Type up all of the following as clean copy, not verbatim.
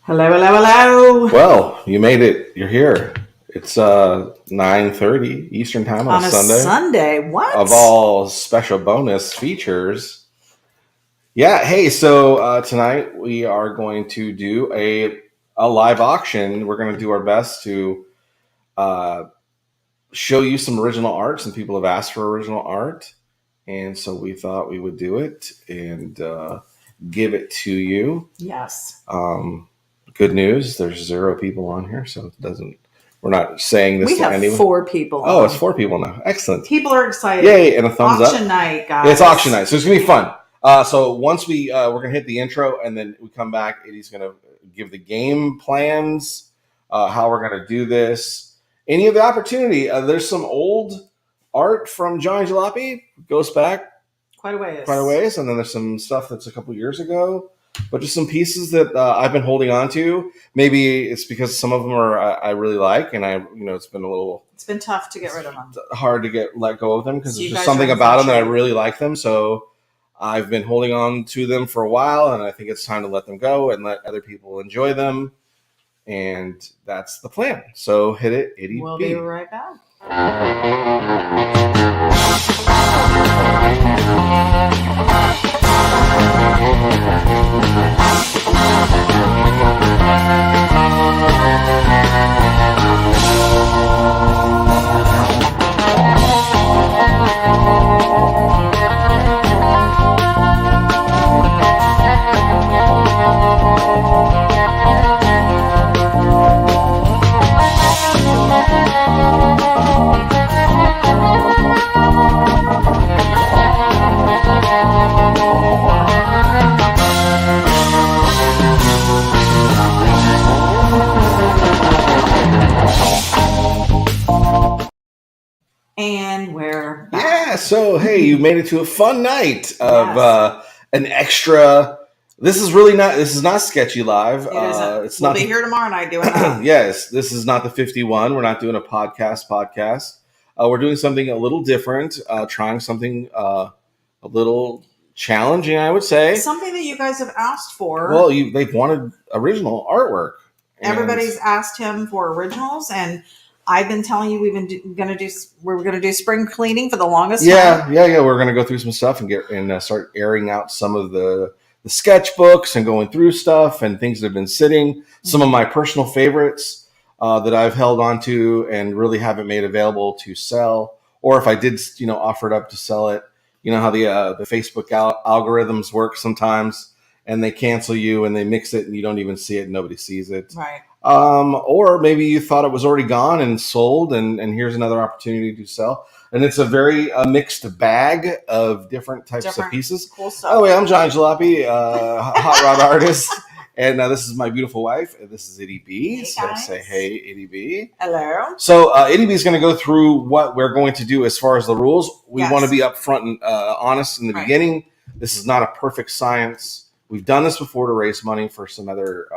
Hello, hello, hello. Well, you made it. You're here. It's 9:30 Eastern Time on a On a Sunday. Sunday. What? Of all special bonus features. Yeah, hey, so tonight we are going to do a live auction. We're going to do our best to uh, show you some original art. Some people have asked for original art, and so we thought we would do it and give it to you. Yes. Good news, there's 0 people on here, so it doesn't. We're not saying this We to have anyone. 4 people. Oh, it's 4 people now. Excellent. People are excited. Yay, and a thumbs up. Auction night, guys. It's auction night, so it's gonna be fun. So once we're gonna hit the intro, and then we come back, Eddie's gonna give the game plans, how we're gonna do this, any of the opportunity. There's some old art from Johnny Jalopy, goes back Quite a ways. quite a ways, and then there's some stuff that's a couple years ago, but just some pieces that I've been holding on to. Maybe it's because some of them are I really like, and it's been a little. It's been tough to get rid of them. Hard to let go of them because So there's you just guys something are about them that I infatuated. really like them. So I've been holding on to them for a while, and I think it's time to let them go and let other people enjoy them. And that's the plan. So hit it, Eddie We'll B. be right back. And we're back. Yeah. So hey, you made it to a fun night of Yes. an extra. This is not sketchy live. It isn't. It's We'll not be here tomorrow night doing that. Yes, this is not the 51. We're not doing a podcast. We're doing something a little different, trying something a little challenging, I would say. Something that you guys have asked for. Well, they've wanted original artwork. And Everybody's asked him for originals, and I've been telling you we're going to do spring cleaning for the longest time. yeah. We're gonna go through some stuff and start airing out some of the sketchbooks and going through stuff and things that have been sitting. Some of my personal favorites that I've held on to and really haven't made available to sell, or if I did, offer it up to sell it. You know how the Facebook algorithms work sometimes, and they cancel you and they mix it and you don't even see it. And nobody sees it. Right. Or maybe you thought it was already gone and sold, and here's another opportunity to sell. And it's a very mixed bag of different types of pieces. Cool stuff. Oh, I'm Johnny Jalopy, hot rod artist. And this is my beautiful wife. This is Eddie B. Hey, so guys. say hey, Eddie B. Hello. So Eddie B is going to go through what we're going to do as far as the rules. We Yes. want to be upfront and honest in the Right. beginning. This is not a perfect science. We've done this before to raise money for some other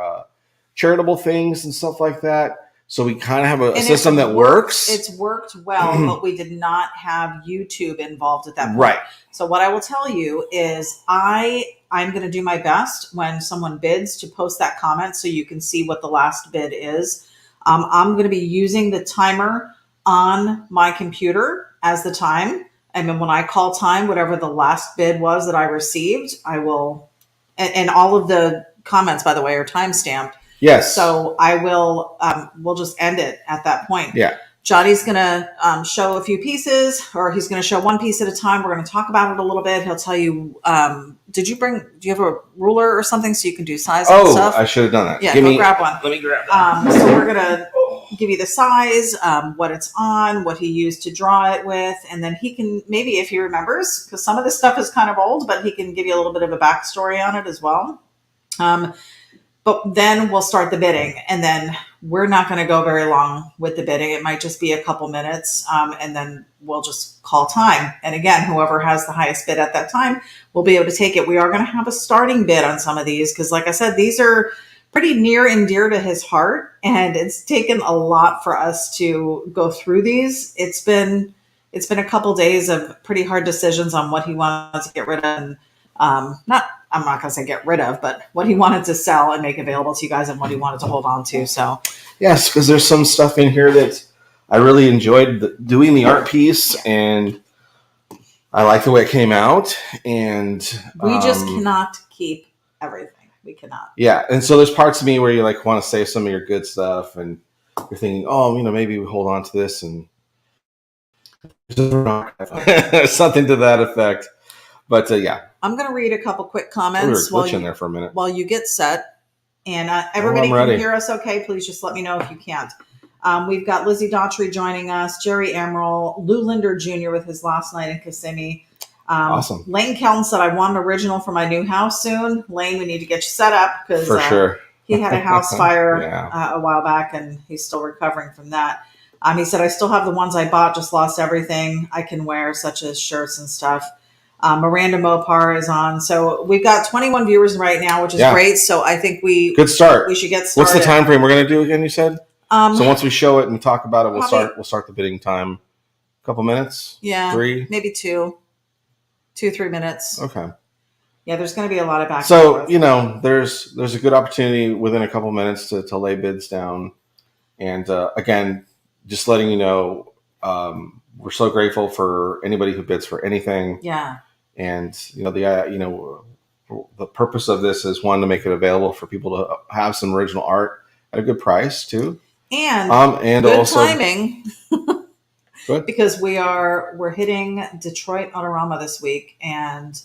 charitable things and stuff like that. So we kind of have a system that works. It's worked well, but we did not have YouTube involved at that point. Right. So what I will tell you is I'm going to do my best when someone bids to post that comment so you can see what the last bid is. I'm going to be using the timer on my computer as the time. And then when I call time, whatever the last bid was that I received, I will, and all of the comments, by the way, are timestamped. Yes. So I will, we'll just end it at that point. Yeah. Johnny's going to show a few pieces, or he's going to show one piece at a time. We're going to talk about it a little bit. He'll tell you, do you have a ruler or something so you can do size and stuff? I should have done that. Yeah, go grab one. Let me grab that. So we're going to give you the size, what it's on, what he used to draw it with, and then he can, maybe if he remembers, because some of this stuff is kind of old, but he can give you a little bit of a backstory on it as well. But then we'll start the bidding, and then we're not going to go very long with the bidding. It might just be a couple minutes, and then we'll just call time. And again, whoever has the highest bid at that time will be able to take it. We are going to have a starting bid on some of these because, like I said, these are pretty near and dear to his heart, and it's taken a lot for us to go through these. It's been a couple days of pretty hard decisions on what he wanted to get rid of, and not I'm not going to say get rid of, but what he wanted to sell and make available to you guys and what he wanted to hold on to. So Yes, because there's some stuff in here that I really enjoyed doing the art piece, and I like the way it came out. And we just cannot keep everything. We cannot. Yeah, and so there's parts of me where you like want to save some of your good stuff, and you're thinking, oh, maybe we hold on to this and something to that effect. But yeah, I'm going to read a couple quick we were comments glitching there for a minute. while you get set. And everybody I'm can ready. hear us okay. Please just let me know if you can't. We've got Lizzie Daughtry joining us, Jerry Emerald, Lou Linder Jr. with his last night in Kissimmee. Awesome. Lane Kelton said, I want an original for my new house soon. Lane, we need to get you set up because For sure. he had a house fire Yeah. a while back and he's still recovering from that. He said, I still have the ones I bought, just lost everything I can wear, such as shirts and stuff. Miranda Mopar is on. So we've got 21 viewers right now, which is great. So I think good start. We should get started. What's the time frame we're going to do again, you said? So once we show it and talk about it, we'll start the bidding time. A couple minutes? Yeah. 3? Maybe 2-3 minutes. Okay. Yeah, there's going to be a lot of back. So, there's a good opportunity within a couple minutes to lay bids down. And again, just letting you know, we're so grateful for anybody who bids for anything. Yeah. And, the purpose of this is, one, to make it available for people to have some original art at a good price too. And good also timing. Good. Because we're hitting Detroit Autorama this week, and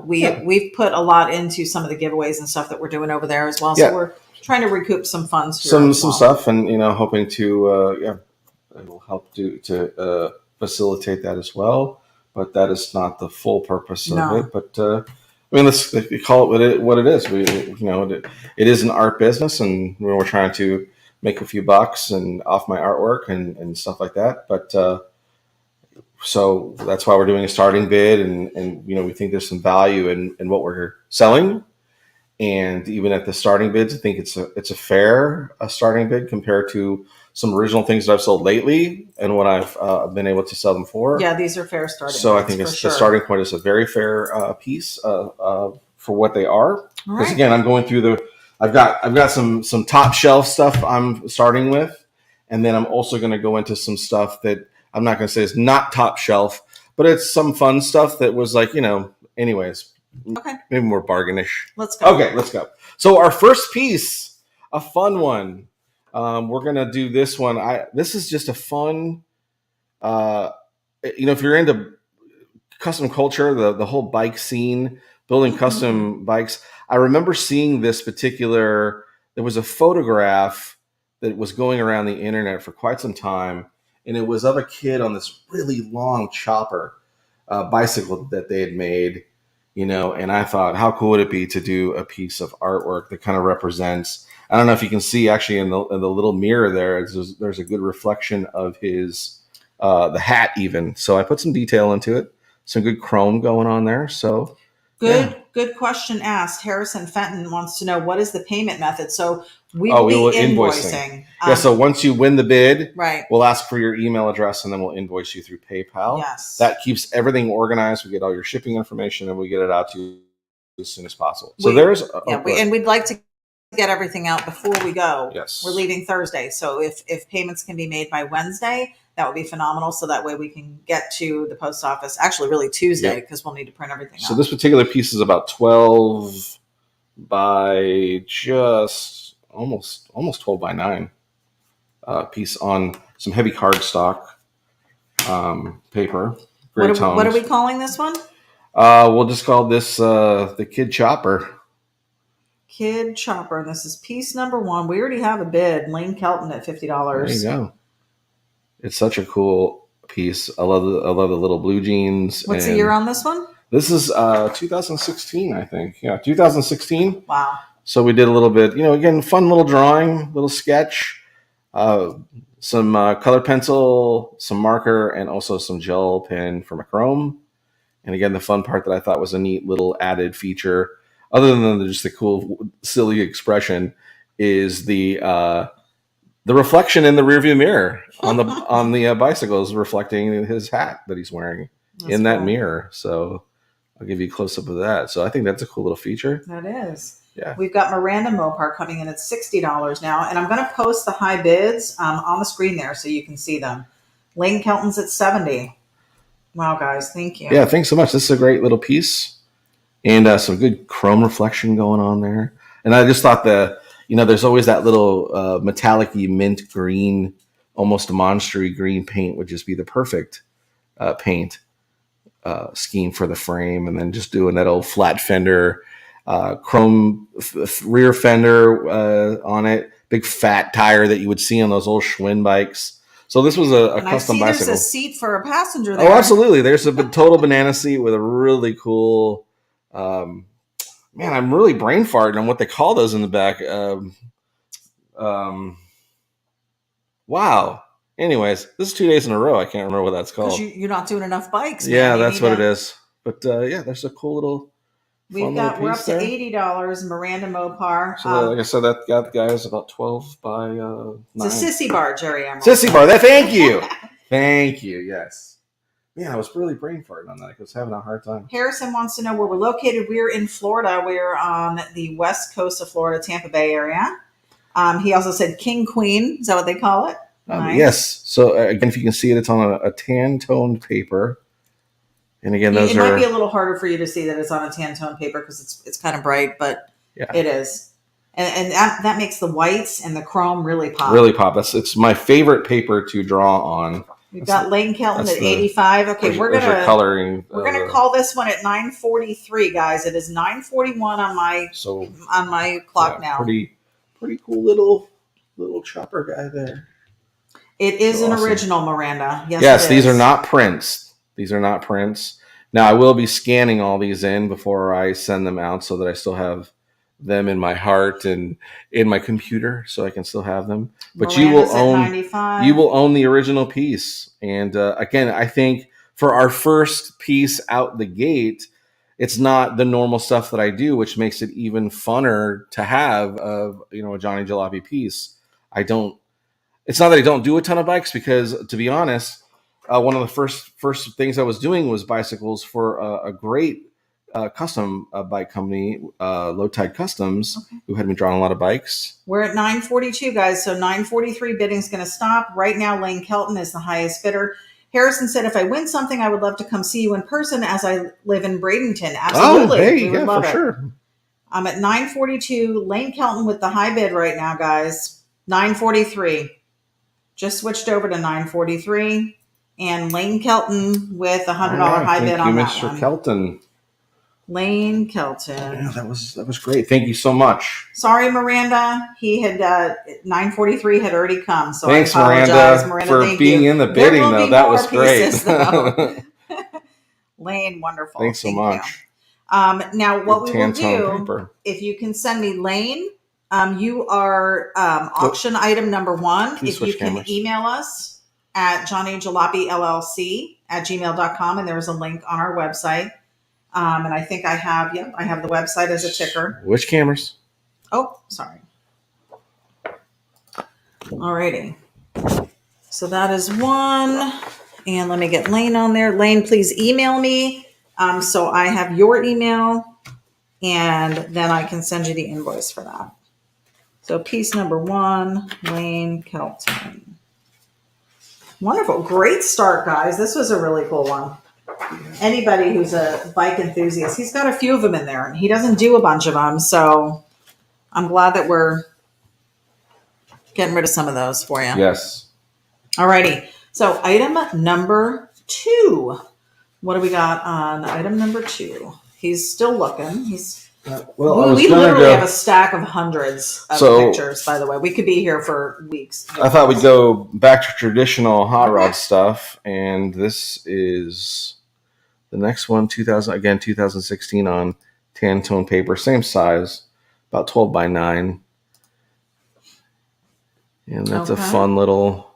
we've put a lot into some of the giveaways and stuff that we're doing over there as well. So we're trying to recoup some funds. Some stuff, and hoping to it will help to facilitate that as well. But that is not the full purpose of it. But let's call it what it is. It is an art business, and we're trying to make a few bucks and off my artwork and stuff like that. But so that's why we're doing a starting bid, and we think there's some value in what we're selling. And even at the starting bids, I think it's a fair starting bid compared to some original things that I've sold lately and what I've been able to sell them for. Yeah, these are fair starting bids. So I think the starting point is a very fair piece for what they are. Because again, I'm going through I've got some top shelf stuff I'm starting with, and then I'm also going to go into some stuff that I'm not going to say is not top shelf, but it's some fun stuff that was anyways. Okay. Maybe more bargainish. Let's go. Okay, let's go. So our first piece, a fun one. We're gonna do this one. This is just a fun. If you're into custom culture, the whole bike scene, building custom bikes. I remember seeing this particular. There was a photograph that was going around the internet for quite some time, and it was of a kid on this really long chopper bicycle that they had made. And I thought, how cool would it be to do a piece of artwork that kind of represents, I don't know if you can see actually in the little mirror there's a good reflection of his, the hat even. So I put some detail into it, some good chrome going on there. So Good question asked. Harrison Fenton wants to know, what is the payment method? So we will be invoicing. So once you win the bid, right, we'll ask for your email address and then we'll invoice you through PayPal. Yes. That keeps everything organized. We get all your shipping information and we get it out to you as soon as possible. So and we'd like to get everything out before we go. Yes. We're leaving Thursday. So if payments can be made by Wednesday, that would be phenomenal. So that way we can get to the post office, actually really Tuesday, because we'll need to print everything out. So this particular piece is about 12 by just almost 12 by 9 piece on some heavy cardstock paper. Great tones. What are we calling this one? We'll just call this the Kid Chopper. Kid Chopper. And this is piece number 1. We already have a bid. Lane Kelton at $50. There you go. It's such a cool piece. I love the little blue jeans. What's the year on this one? This is 2016, I think. Yeah, 2016. Wow. So we did a little bit, again, fun little drawing, little sketch, some color pencil, some marker, and also some gel pen from a chrome. And again, the fun part that I thought was a neat little added feature, other than just the cool, silly expression, is the reflection in the rearview mirror on the bicycle is reflecting his hat that he's wearing. That's in that mirror. So I'll give you a close up of that. So I think that's a cool little feature. That is. Yeah. We've got Miranda Mopar coming in at $60 now, and I'm going to post the high bids on the screen there so you can see them. Lane Kelton's at 70. Wow, guys, thank you. Yeah, thanks so much. This is a great little piece, and some good chrome reflection going on there. And I just thought there's always that little metallic-y mint green, almost a monstery green paint would just be the perfect paint scheme for the frame. And then just doing that old flat fender, chrome rear fender on it, big fat tire that you would see on those old Schwinn bikes. So this was a custom bicycle. There's a seat for a passenger there. Oh, absolutely. There's a total banana seat with a really cool. Man, I'm really brain farting on what they call those in the back. Wow. Anyways, this is 2 days in a row. I can't remember what that's called. You're not doing enough bikes. Man. Yeah, that's what it is. But yeah, there's a cool little. We're up to $80. Miranda Mopar. So like I said, that guy is about 12 by 9. It's a sissy bar, Jerry Emerald. Sissy bar. Thank you. Thank you. Yes. Yeah, I was really brain farting on that. I was having a hard time. Harrison wants to know where we're located. We're in Florida. We're on the west coast of Florida, Tampa Bay area. He also said King Queen. Is that what they call it? Nice. Yes. So again, if you can see it, it's on a tan toned paper. And again, it might be a little harder for you to see that it's on a tan tone paper because it's kind of bright, but yeah. It is. And that makes the whites and the chrome really pop. Really pop. It's my favorite paper to draw on. We've got Lane Kelton at 85. Okay, we're gonna call this one at 9:43, guys. It is 9:41 on my clock now. Pretty cool little chopper guy there. It is an original, Miranda. Yes, these are not prints. These are not prints. Now, I will be scanning all these in before I send them out so that I still have them in my heart and in my computer so I can still have them. But you will own the original piece. And again, I think for our first piece out the gate, it's not the normal stuff that I do, which makes it even funner to have a Johnny Jalopy piece. It's not that I don't do a ton of bikes because, to be honest, one of the first things I was doing was bicycles for a great custom bike company, Low Tide Customs, who had me drawing a lot of bikes. We're at 9:42, guys. So 9:43 bidding's going to stop. Right now, Lane Kelton is the highest bidder. Harrison said, if I win something, I would love to come see you in person as I live in Bradenton. Absolutely. Oh, hey, yeah, for sure. I'm at 9:42. Lane Kelton with the high bid right now, guys. 9:43. Just switched over to 9:43. And Lane Kelton with a $100 high bid on that one. Thank you, Mr. Kelton. Lane Kelton. Yeah, that was great. Thank you so much. Sorry, Miranda. He had 9:43 had already come, so thanks, I apologize, Miranda, for being in the bidding. Though that was great. Lane, wonderful. Thanks so much. Now, what we will do, if you can send me Lane, you are auction item number 1. If you can email us at johnnyjalopyllc@gmail.com, and there's a link on our website. And I think I have the website as a ticker. Which cameras? Oh, sorry. Alrighty. So that is one. And let me get Lane on there. Lane, please email me. So I have your email, and then I can send you the invoice for that. So piece number 1, Lane Kelton. Wonderful. Great start, guys. This was a really cool one. Anybody who's a bike enthusiast, he's got a few of them in there, and he doesn't do a bunch of them. So I'm glad that we're getting rid of some of those for you. Yes. All righty. So item number 2. What do we got on item number 2? He's still looking. We literally have a stack of hundreds of pictures, by the way. We could be here for weeks. I thought we'd go back to traditional hot rod stuff, and this is the next one, 2016 on tan tone paper, same size, about 12 by 9. And that's a fun little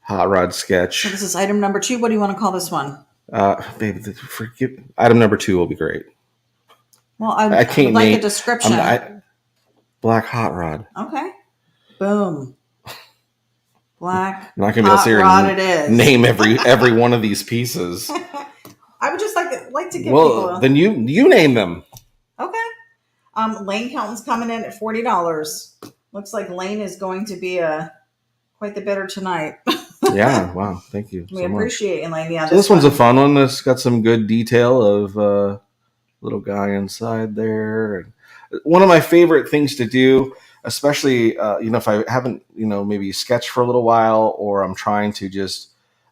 hot rod sketch. So this is item number 2. What do you want to call this one? Baby, item number 2 will be great. Well, I can't like a description. Black hot rod. Okay. Boom. Black. I'm not going to be able to sit here and name every one of these pieces. I would just like to give Well, people then you name them. okay. Lane Kelton's coming in at $40. Looks like Lane is going to be quite the bidder tonight. Yeah, wow, thank you We so much. appreciate it, Lane. Yeah, So this one's a fun one. It's got some good detail of little guy inside there. One of my favorite things to do, especially if I haven't maybe sketched for a little while, or I'm trying to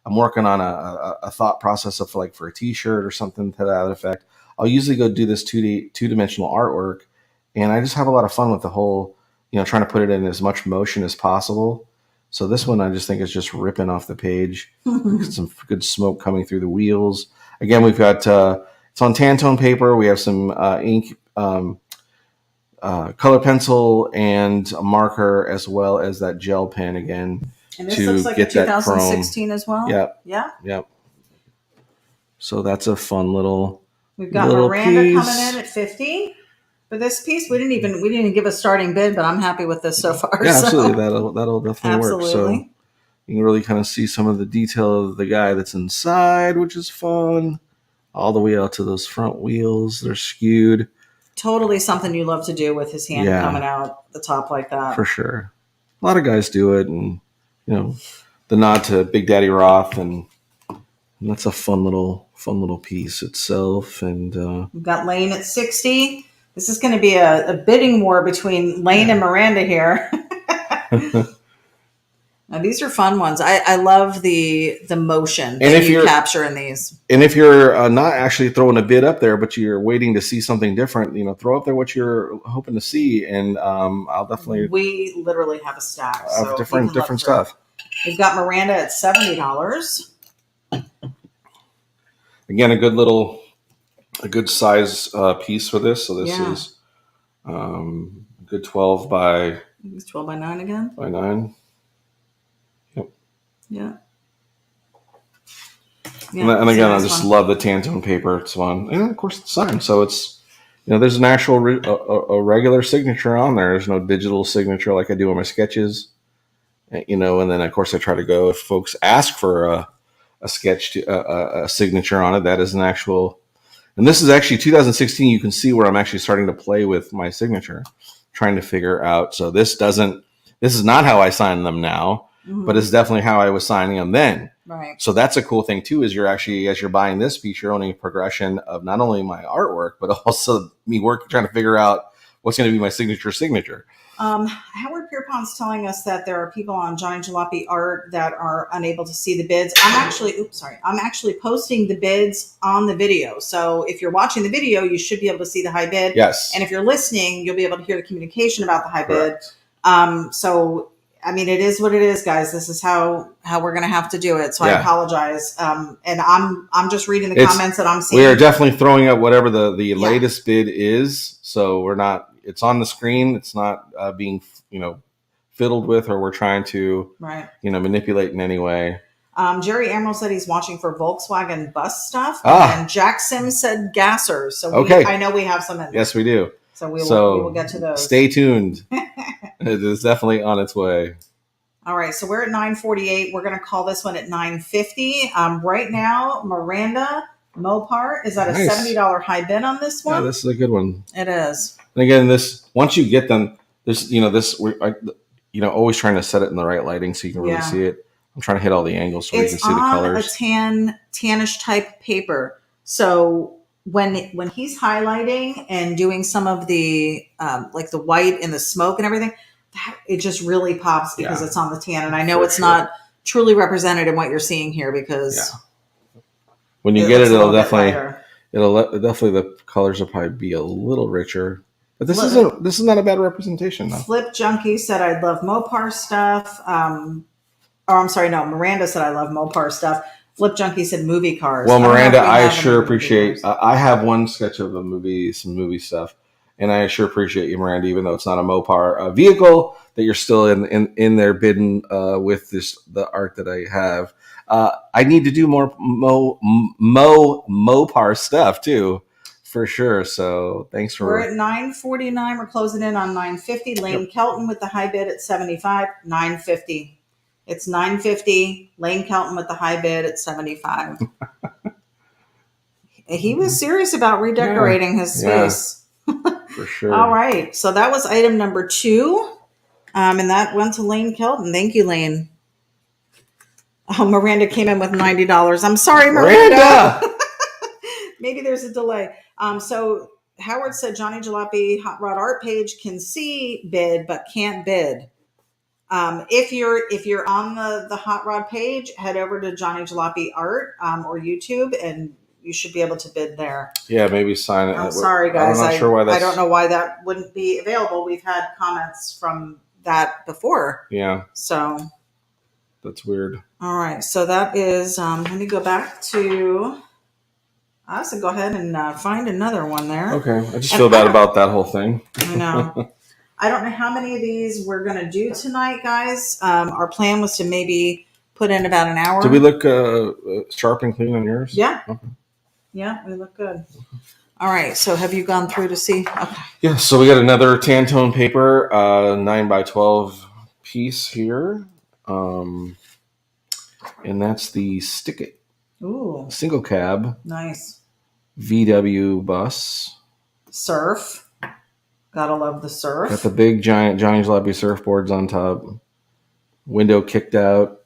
I'm working on a thought process of like for a T-shirt or something to that effect. I'll usually go do this two-dimensional artwork, and I just have a lot of fun with the whole trying to put it in as much motion as possible. So this one I just think is just ripping off the page. Some good smoke coming through the wheels. Again, we've got it's on Tantone paper. We have some ink, color pencil, and a marker, as well as that gel pen again. And this looks like a 2016 as well. Yep. Yeah. Yep. So that's a fun little. We've got Miranda coming in at $50 for this piece. We didn't even give a starting bid, but I'm happy with this so far. Yeah, so. absolutely. That'll definitely work. So you can really kind of see some of the detail of the guy that's inside, which is fun. All the way out to those front wheels. They're skewed. Totally something you love to do with his hand coming out the top like that. For sure. A lot of guys do it, and the nod to Big Daddy Roth, and that's a fun little piece itself. And we've got Lane at $60. This is going to be a bidding war between Lane and Miranda here. Now, these are fun ones. I love the motion that you capture in these. And if you're not actually throwing a bid up there, but you're waiting to see something different, throw up there what you're hoping to see, and I'll definitely. We literally have a stack of different stuff. We've got Miranda at $70. Again, a good size piece for this. So this is a good 12 by. It's 12 by 9 again. By 9. Yeah. And again, I just love the Tantone paper. It's fun, and of course it's signed. So it's there's an actual a regular signature on there. There's no digital signature like I do on my sketches. And then of course I try to go if folks ask for a sketch a signature on it. That is an actual. And this is actually 2016. You can see where I'm actually starting to play with my signature, trying to figure out. So this is not how I sign them now. But it's definitely how I was signing them then. Right. So that's a cool thing too, is you're actually, as you're buying this piece, you're owning a progression of not only my artwork, but also me trying to figure out what's going to be my signature. Howard Pierpont's telling us that there are people on Johnny Jalopy Art that are unable to see the bids. I'm actually posting the bids on the video. So if you're watching the video, you should be able to see the high bid. Yes. And if you're listening, you'll be able to hear the communication about the high Correct. bid. So I mean, it is what it is, guys. This is how we're going to have to do it. So I apologize. And I'm just reading the comments that I'm seeing. We are definitely throwing up whatever the latest bid is. So we're not. It's on the screen. It's not being fiddled with, or we're trying to manipulate in any way. Jerry Emerald said he's watching for Volkswagen bus stuff. And Jack Sims said gassers. So I know we have some in there. Yes, we do. So we will get to those. Stay tuned. It is definitely on its way. All right, so we're at $9.48. We're going to call this one at $9.50. Right now, Miranda Mopar is at a $70 high bid on this one. Yeah, this is a good one. It is. And again, once you get them, always trying to set it in the right lighting so you can really see it. I'm trying to hit all the angles so we can see the colors. It's on a tannish type paper. So when he's highlighting and doing some of the like the white and the smoke and everything, it just really pops because it's on the tan. And I know it's not truly represented in what you're seeing here because when you get it, it'll definitely the colors will probably be a little richer. But this is not a bad representation though. Flip Junkie said I'd love Mopar stuff. Miranda said I love Mopar stuff. Flip Junkie said movie cars. Well, Miranda, I sure appreciate. I have one sketch of some movie stuff, and I sure appreciate you, Miranda, even though it's not a Mopar vehicle, that you're still in there bidding with the art that I have. I need to do more Mopar stuff too, for sure. So thanks for. We're at $9.49. We're closing in on $9.50. Lane Kelton with the high bid at $75. $9.50. It's $9.50. Lane Kelton with the high bid at $75. He was serious about redecorating his Yeah. space. For sure. All right. So that was item number 2. And that went to Lane Kelton. Thank you, Lane. Oh, Miranda came in with $90. I'm sorry, Miranda. Maybe there's a delay. So Howard said Johnny Jalopy Hot Rod Art page can see bid but can't bid. If you're on the Hot Rod page, head over to Johnny Jalopy Art or YouTube, and you should be able to bid there. Yeah, maybe sign it. I'm sorry, guys. I'm not sure why that's... I don't know why that wouldn't be available. We've had comments from that before. Yeah. So that's weird. All right. So that is, let me go back to, I was going to go ahead and find another one there. Okay. I just feel bad about that whole thing. I know. I don't know how many of these we're going to do tonight, guys. Our plan was to maybe put in about an hour. Did we look sharp and clean on yours? Yeah. Okay. Yeah, we look good. All right. So have you gone through to see? Okay. Yeah. So we got another Tantone paper, 9x12 piece here. And that's the Stick It. Ooh. Single cab. Nice. VW bus. Surf. Gotta love the surf. Got the big giant Johnny Jalopy surfboards on top. Window kicked out.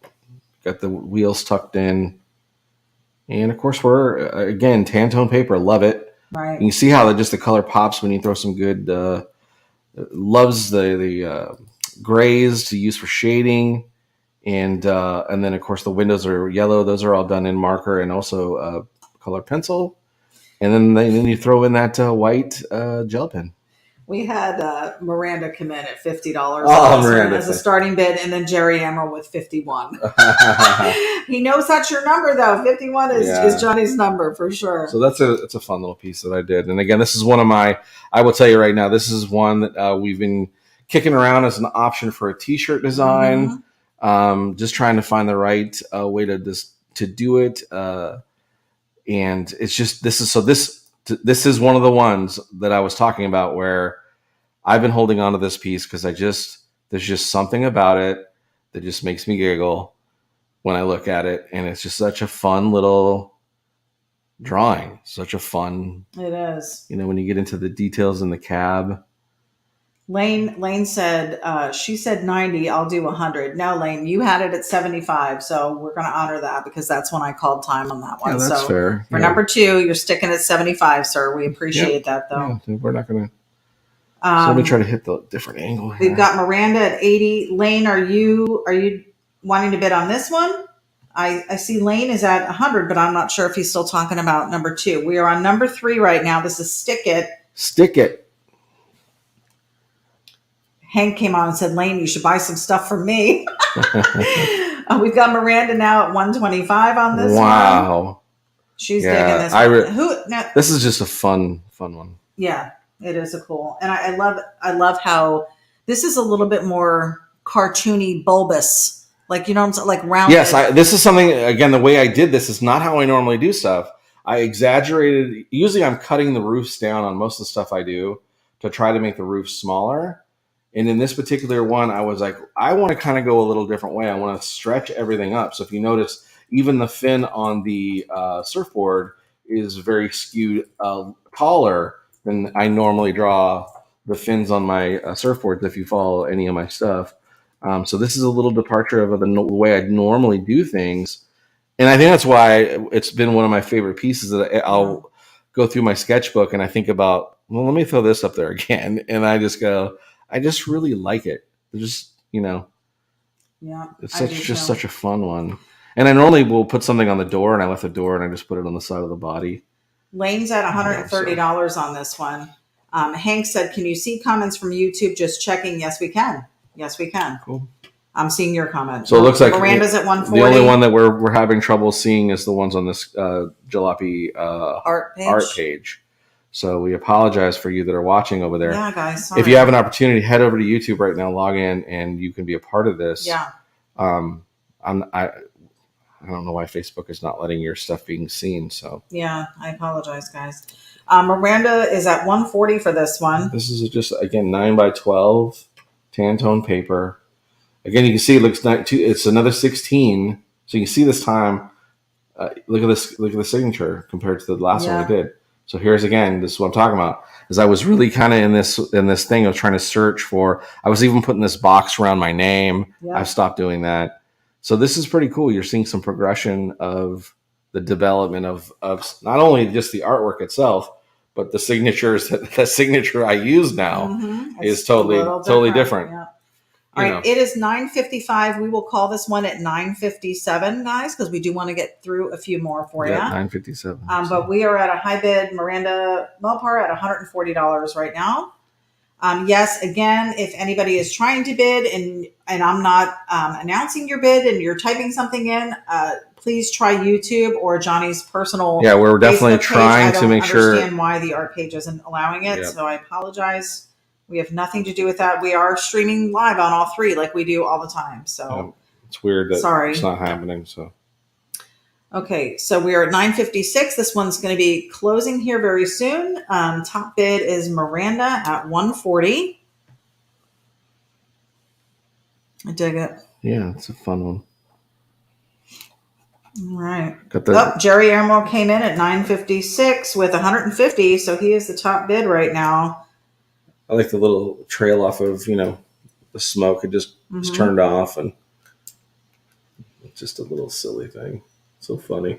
Got the wheels tucked in. And of course, we're again Tantone paper. Love it. Right. You can see how just the color pops when you throw some good. Loves the grays to use for shading, and then of course the windows are yellow. Those are all done in marker and also color pencil. And then you throw in that white gel pen. We had Miranda come in at $50 Miranda as a starting bid, and then Jerry Emerald with 51. He knows that's your number, though. 51 is Johnny's number for sure. So it's a fun little piece that I did. And again, this is one of my. I will tell you right now, this is one that we've been kicking around as an option for a T-shirt design. Mm-hmm. Just trying to find the right way to do it. And it's just this is one of the ones that I was talking about where I've been holding on to this piece because there's just something about it that just makes me giggle when I look at it. And it's just such a fun little drawing. Such a fun. It is. When you get into the details in the cab. Lane said, she said 90, I'll do 100. No, Lane, you had it at 75. So we're going to honor that because that's when I called time on that one. Yeah, that's so fair. For number 2, you're sticking at 75, sir. We appreciate that though. Yeah, we're not going to. So let me try to hit the different angle here. We've got Miranda at 80. Lane, are you wanting to bid on this one? I see Lane is at 100, but I'm not sure if he's still talking about number 2. We are on number 3 right now. This is Stick It. Stick It. Hank came on and said, Lane, you should buy some stuff for me. We've got Miranda now at 125 on this one. Wow. She's digging this one. This is just a fun one. Yeah, it is a cool. And I love how this is a little bit more cartoony, bulbous. Like, like rounded. Yes, this is something, again, the way I did this is not how I normally do stuff. I exaggerated. Usually I'm cutting the roofs down on most of the stuff I do to try to make the roof smaller. And in this particular one, I was like, I want to kind of go a little different way. I want to stretch everything up. So if you notice, even the fin on the surfboard is very skewed taller than I normally draw the fins on my surfboards if you follow any of my stuff. So this is a little departure of the way I normally do things. And I think that's why it's been one of my favorite pieces that I'll go through my sketchbook and I think about, well, let me throw this up there again. And I just go, I just really like it. It's just, yeah, it's such a fun one. And I normally will put something on the door and I left the door and I just put it on the side of the body. Lane's at $130 on this one. Hank said, can you see comments from YouTube? Just checking. Yes, we can. Yes, we can. Cool. I'm seeing your comment. So it looks like Miranda's at 140. The only one that we're having trouble seeing is the ones on this Jalopy art page. So we apologize for you that are watching over there. Yeah, guys. Sorry. If you have an opportunity, head over to YouTube right now, log in, and you can be a part of this. Yeah. I don't know why Facebook is not letting your stuff being seen. So yeah, I apologize, guys. Miranda is at 140 for this one. This is just, again, 9x12 Tantone paper. Again, you can see it looks it's another 16. So you can see this time Look at this. Look at the signature compared to the last one Yeah. we did. So here's again. This is what I'm talking about. Is I was really kind of in this thing of trying to search for. I was even putting this box around my name. Yeah. I've stopped doing that. So this is pretty cool. You're seeing some progression of the development of not only just the artwork itself, but the signatures. The signature I use now is It's totally a little totally different. Yeah. All right, it is 9:55. We will call this one at 9:57, guys, because we do want to get through a few more for you. 9:57. But we are at a high bid Miranda Mopar at $140 right now. Yes, again, if anybody is trying to bid and I'm not announcing your bid and you're typing something in, please try YouTube or Johnny's personal. Yeah, we're definitely Facebook page. trying to make sure. I understand why the art page isn't allowing it, so I apologize. We have nothing to do with that. We are streaming live on all three like we do all the time. So it's weird that sorry. It's not happening. So okay, so we are at 9:56. This one's going to be closing here very soon. Top bid is Miranda at $140. I dig it. Yeah, it's a fun one. All right. Got the, Jerry Airmo came in at 9:56 with 150, so he is the top bid right now. I like the little trail off of, the smoke. It just is turned off, and it's just a little silly thing. So funny.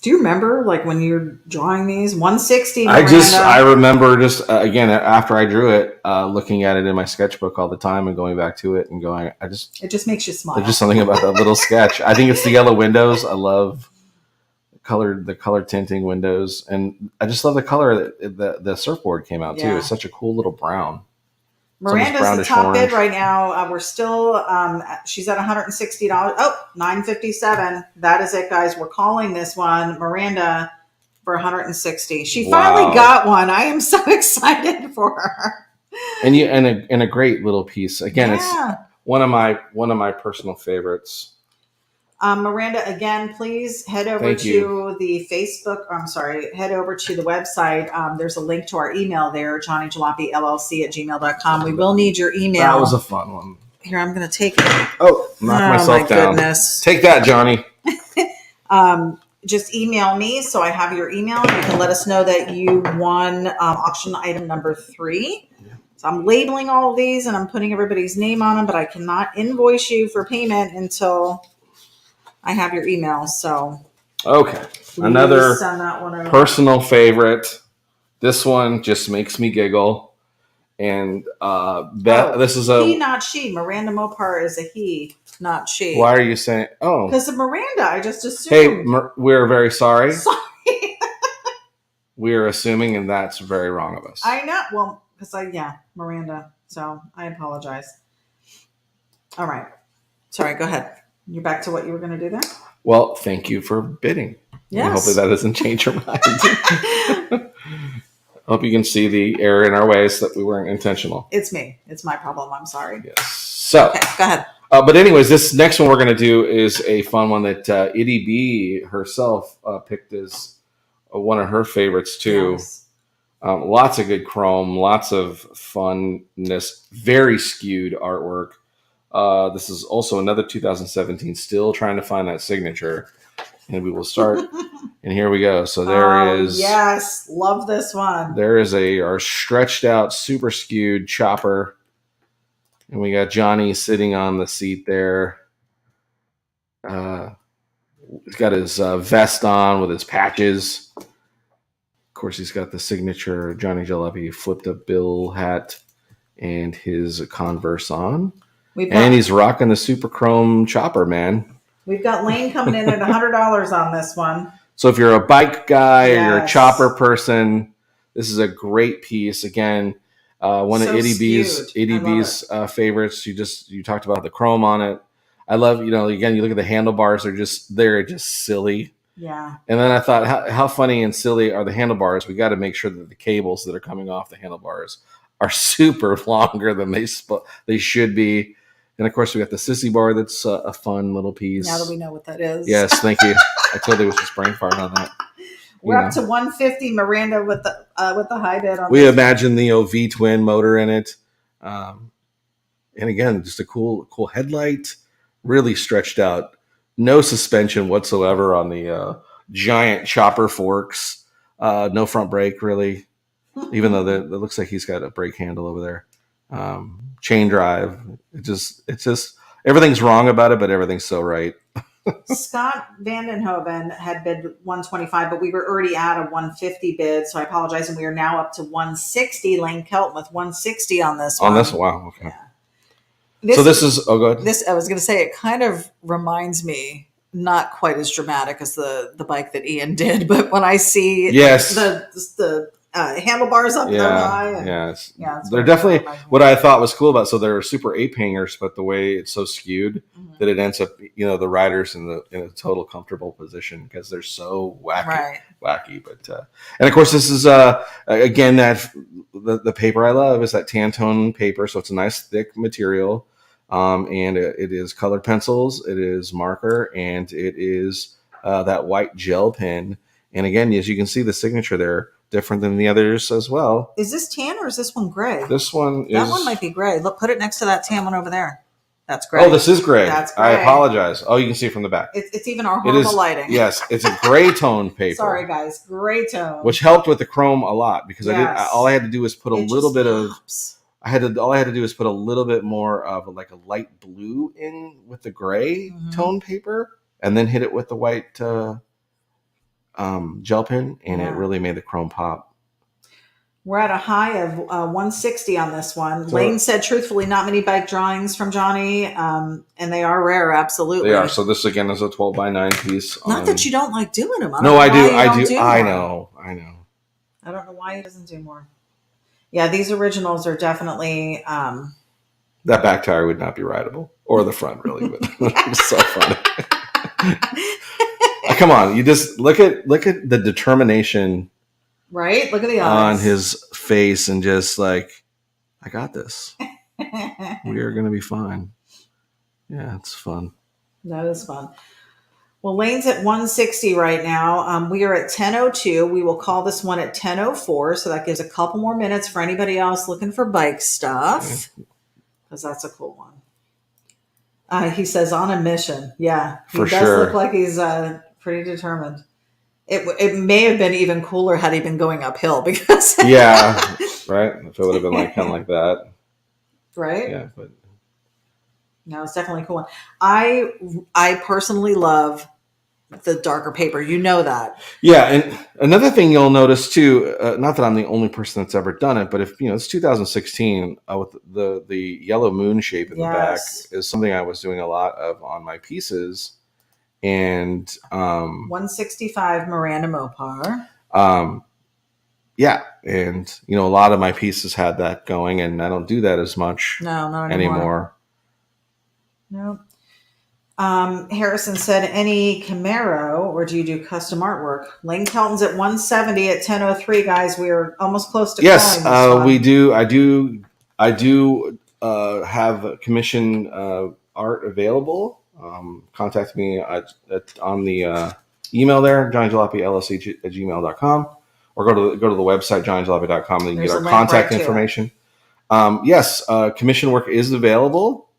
Do you remember, like, when you're drawing these? 160 Miranda. I remember just, again, after I drew it, looking at it in my sketchbook all the time and going back to it and going, it just makes you smile. There's just something about that little sketch. I think it's the yellow windows. I love the color tinting windows, and I just love the color that the surfboard came out too. It's such a cool little brown. Miranda's the top bid right now. We're still she's at $160. Oh, 957. That is it, guys. We're calling this one Miranda for 160. She finally got one. I am so excited for her. And a great little piece. Again, it's one of my personal favorites. Miranda, again, please head over to the Facebook. Head over to the website. There's a link to our email there, johnnyjalopyllc@gmail.com. We will need your email. That was a fun one. Here, I'm going to take it. Oh, knock myself down. Goodness. Take that, Johnny. Just email me so I have your email. You can let us know that you won auction item number 3. So I'm labeling all of these and I'm putting everybody's name on them, but I cannot invoice you for payment until I have your email. So okay, another personal favorite. This one just makes me giggle. And this is a he, not she. Miranda Mopar is a he, not she. Why are you saying? Oh, because of Miranda. I just assumed. Hey, we're very sorry. Sorry. We are assuming, and that's very wrong of us. I know. Well, because Miranda. So I apologize. All right. Sorry. Go ahead. You're back to what you were going to do there? Well, thank you for bidding. Yes. Hopefully that doesn't change your mind. I hope you can see the error in our ways that we weren't intentional. It's me. It's my problem. I'm sorry. Yes. So, okay, go ahead. But anyways, this next one we're going to do is a fun one that Itty B herself picked as one of her favorites too. Yes. Lots of good chrome, lots of funness, very skewed artwork. This is also another 2017, still trying to find that signature. And we will start. And here we go. So there is. Yes, love this one. There is our stretched out, super skewed chopper. And we got Johnny sitting on the seat there. He's got his vest on with his patches. Of course, he's got the signature Johnny Jalopy flipped up bill hat and his Converse on. And he's rocking the super chrome chopper, man. We've got Lane coming in at $100 on this one. So if you're a bike guy or you're a chopper person, this is a great piece. Again, one of Itty B's favorites. You talked about the chrome on it. I love, again, you look at the handlebars, they're just silly. Yeah. And then I thought, how funny and silly are the handlebars? We got to make sure that the cables that are coming off the handlebars are super longer than they should be. And of course, we got the sissy bar. That's a fun little piece. Now that we know what that is. Yes, thank you. I totally was just brain fart on that. We're up to 150. Miranda with the high bid on. We imagine the V twin motor in it, and again, just a cool headlight. Really stretched out. No suspension whatsoever on the giant chopper forks, no front brake really, even though it looks like he's got a brake handle over there. Chain drive. It's just everything's wrong about it, but everything's so right. Scott Vandenhoven had bid 125, but we were already at a 150 bid, so I apologize. And we are now up to 160. Lane Kelton with 160 on this one. On this, wow, okay. Yeah. So this is, oh, go ahead. This, I was going to say, it kind of reminds me, not quite as dramatic as the bike that Ian did, but when I see Yes. the handlebars up there high. And, they're definitely what I thought was cool about. So they're super ape hangers, but the way it's so skewed that it ends up, the riders in a total comfortable position because they're so wacky. But and of course, this is again that the paper I love is that Tantone paper. So it's a nice thick material, and it is colored pencils, it is marker, and it is that white gel pen. And again, as you can see, the signature there. Different than the others as well. Is this tan or is this one gray? This one is... That one might be gray. Look, put it next to that tan one over there. That's gray. Oh, this is gray. That's gray. I apologize. Oh, you can see it from the back. It's even our horrible lighting. Yes, it's a gray tone paper. Sorry, guys. Gray tone. Which helped with the chrome a lot because all I had to do was put a little bit pops. all I had to do was put a little bit more of like a light blue in with the gray tone paper and then hit it with the white gel pen, and it really made the chrome pop. We're at a high of 160 on this one. Lane said, truthfully, not many bike drawings from Johnny, and they are rare, absolutely. They are. So this, again, is a 12x9 piece. Not that you don't like doing them. I do. I know. I don't know why he doesn't do more. Yeah, these originals are definitely... that back tire would not be rideable. Or the front, really. But it's so funny. Come on, you just look at the determination, right? Look at the eyes on his face, and just like, I got this. We are going to be fine. Yeah, it's fun. That is fun. Well, Lane's at 160 right now. We are at 10:02. We will call this one at 10:04, so that gives a couple more minutes for anybody else looking for bike stuff, because that's a cool one. He says on a mission. Yeah, he does look like he's pretty determined. It may have been even cooler had he been going uphill because right. If it would have been kind of like that, right? Yeah, but no, it's definitely a cool one. I personally love the darker paper. You know that. Yeah, and another thing you'll notice too. Not that I'm the only person that's ever done it, but if it's 2016 with the yellow moon shape in the back is something I was doing a lot of on my pieces. And 165 Miranda Mopar. And a lot of my pieces had that going, and I don't do that as much. No, not anymore. No. Harrison said, any Camaro, or do you do custom artwork? Lane Kelton's at 170 at 10:03, guys. We are almost close to calling this one. We do. I do have commission art available. Contact me on the email there, johnnyjalopy@gmail.com, or go to the website, johnnyjalopy.com, and you can get our contact information. Yes, commission work is available.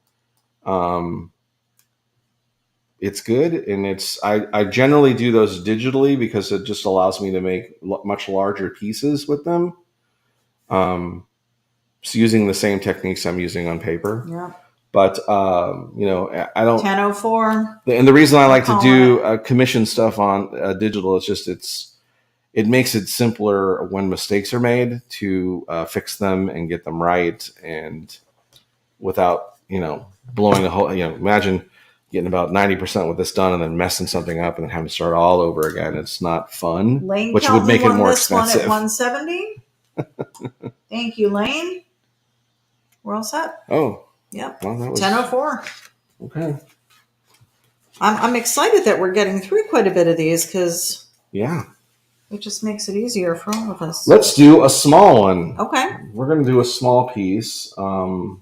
It's good, and I generally do those digitally because it just allows me to make much larger pieces with them. So using the same techniques I'm using on paper. Yeah. But, I don't... 10:04. And the reason I like to do commission stuff on digital is just it makes it simpler when mistakes are made to fix them and get them right, and without, blowing a whole... imagine getting about 90% with this done and then messing something up and then having to start all over again. It's not fun, Lane which Kelton would make it more this expensive. One at 170. Thank you, Lane. We're all set. Oh. Yep. Well, that was 10:04. Okay. I'm excited that we're getting through quite a bit of these because it just makes it easier for all of us. Let's do a small one. Okay. We're going to do a small piece, and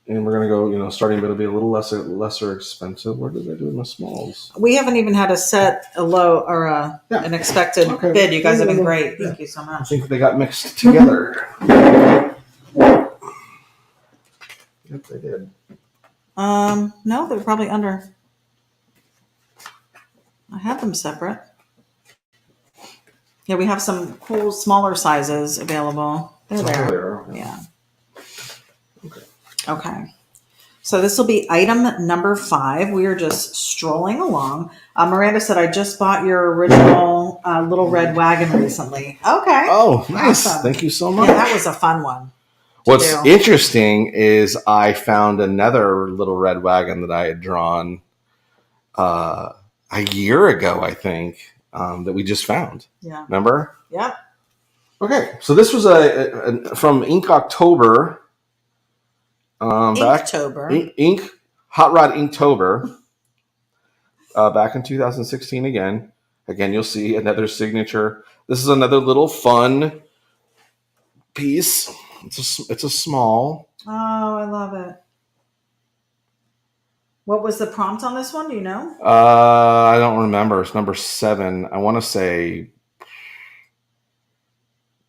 we're going to go, starting, but it'll be a little lesser expensive. What did I do in the smalls? We haven't even had to set a low or an expected bid. You guys have been great. Thank you so much. I think they got mixed together. Yep, they did. No, they're probably under. I have them separate. Yeah, we have some cool smaller sizes available. They're there. Yeah. Okay. So this will be item number 5. We are just strolling along. Miranda said, I just bought your original Little Red Wagon recently. Okay. Oh, nice. Awesome. Thank you so much. Yeah, that was a fun one. What's interesting is I found another Little Red Wagon that I had drawn a year ago, I think, that we just found. Yeah. Remember? Yeah. Okay. So this was from Ink October. Inktober. Ink Hot Rod Inktober. Back in 2016 again. Again, you'll see another signature. This is another little fun piece. It's a small. Oh, I love it. What was the prompt on this one? Do you know? I don't remember. It's number 7. I want to say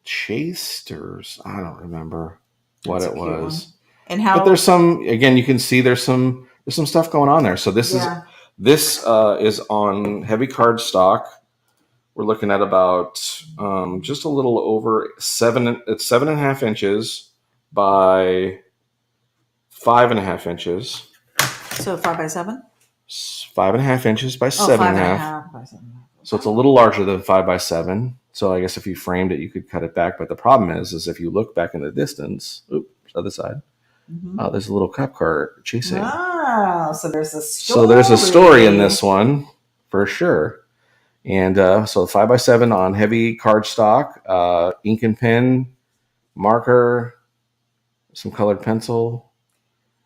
Chased or I don't remember what it was. And how? But there's some. Again, you can see there's some stuff going on there. So this is on heavy cardstock. We're looking at about just a little over 7. It's 7.5 inches by 5.5 inches. So 5 by 7? 5.5 inches by 7.5. 5.5 by 7.5. So it's a little larger than 5 by 7. So I guess if you framed it, you could cut it back. But the problem is if you look back in the distance, other side, there's a little cop car chasing. Oh, so there's a story. So there's a story in this one for sure. And so 5 by 7 on heavy cardstock, ink and pen, marker, some colored pencil.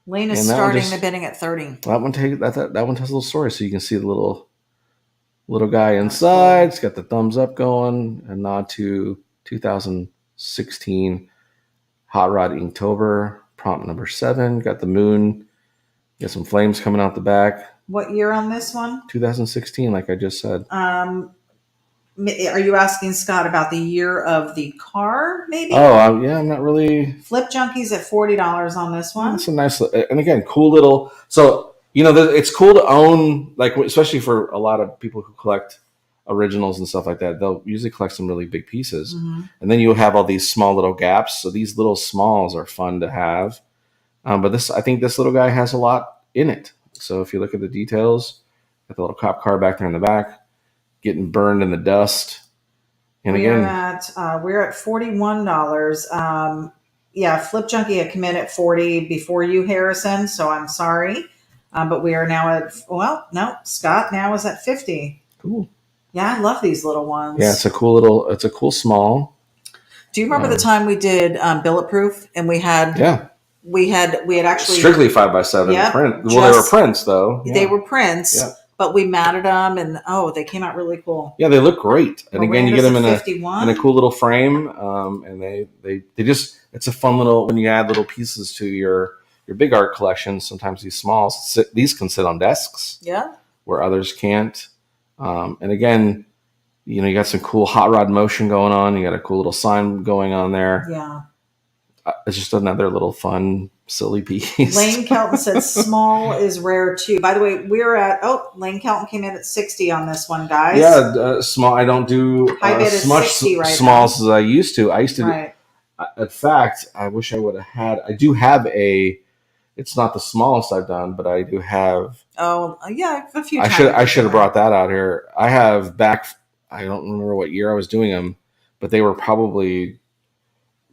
Lane is starting the bidding at 30. That one tells a little story, so you can see the little guy inside. It's got the thumbs up going, a nod to 2016 Hot Rod Inktober, prompt number 7. Got the moon, got some flames coming out the back. What year on this one? 2016, like I just said. Are you asking Scott about the year of the car, maybe? Oh, yeah, I'm not really. Flip Junkies at $40 on this one. That's a nice, and again, cool little. So, it's cool to own, like, especially for a lot of people who collect originals and stuff like that. They'll usually collect some really big pieces. Mm-hmm. And then you'll have all these small little gaps. So these little smalls are fun to have. But I think this little guy has a lot in it. So if you look at the details, got the little cop car back there in the back, getting burned in the dust. And we're at $41. Flip Junkie had come in at 40 before you, Harrison. So I'm sorry, but we are now at Scott now is at 50. Cool. Yeah, I love these little ones. Yeah, it's a cool small. Do you remember the time we did Billetproof and we had actually strictly 5 by 7 print. Well, they were prints though. Yeah. They were prints. Yeah. But we matted them, and they came out really cool. Yeah, they look great. And again, you get them in a cool little frame, and they just, it's a fun little, when you add little pieces to your big art collection. Sometimes these can sit on desks, where others can't. And again, you got some cool hot rod motion going on. You got a cool little sign going on there. Yeah, it's just another little fun, silly piece. Lane Kelton said small is rare too. By the way, we're at Lane Kelton came in at 60 on this one, guys. Yeah, small. I don't do as much smalls as I used to. I used to. Right. In fact, I wish I would have had. I do have a. It's not the smallest I've done, but I do have. Oh yeah, a few. I should have brought that out here. I have back. I don't remember what year I was doing them, but they were probably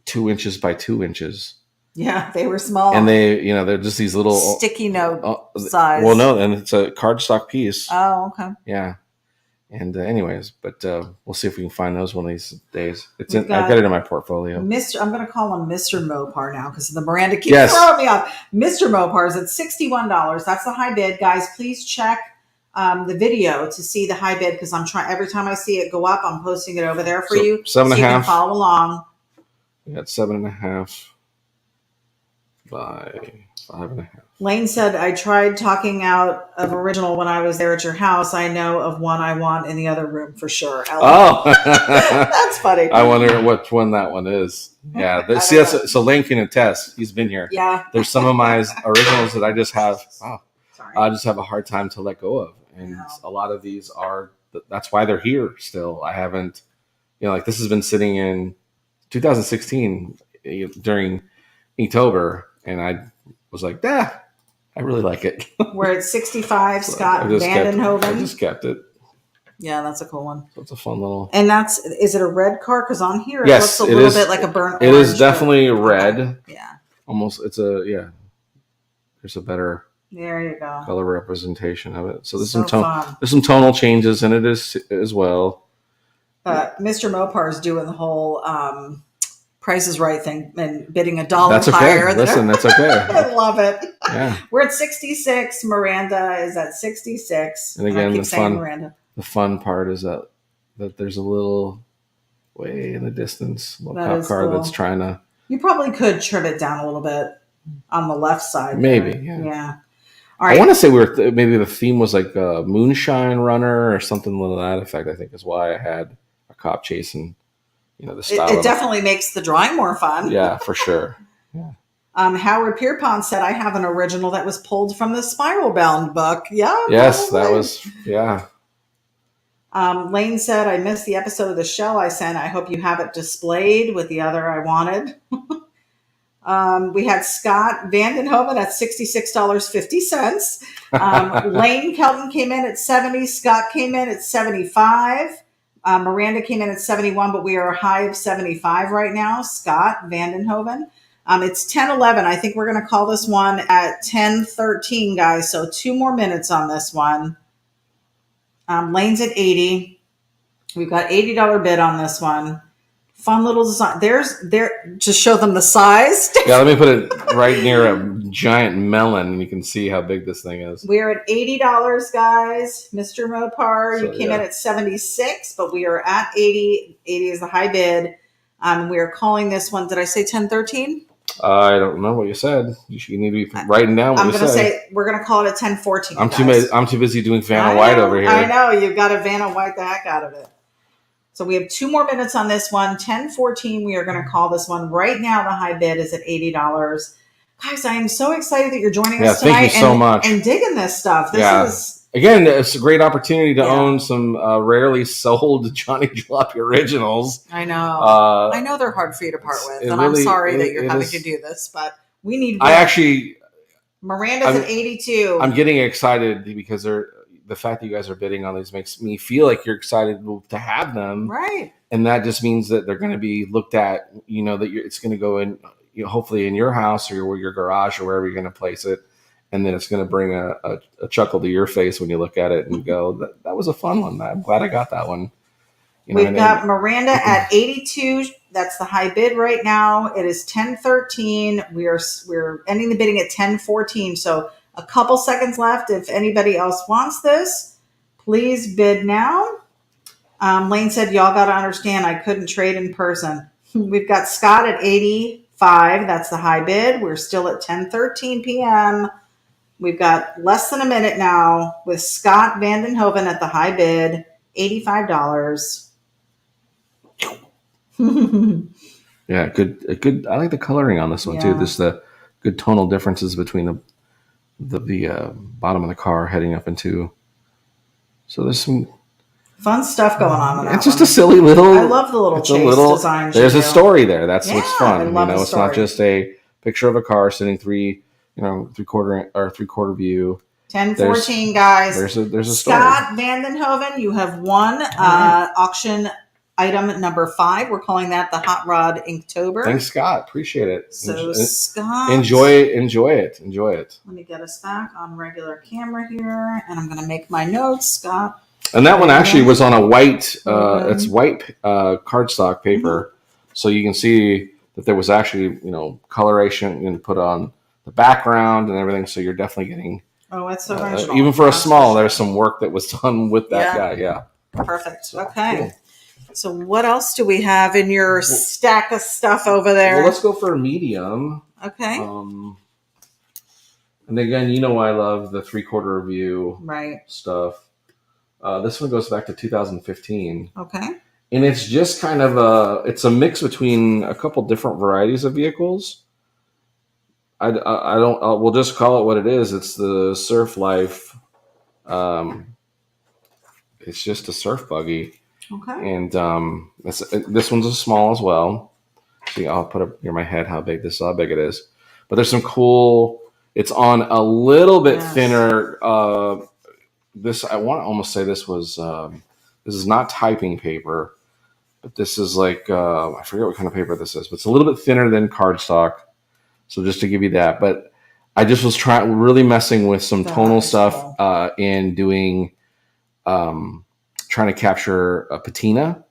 2 inches by 2 inches. Yeah, they were small. And they're just these little sticky note size. Well, no, and it's a cardstock piece. Oh, okay. Yeah. And anyways, but we'll see if we can find those one of these days. I've got it in my portfolio. I'm going to call him Mr. Mopar now because the Miranda keeps throwing me off. Mr. Mopar is at $61. That's the high bid. Guys, please check the video to see the high bid because I'm trying. Every time I see it go up, I'm posting it over there for you. 7.5. So you can follow along. We got 7.5 by 5.5. Lane said, I tried talking out of original when I was there at your house. I know of one I want in the other room for sure. Oh, that's funny. I wonder what one that one is. Yeah. So Lane can attest. He's been here. Yeah. There's some of my originals that I just have. Wow. Sorry. I just have a hard time to let go of. And a lot of these are that's why they're here still. I haven't, like this has been sitting in 2016 during Inktober, and I was like, I really like it. We're at 65, So Scott I Vandenhoven. just kept it. Yeah, that's a cool one. So it's a fun little. And is it a red car? Because on here it Yes, looks a little bit like a burnt It orange. is definitely red. Okay. Yeah. Almost, there's a better There you go. color representation of it. So there's So fun. there's some tonal changes in it as well. Mr. Mopar is doing the whole Price is Right thing and bidding $1 That's okay. higher. Listen, that's okay. I love it. Yeah. We're at 66. Miranda is at 66. And again, I keep saying Miranda. The fun part is that there's a little way in the distance, little cop car cool. that's trying to. You probably could trim it down a little bit on the left side. Maybe, there. yeah. All right. I want to say maybe the theme was like a moonshine runner or something to that effect. I think is why I had a cop chasing, the style. It definitely makes the drawing more fun. Yeah, for sure. Yeah. Howard Pierpont said, "I have an original that was pulled from the Spiral Bound book." Yeah. Yes, probably. that was Lane said, "I missed the episode of the shell I sent. I hope you have it displayed with the other I wanted." We had Scott Vandenhoven at $66.50. Lane Kelton came in at 70. Scott came in at 75. Miranda came in at 71, but we are a high of 75 right now. Scott Vandenhoven. It's 10:11. I think we're going to call this one at 10:13, guys. So 2 more minutes on this one. Lane's at 80. We've got $80 bid on this one. Fun little design. Just show them the size. Yeah, let me put it right near a giant melon, and you can see how big this thing is. We're at $80, guys. Mr. Mopar, you came in yeah. at 76, but we are at 80. 80 is the high bid. We are calling this one. Did I say 1013? I don't know what you said. You need to be writing down what I'm you going to said. say we're going to call it a 1014. I'm too busy doing Vanna I White know, over here. I know. You've got to Vanna White the heck out of it. So we have 2 more minutes on this one. 1014. We are going to call this one. Right now, the high bid is at $80. Guys, I am so excited that you're joining us tonight. Thank you so much. And digging this stuff. This is... Again, it's a great opportunity to own some rarely sold Johnny Jalopy originals. I know. I know they're hard for you to part with, and I'm sorry that you're having to do this, but we need one. Miranda's at 82. I'm getting excited because the fact that you guys are bidding on these makes me feel like you're excited to have them. Right. And that just means that they're going to be looked at, that it's going to go in, hopefully in your house or your garage or wherever you're going to place it. And then it's going to bring a chuckle to your face when you look at it and go, that was a fun one. I'm glad I got that one. We've got Miranda at 82. That's the high bid right now. It is 1013. We're ending the bidding at 1014. So a couple seconds left. If anybody else wants this, please bid now. Lane said, y'all got to understand, I couldn't trade in person. We've got Scott at 85. That's the high bid. We're still at 10:13 p.m. We've got less than a minute now with Scott Vandenhoven at the high bid, $85. Yeah, good. I like the coloring on this one too. There's the good tonal differences between the bottom of the car heading up into. So there's some fun stuff going on. It's just a silly little. I love the little chase design. There's a story there. That's what's fun. I love the it's not just a picture of a car sitting three-quarter view. 1014, guys. There's a story. Scott Vandenhoven, you have won auction item number 5. We're calling that the Hot Rod Inktober. Thanks, Scott. Appreciate it. So Scott, enjoy it. Let me get us back on regular camera here, and I'm going to make my notes, Scott. And that one actually was on a white. It's white cardstock paper, so you can see that there was actually coloration and put on the background and everything. So you're definitely getting. Oh, it's so original. Even for a small, there's some work that was done with that guy. Yeah. Perfect. Okay. Cool. So what else do we have in your stack of stuff over there? Well, let's go for a medium. Okay. And again, I love the 3/4 view stuff. This one goes back to 2015. Okay. And it's just kind of it's a mix between a couple different varieties of vehicles. We'll just call it what it is. It's the Surf Life. It's just a surf buggy, Okay. and this one's a small as well. See, I'll put up near my head how big it is. But there's some cool. It's on a little bit Yes. thinner. This I want to almost say this was this is not typing paper, but this is like I forget what kind of paper this is, but it's a little bit thinner than cardstock. So just to give you that, but I just was really messing with some That tonal is stuff cool. and doing trying to capture a patina.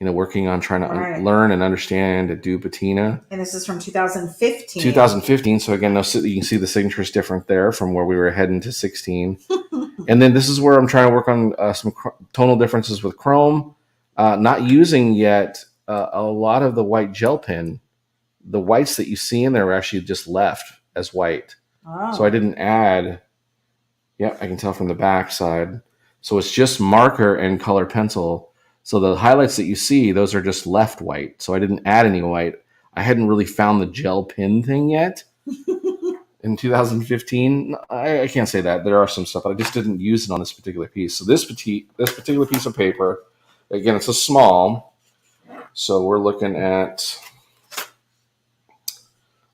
Working on trying to Right. learn and understand and do patina. And this is from 2015. 2015. So again, you can see the signature is different there from where we were heading to 16. And then this is where I'm trying to work on some tonal differences with chrome. Not using yet a lot of the white gel pen. The whites that you see in there are actually just left as white. Oh. So I didn't add. Yeah, I can tell from the back side. So it's just marker and color pencil. So the highlights that you see, those are just left white. So I didn't add any white. I hadn't really found the gel pen thing yet. In 2015, I can't say that. There are some stuff, but I just didn't use it on this particular piece. So this particular piece of paper, again, it's a small. So we're looking at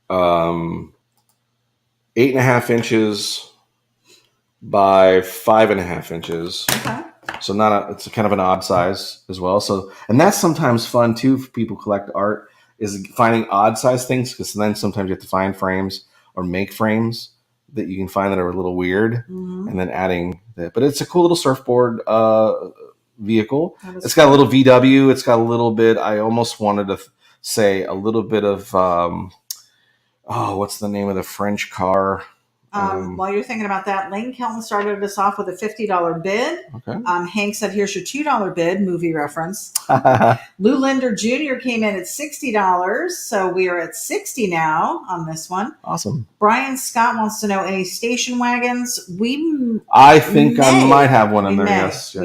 8.5 inches by 5.5 inches. Okay. So it's kind of an odd size as well. So, and that's sometimes fun too for people who collect art, is finding odd size things, because then sometimes you have to find frames or make frames that you can find that are a little weird, and then adding that. But it's a cool little surfboard vehicle. It's got a little VW. It's got a little bit. I almost wanted to say a little bit of what's the name of the French car? While you're thinking about that, Lane Kelton started us off with a $50 bid. Okay. Hank said, here's your $2 bid, movie reference. Lou Linder Jr. came in at $60. So we are at $60 now on this one. Awesome. Brian Scott wants to know any station wagons. I think I might have one in there. May. Yes.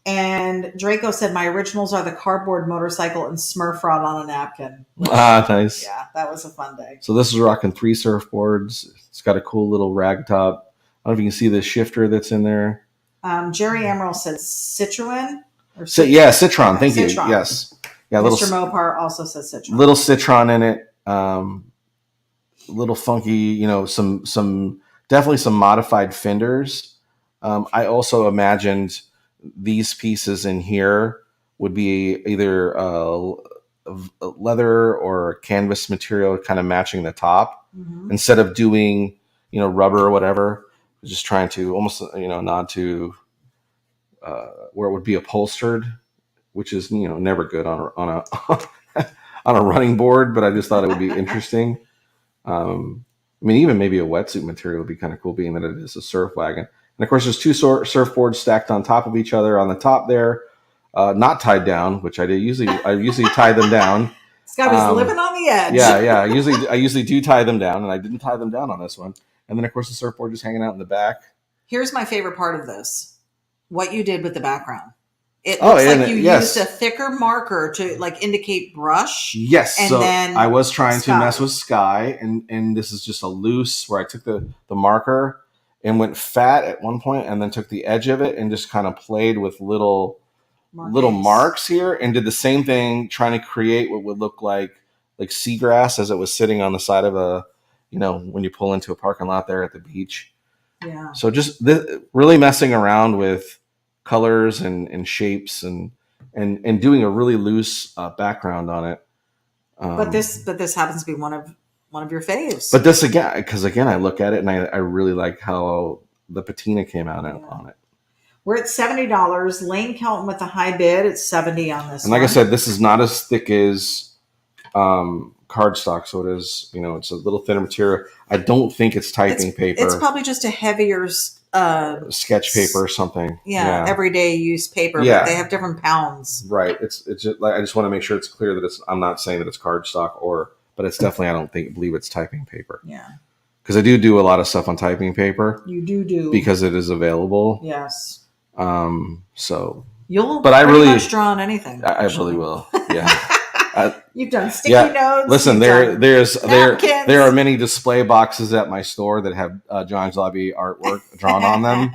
And Draco said, my originals are the cardboard motorcycle and Smurf rod on a napkin. Nice. Yeah, that was a fun day. So this is rocking 3 surfboards. It's got a cool little rag top. I don't know if you can see the shifter that's in there. Jerry Emerald said Citroen. Citron. Thank you. Citron. Yes. Yeah. Mr. Mopar also says Citron. Little Citron in it. Little funky. Definitely some modified fenders. I also imagined these pieces in here would be either leather or canvas material, kind of matching the top, instead of doing rubber or whatever. Just trying to almost nod to where it would be upholstered, which is never good on a on a running board. But I just thought it would be interesting. Even maybe a wetsuit material would be kind of cool, being that it is a surf wagon. And of course, there's 2 surfboards stacked on top of each other on the top there, not tied down, which I usually tie them down. Scott was living on the edge. Yeah. I usually do tie them down, and I didn't tie them down on this one. And then of course the surfboard just hanging out in the back. Here's my favorite part of this: what you did with the background. It looks like you used a thicker marker to indicate brush. Yes. And so then I was trying to mess with sky, and this is just a loose where I took the marker and went fat at one point, and then took the edge of it and just kind of played with little marks here, and did the same thing, trying to create what would look like seagrass as it was sitting on the side of a, when you pull into a parking lot there at the beach. Yeah. So just really messing around with colors and shapes and doing a really loose background on it. But this happens to be one of your faves. But this because I look at it and I really like how the patina came out on it. We're at $70. Lane Kelton with a high bid. It's $70 on this. And like I said, this is not as thick as cardstock, so it is. It's a little thinner material. I don't think it's typing paper. It's probably just a heavier sketch paper or something. Yeah, everyday use paper. Yeah. But they have different pounds. Right. It's just I just want to make sure it's clear that I'm not saying that it's cardstock but it's definitely, I believe it's typing paper. Yeah. Because I do a lot of stuff on typing paper. You do. Because it is available. Yes. So. You'll pretty much draw on anything. I really will. Yeah. You've done sticky notes. Listen, there are many display boxes at my store that have John Jalopy artwork drawn on them.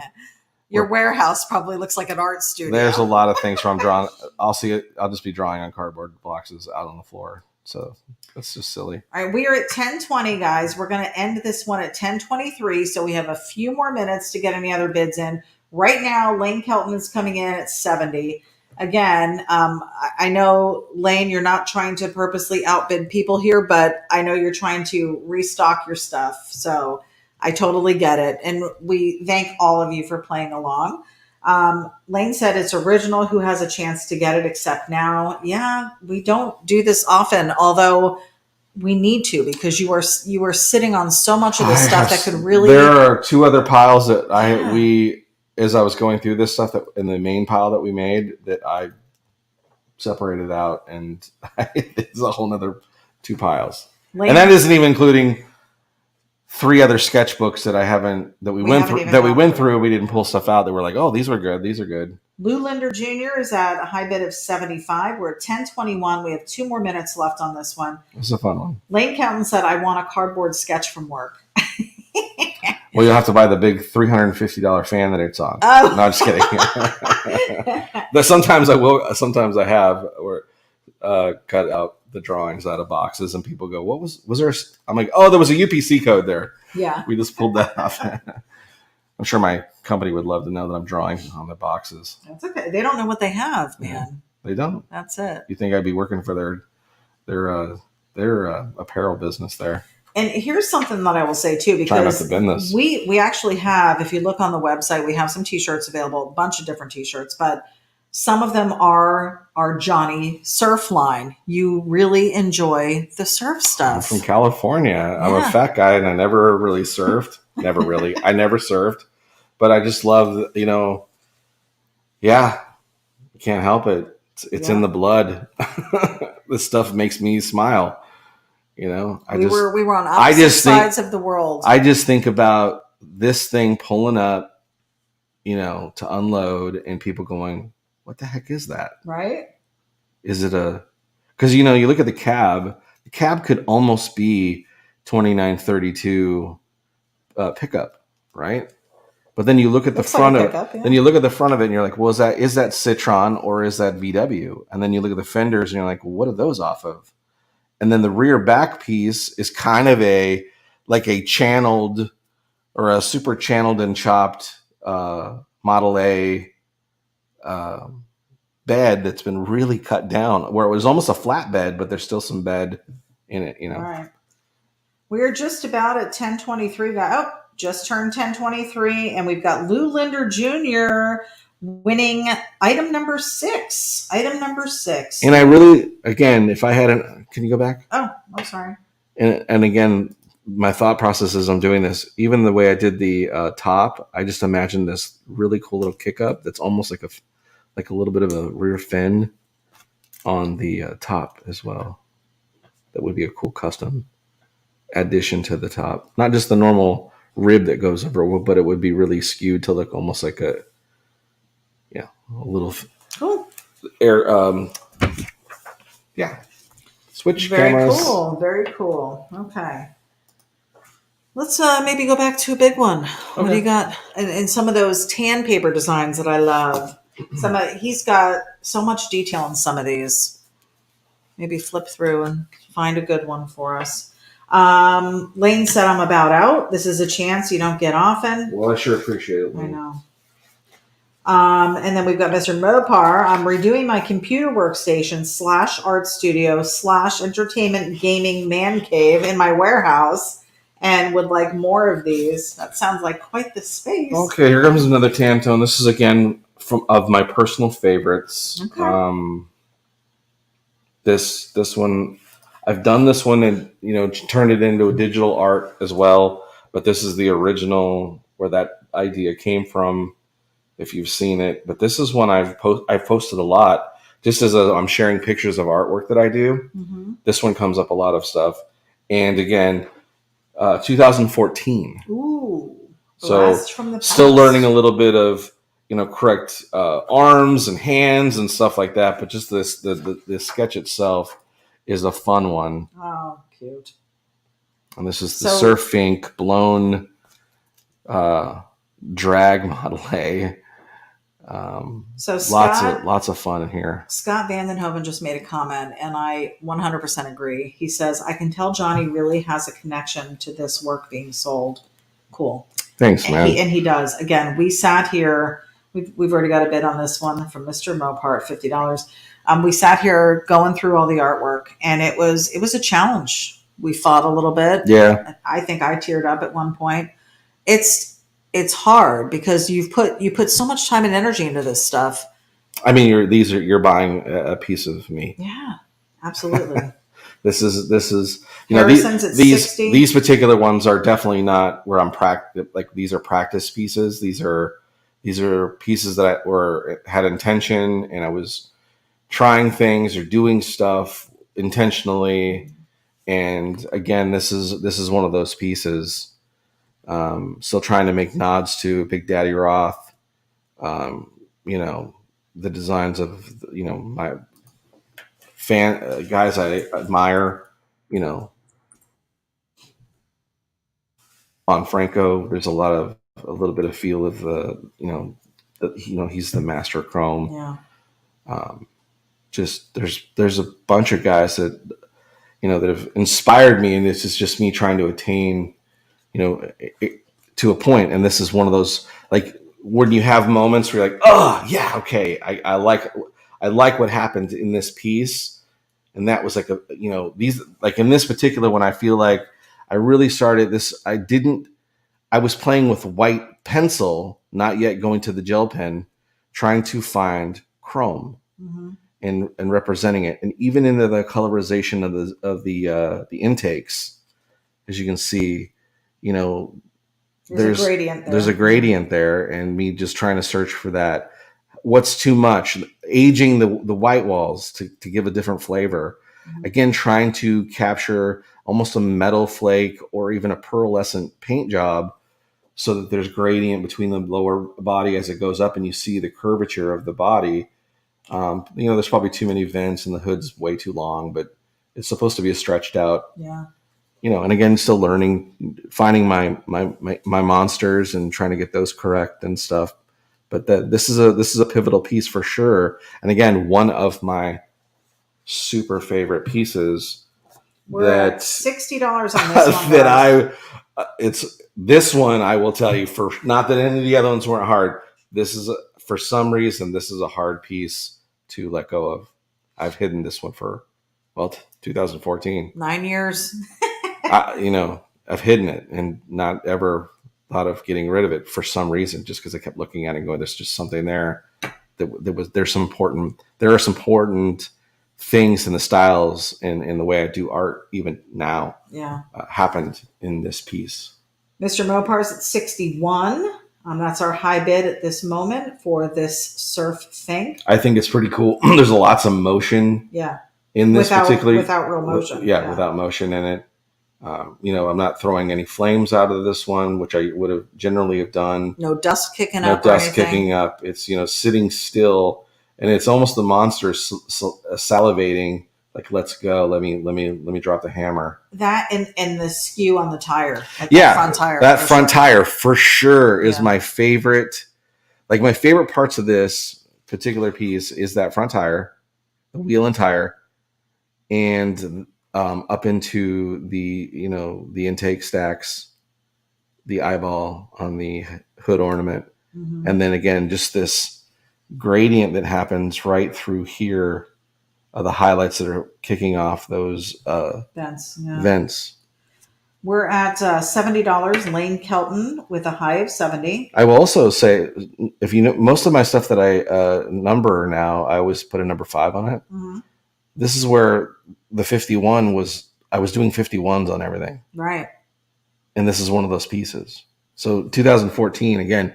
Your warehouse probably looks like an art studio. There's a lot of things where I'm drawing. I'll see it. I'll just be drawing on cardboard boxes out on the floor. So that's just silly. All right, we are at 10:20, guys. We're going to end this one at 10:23, so we have a few more minutes to get any other bids in. Right now, Lane Kelton is coming in at 70. Again, I know, Lane, you're not trying to purposely outbid people here, but I know you're trying to restock your stuff. So I totally get it. And we thank all of you for playing along. Lane said it's original. Who has a chance to get it except now? Yeah, we don't do this often, although we need to, because you are sitting on so much of this stuff that could really. There are 2 other piles that as I was going through this stuff that in the main pile that we made, that I separated out, and it's a whole nother 2 piles. Lane, and that isn't even including 3 other sketchbooks that we went through. We didn't pull stuff out that were like, oh, these were good. These are good. Lou Linder Jr. is at a high bid of 75. We're at 10:21. We have 2 more minutes left on this one. This is a fun one. Lane Kelton said, I want a cardboard sketch from work. Well, you'll have to buy the big $350 fan that it's on. Oh. No, I'm just kidding. But sometimes I will. Sometimes I have or cut out the drawings out of boxes, and people go, "What was there?" I'm like, "Oh, there was a UPC code there." Yeah, we just pulled that off. I'm sure my company would love to know that I'm drawing on the boxes. That's okay. They don't know what they have, man. They don't. That's it. You think I'd be working for their apparel business there? And here's something that I will say too, because we actually have, if you look on the website, we have some t-shirts available, a bunch of different t-shirts, but some of them are our Johnny Surf line. You really enjoy the surf stuff. I'm from California. Yeah. I'm a fat guy and I never really surfed. I never surfed, but I just love, you can't help it. It's in the blood. This stuff makes me smile. We were on opposite sides of the world. I just think about this thing pulling up, to unload, and people going, "What the heck is that?" Right? Is it because you look at the cab. The cab could almost be 2932 pickup, right? But then you look at the front of it. Then you look at the front of it, and you're like, "Well, is that Citron or is that VW?" And then you look at the fenders, and you're like, "Well, what are those off of?" And then the rear back piece is kind of a channeled or a super channeled and chopped Model A bed that's been really cut down, where it was almost a flat bed, but there's still some bed in it, All right. We're just about at 10:23. Just turned 10:23, and we've got Lou Linder Jr. winning item number 6. And I really, again, if I hadn't, can you go back? Oh, I'm sorry. And again, my thought process as I'm doing this, even the way I did the top, I just imagined this really cool little kick up that's almost like a little bit of a rear fin on the top as well. That would be a cool custom addition to the top. Not just the normal rib that goes over, but it would be really skewed to look almost like a little cool air. Switch cameras. Very cool. Okay. Let's maybe go back to a big one. Okay. What do you got? And some of those tan paper designs that I love. He's got so much detail in some of these. Maybe flip through and find a good one for us. Lane said, I'm about out. This is a chance you don't get often. Well, I sure appreciate it, I Lane. know. And then we've got Mr. Mopar. I'm redoing my computer workstation / art studio / entertainment gaming man cave in my warehouse and would like more of these. That sounds like quite the space. Okay, here comes another Tantone. This is again of my personal favorites. Okay. This one, I've done this one and turned it into a digital art as well. But this is the original where that idea came from. If you've seen it, but this is one I've posted a lot just as I'm sharing pictures of artwork that I do. Mm-hmm. This one comes up a lot of stuff. And again, 2014. Ooh. So still learning a little bit of, correct arms and hands and stuff like that. But just the sketch itself is a fun one. Oh, cute. And this is the Surf Ink blown drag Model A. So Lots of fun in here. Scott Vandenhoven just made a comment, and I 100% agree. He says, I can tell Johnny really has a connection to this work being sold. Cool. Thanks, And man. he does. Again, we sat here. We've already got a bid on this one from Mr. Mopar, $50. We sat here going through all the artwork, and it was a challenge. We fought a little bit. Yeah. I think I teared up at one point. It's hard because you put so much time and energy into this stuff. I mean, you're buying a piece of me. Yeah, absolutely. This is Harrison's at 60. These particular ones are definitely not where I'm these are practice pieces. These are pieces that had intention, and I was trying things or doing stuff intentionally. And again, this is one of those pieces. Still trying to make nods to Big Daddy Roth. The designs of my guys I admire. On Franco, there's a little bit of feel of he's the master of chrome. Yeah. Just there's a bunch of guys that that have inspired me, and this is just me trying to attain to a point. And this is one of those, like, when you have moments where you're like, oh yeah, okay, I like what happened in this piece. And that was like these, like in this particular one, I feel like I really started this. I was playing with white pencil, not yet going to the gel pen, trying to find chrome. Mm-hmm. And representing it, and even into the colorization of the intakes, as you can see, there's a gradient there. There's a gradient there, and me just trying to search for that. What's too much? Aging the white walls to give a different flavor. Mm-hmm. Again, trying to capture almost a metal flake or even a pearlescent paint job, so that there's gradient between the lower body as it goes up, and you see the curvature of the body. There's probably too many vents and the hood's way too long, but it's supposed to be a stretched out. Yeah. And again, still learning, finding my monsters and trying to get those correct and stuff. But this is a pivotal piece for sure. And again, one of my super favorite pieces. We're at $60 on this one. This one, I will tell you, for not that any of the other ones weren't hard. This is for some reason, this is a hard piece to let go of. I've hidden this one for 2014. 9 years. I've hidden it and not ever thought of getting rid of it for some reason, just because I kept looking at it and going, there's just something there. There are some important things in the styles and in the way I do art even now. Yeah. Happened in this piece. Mr. Mopar's at 61. That's our high bid at this moment for this surf thing. I think it's pretty cool. There's lots of motion. Yeah. In this particular, without real motion. Without motion in it. I'm not throwing any flames out of this one, which I would have generally have done. No dust kicking up. No dust kicking up. It's sitting still, and it's almost the monster salivating. Like, let's go. Let me drop the hammer. That and the skew on the tire. Like that front tire. That front tire for sure is my favorite. Like, my favorite parts of this particular piece is that front tire, the wheel and tire, and up into the the intake stacks, the eyeball on the hood ornament, and then again just this gradient that happens right through here. The highlights that are kicking off those vents. We're at $70. Lane Kelton with a high of 70. I will also say, if most of my stuff that I number now, I always put a number 5 on it. Mm-hmm. This is where the 51 was. I was doing 51s on everything. Right. And this is one of those pieces. So 2014, again,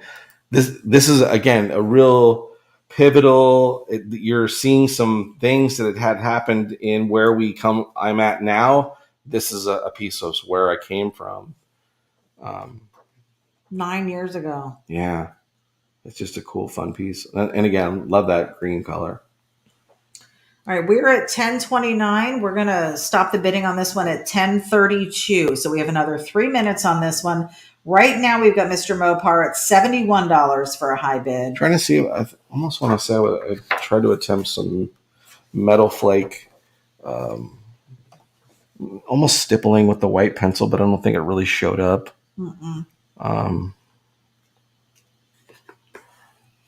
this is again a real pivotal. You're seeing some things that had happened in where I'm at now. This is a piece of where I came from. 9 years ago. Yeah. It's just a cool, fun piece. And again, love that green color. All right, we're at 10:29. We're going to stop the bidding on this one at 10:32. So we have another 3 minutes on this one. Right now, we've got Mr. Mopar at $71 for a high bid. Trying to see. I almost want to say I tried to attempt some metal flake, almost stippling with the white pencil, but I don't think it really showed up. And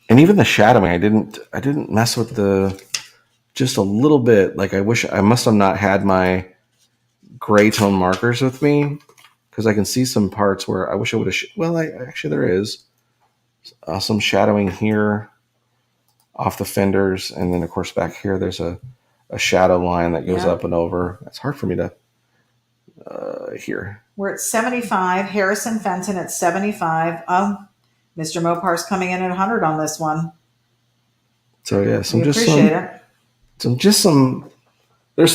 even the shadowing, I didn't mess with the just a little bit. Like I wish I must have not had my gray tone markers with me, because I can see some parts where I wish I would have. Actually there is some shadowing here off the fenders, and then of course back here there's a shadow line that goes up and over. It's hard for me to hear. We're at 75. Harrison Fenton at 75. Mr. Mopar's coming in at 100 on this one. So yeah,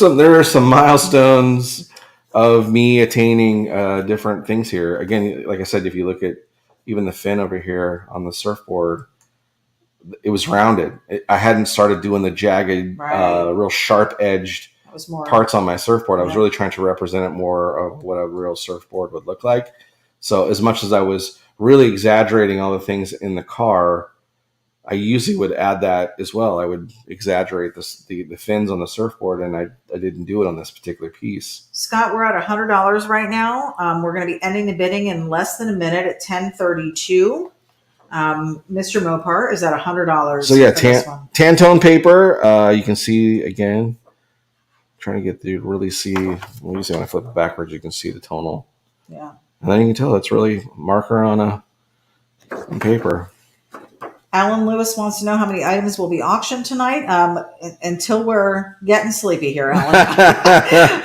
there are some milestones of me attaining different things here. Again, like I said, if you look at even the fin over here on the surfboard, it was rounded. I hadn't started doing the jagged, real sharp-edged parts on my surfboard. I was really trying to represent it more of what a real surfboard would look like. So as much as I was really exaggerating all the things in the car, I usually would add that as well. I would exaggerate the fins on the surfboard, and I didn't do it on this particular piece. Scott, we're at $100 right now. We're going to be ending the bidding in less than a minute at 10:32. Mr. Mopar is at $100. So yeah, Tantone paper. You can see again. Trying to get you to really see. When I flip it backwards, you can see the tonal. Yeah. And then you can tell it's really marker on paper. Alan Lewis wants to know how many items will be auctioned tonight. Until we're getting sleepy here, Alan.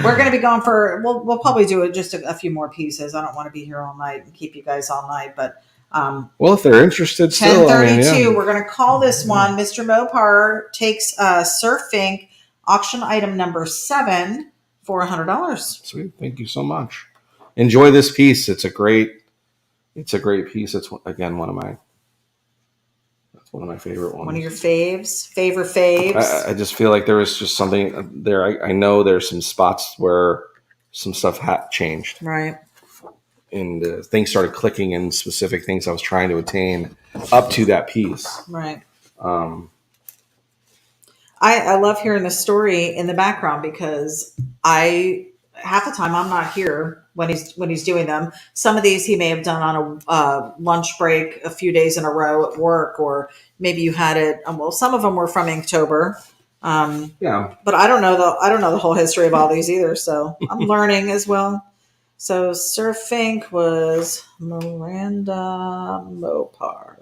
We're going to be going for. We'll probably do just a few more pieces. I don't want to be here all night and keep you guys all night, but. Well, if they're interested, still 10:32. We're going to call this one. Mr. Mopar takes Surf Inc. auction item number 7 for $100. Sweet, thank you so much. Enjoy this piece. It's a great piece. It's again one of my favorite ones. One of your faves. I just feel like there was just something there. I know there's some spots where some stuff had changed. Right. And things started clicking in specific things I was trying to attain up to that piece. Right. I love hearing the story in the background, because half the time I'm not here when he's doing them. Some of these he may have done on a lunch break a few days in a row at work, or maybe you had it. Well, some of them were from Inktober. But I don't know the whole history of all these either, so I'm learning as well. So Surf Inc. was Miranda Mopar.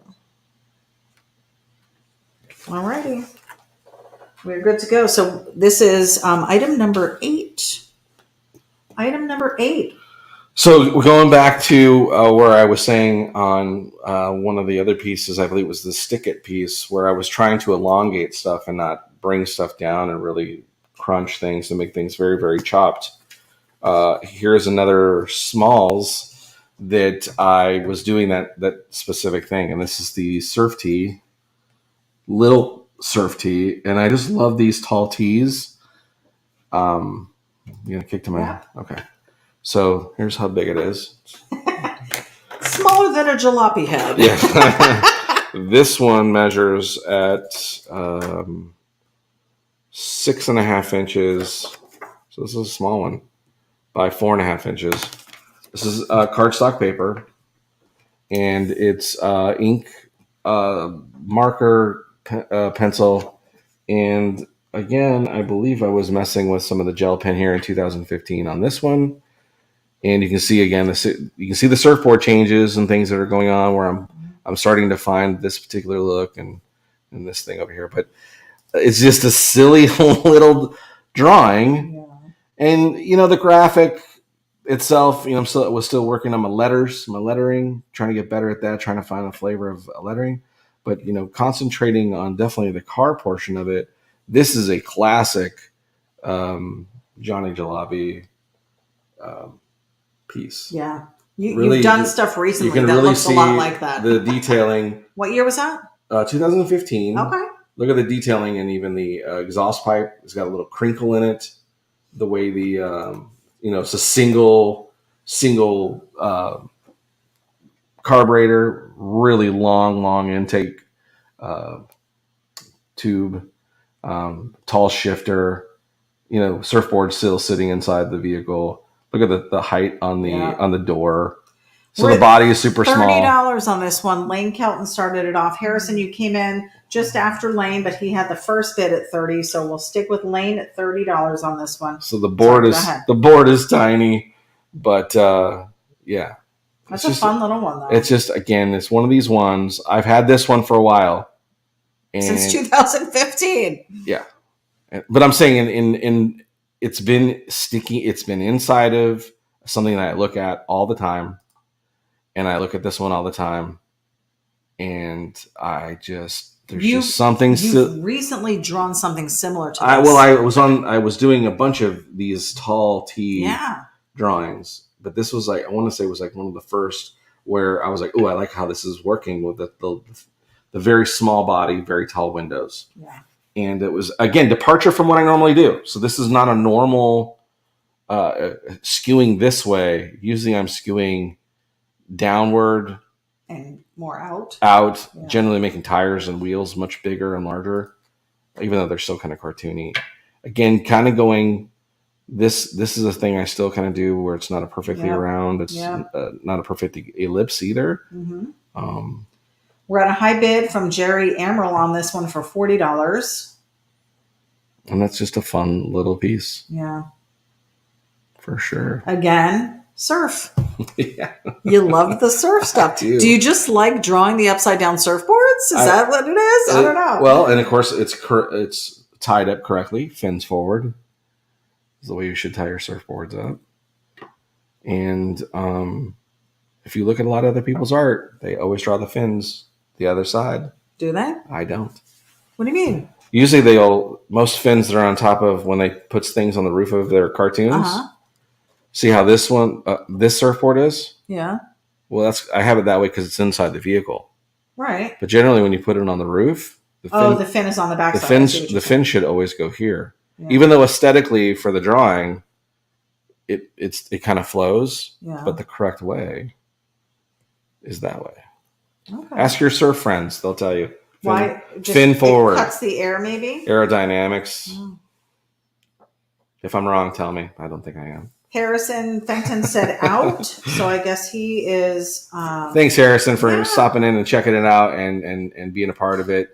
Alrighty. We're good to go. So this is item number 8. Item number 8. So we're going back to where I was saying on one of the other pieces, I believe it was the Stick It piece, where I was trying to elongate stuff and not bring stuff down and really crunch things to make things very, very chopped. Here's another Smalls that I was doing that specific thing. And this is the Surf Tee, little Surf Tee. And I just love these tall tees. You gonna kick to my... Yeah. Okay. So here's how big it is. Smaller than a jalopy head. Yeah. This one measures at 6.5 inches. So this is a small one. By 4.5 inches. This is cardstock paper, and it's ink, marker, pencil, and again, I believe I was messing with some of the gel pen here in 2015 on this one, and you can see again you can see the surfboard changes and things that are going on where I'm starting to find this particular look and this thing over here, but it's just a silly little drawing. Yeah. And, the graphic itself, was still working on my lettering, trying to get better at that, trying to find a flavor of lettering. But, concentrating on definitely the car portion of it, this is a classic Johnny Jalopy piece. Yeah. You've done stuff recently that looks a lot like that. The detailing. What year was that? 2015. Okay. Look at the detailing, and even the exhaust pipe has got a little crinkle in it. The way the it's a single carburetor, really long intake uh, tube, tall shifter. Surfboard still sitting inside the vehicle. Look at the height on the door. So the body is super small. $30 on this one. Lane Kelton started it off. Harrison, you came in just after Lane, but he had the first bid at 30. So we'll stick with Lane at $30 on this one. So the board is tiny, but yeah, that's a fun little one though. It's just, again, it's one of these ones. I've had this one for a while, since 2015. Yeah, but I'm saying in it's been sticky. It's been inside of something that I look at all the time. And I look at this one all the time, and there's just something. You've recently drawn something similar to this. I was doing a bunch of these tall T drawings, but this was I want to say was one of the first where I was like, oh, I like how this is working with the very small body, very tall windows. Yeah. And it was, again, departure from what I normally do. So this is not a normal skewing this way. Usually I'm skewing downward and more out, generally making tires and wheels much bigger and larger, even though they're still kind of cartoony. Again, kind of going, this is a thing I still kind of do where it's not a perfectly round, it's not a perfect ellipse either. Mm-hmm. We're at a high bid from Jerry Amaral on this one for $40, and that's just a fun little piece. Yeah, for sure. Again, surf. Yeah. You love the surf stuff. Do you just like drawing the upside down surfboards? Is that what it is? I don't know. Well, and of course it's tied up correctly, fins forward. Is the way you should tie your surfboards up. And if you look at a lot of other people's art, they always draw the fins the other side. Do they? I don't. What do you mean? Usually most fins that are on top of when they put things on the roof of their cartoons. Uh-huh. See how this one, this surfboard is? Yeah. Well, I have it that way because it's inside the vehicle. Right. But generally, when you put it on the roof, the fin is on the back side. The fin should always go here. Yeah. Even though aesthetically for the drawing, it kind of flows, but the correct way is that way. Okay. Ask your surf friends; they'll tell you. Why? Fin forward. It cuts the air, maybe. Aerodynamics. Oh. If I'm wrong, tell me. I don't think I am. Harrison Fenton said out, so I guess he is. Thanks, Harrison, for stopping in and checking it out and being a part of it.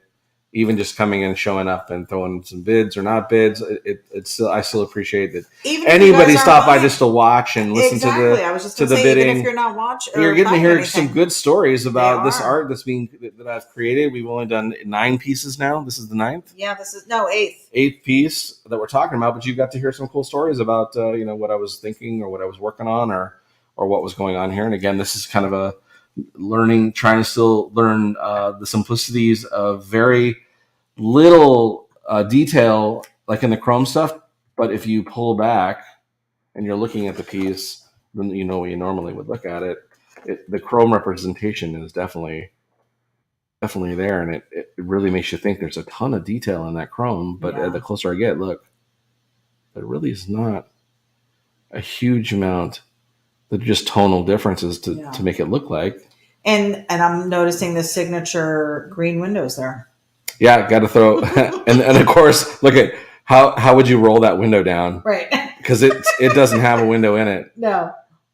Even just coming in, showing up, and throwing some bids or not bids. It's still, I still appreciate that. Even anybody stop by just to watch and listen to the bidding. Even if you're not watching, you're getting to hear some good stories about this art that I've created. We've only done 9 pieces now. This is the 9th. Yeah, this is 8th. 8th piece that we're talking about. But you got to hear some cool stories about what I was thinking or what I was working on or what was going on here. And again, this is kind of a trying to still learn the simplicities of very little detail, like in the chrome stuff. But if you pull back and you're looking at the piece, then you normally would look at it. The chrome representation is definitely there, and it really makes you think there's a ton of detail in that chrome. But the closer I get, look, there really is not a huge amount. They're just tonal differences to make it look like. And I'm noticing the signature green windows there. Yeah, got to throw, and of course, look at how would you roll that window down? Right. Because it doesn't have a window in it. No.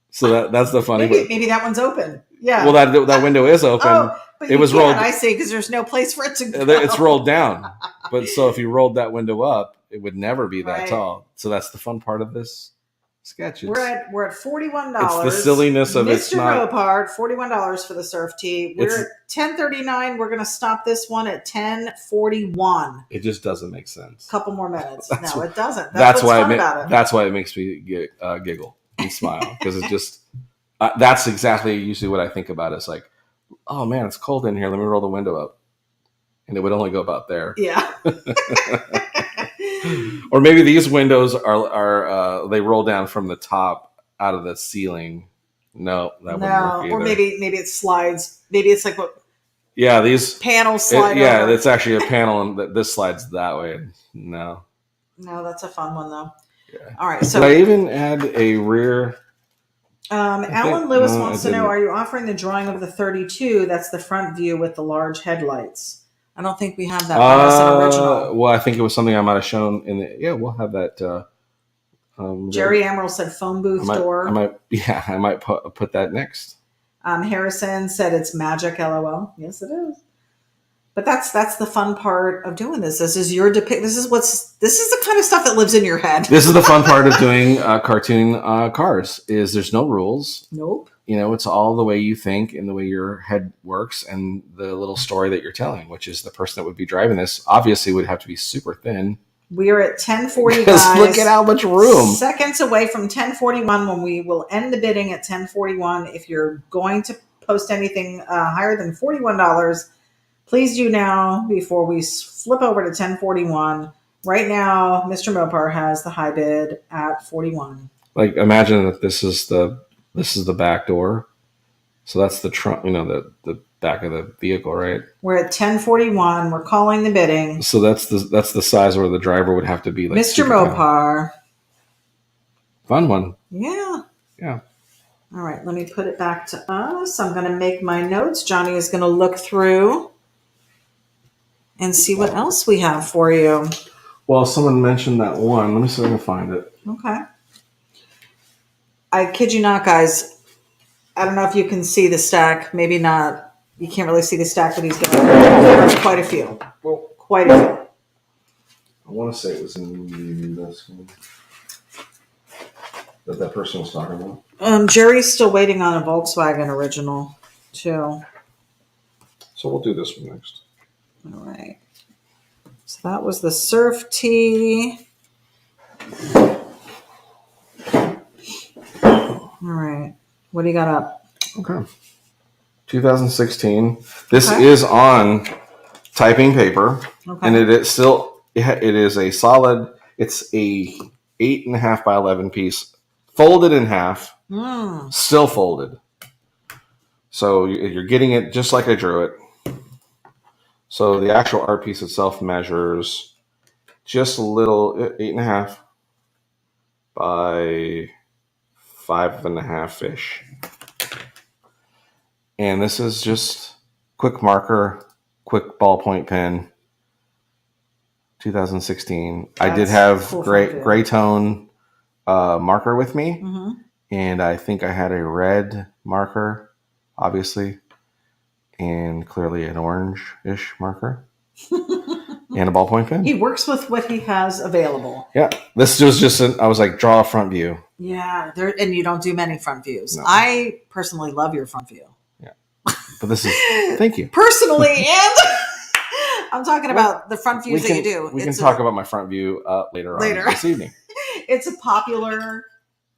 So that's the funny. Maybe that one's open. Yeah. Well, that window is open. But it was rolled. I see, because there's no place for it to go. It's rolled down. But so if you rolled that window up, it would never be that tall. So that's the fun part of this sketch. We're at $41. It's the silliness of Mr. Ropard, $41 for the surf tee. We're at $10.39. We're going to stop this one at $10.41. It just doesn't make sense. Couple more minutes. No, it doesn't. That's why That's why it makes me giggle and smile, because it's just that's exactly usually what I think about. It's like, oh man, it's cold in here. Let me roll the window up, and it would only go about there. Yeah. Or maybe these windows are they roll down from the top out of the ceiling. No, that wouldn't work either. Or maybe it slides. Maybe it's like what. Yeah, these panels slide yeah, over. it's actually a panel, and this slides that way. No, No, that's a fun one though. yeah. All right, Did so I even add a rear? Alan Lewis no, I wants to know: didn't. are you offering the drawing of the 32? That's the front view with the large headlights. I don't think we have that one as an original. Well, I think it was something I might have shown in the. Yeah, we'll have that. Jerry Emerald said phone booth door. Yeah, I might put that next. Harrison said it's magic. LOL. Yes, it is. But that's the fun part of doing this. This is your This is the kind of stuff that lives in your head. This is the fun part of doing cartoon cars. Is there's no rules. Nope. It's all the way you think and the way your head works and the little story that you're telling, which is the person that would be driving this obviously would have to be super thin. We are at 10:40, guys. Look at how much room. Seconds away from 10:41 when we will end the bidding at 10:41. If you're going to post anything higher than $41, please do now before we flip over to 10:41. Right now, Mr. Mopar has the high bid at 41. Like, imagine that this is the back door. So that's the trunk, the back of the vehicle, right? We're at 10:41. We're calling the bidding. So that's the size where the driver would have to be, like Mr. Mopar. Fun one. Yeah. Yeah. All right, let me put it back to us. I'm going to make my notes. Johnny is going to look through and see what else we have for you. Well, someone mentioned that one. Let me see if I can find it. Okay. I kid you not, guys. I don't know if you can see the stack. Maybe not. You can't really see the stack that he's got. There are quite a few. Well, Quite a few. I want to say it was in this one that person was talking about. Jerry's still waiting on a Volkswagen original, too. So we'll do this one next. All right. So that was the Surf T. All right. What do you got up? Okay. 2016. This is on typing paper, and it is a solid. It's a 8.5 by 11 piece, folded in half, still folded. So you're getting it just like I drew it. So the actual art piece itself measures just a little 8.5 by 5.5 ish. And this is just quick marker, quick ballpoint pen. 2016. I did have cool gray tone marker with me, and I think I had a red marker, obviously, and clearly an orange-ish marker, and a ballpoint pen. He works with what he has available. Yeah, this was just I was like, draw a front view. Yeah, and you don't do many front views. No. I personally love your front view. Yeah, but this is thank you personally, and I'm talking about the front views that you do. We can talk about my front view later on this evening. It's a popular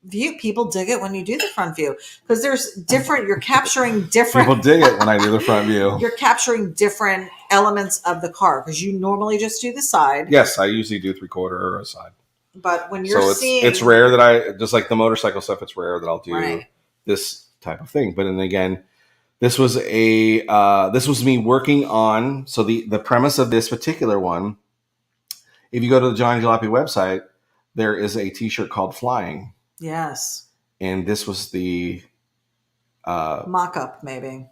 view. People dig it when you do the front view because there's different. You're capturing different. People dig it when I do the front view. You're capturing different elements of the car because you normally just do the side. Yes, I usually do 3/4 or a side. But when you're seeing, it's rare that I just like the motorcycle stuff. It's rare that I'll do this type of thing. But then again, this was me working on. So the premise of this particular one, if you go to the Johnny Jalopy website, there is a T-shirt called Flying. Yes. And this was the mock-up, maybe.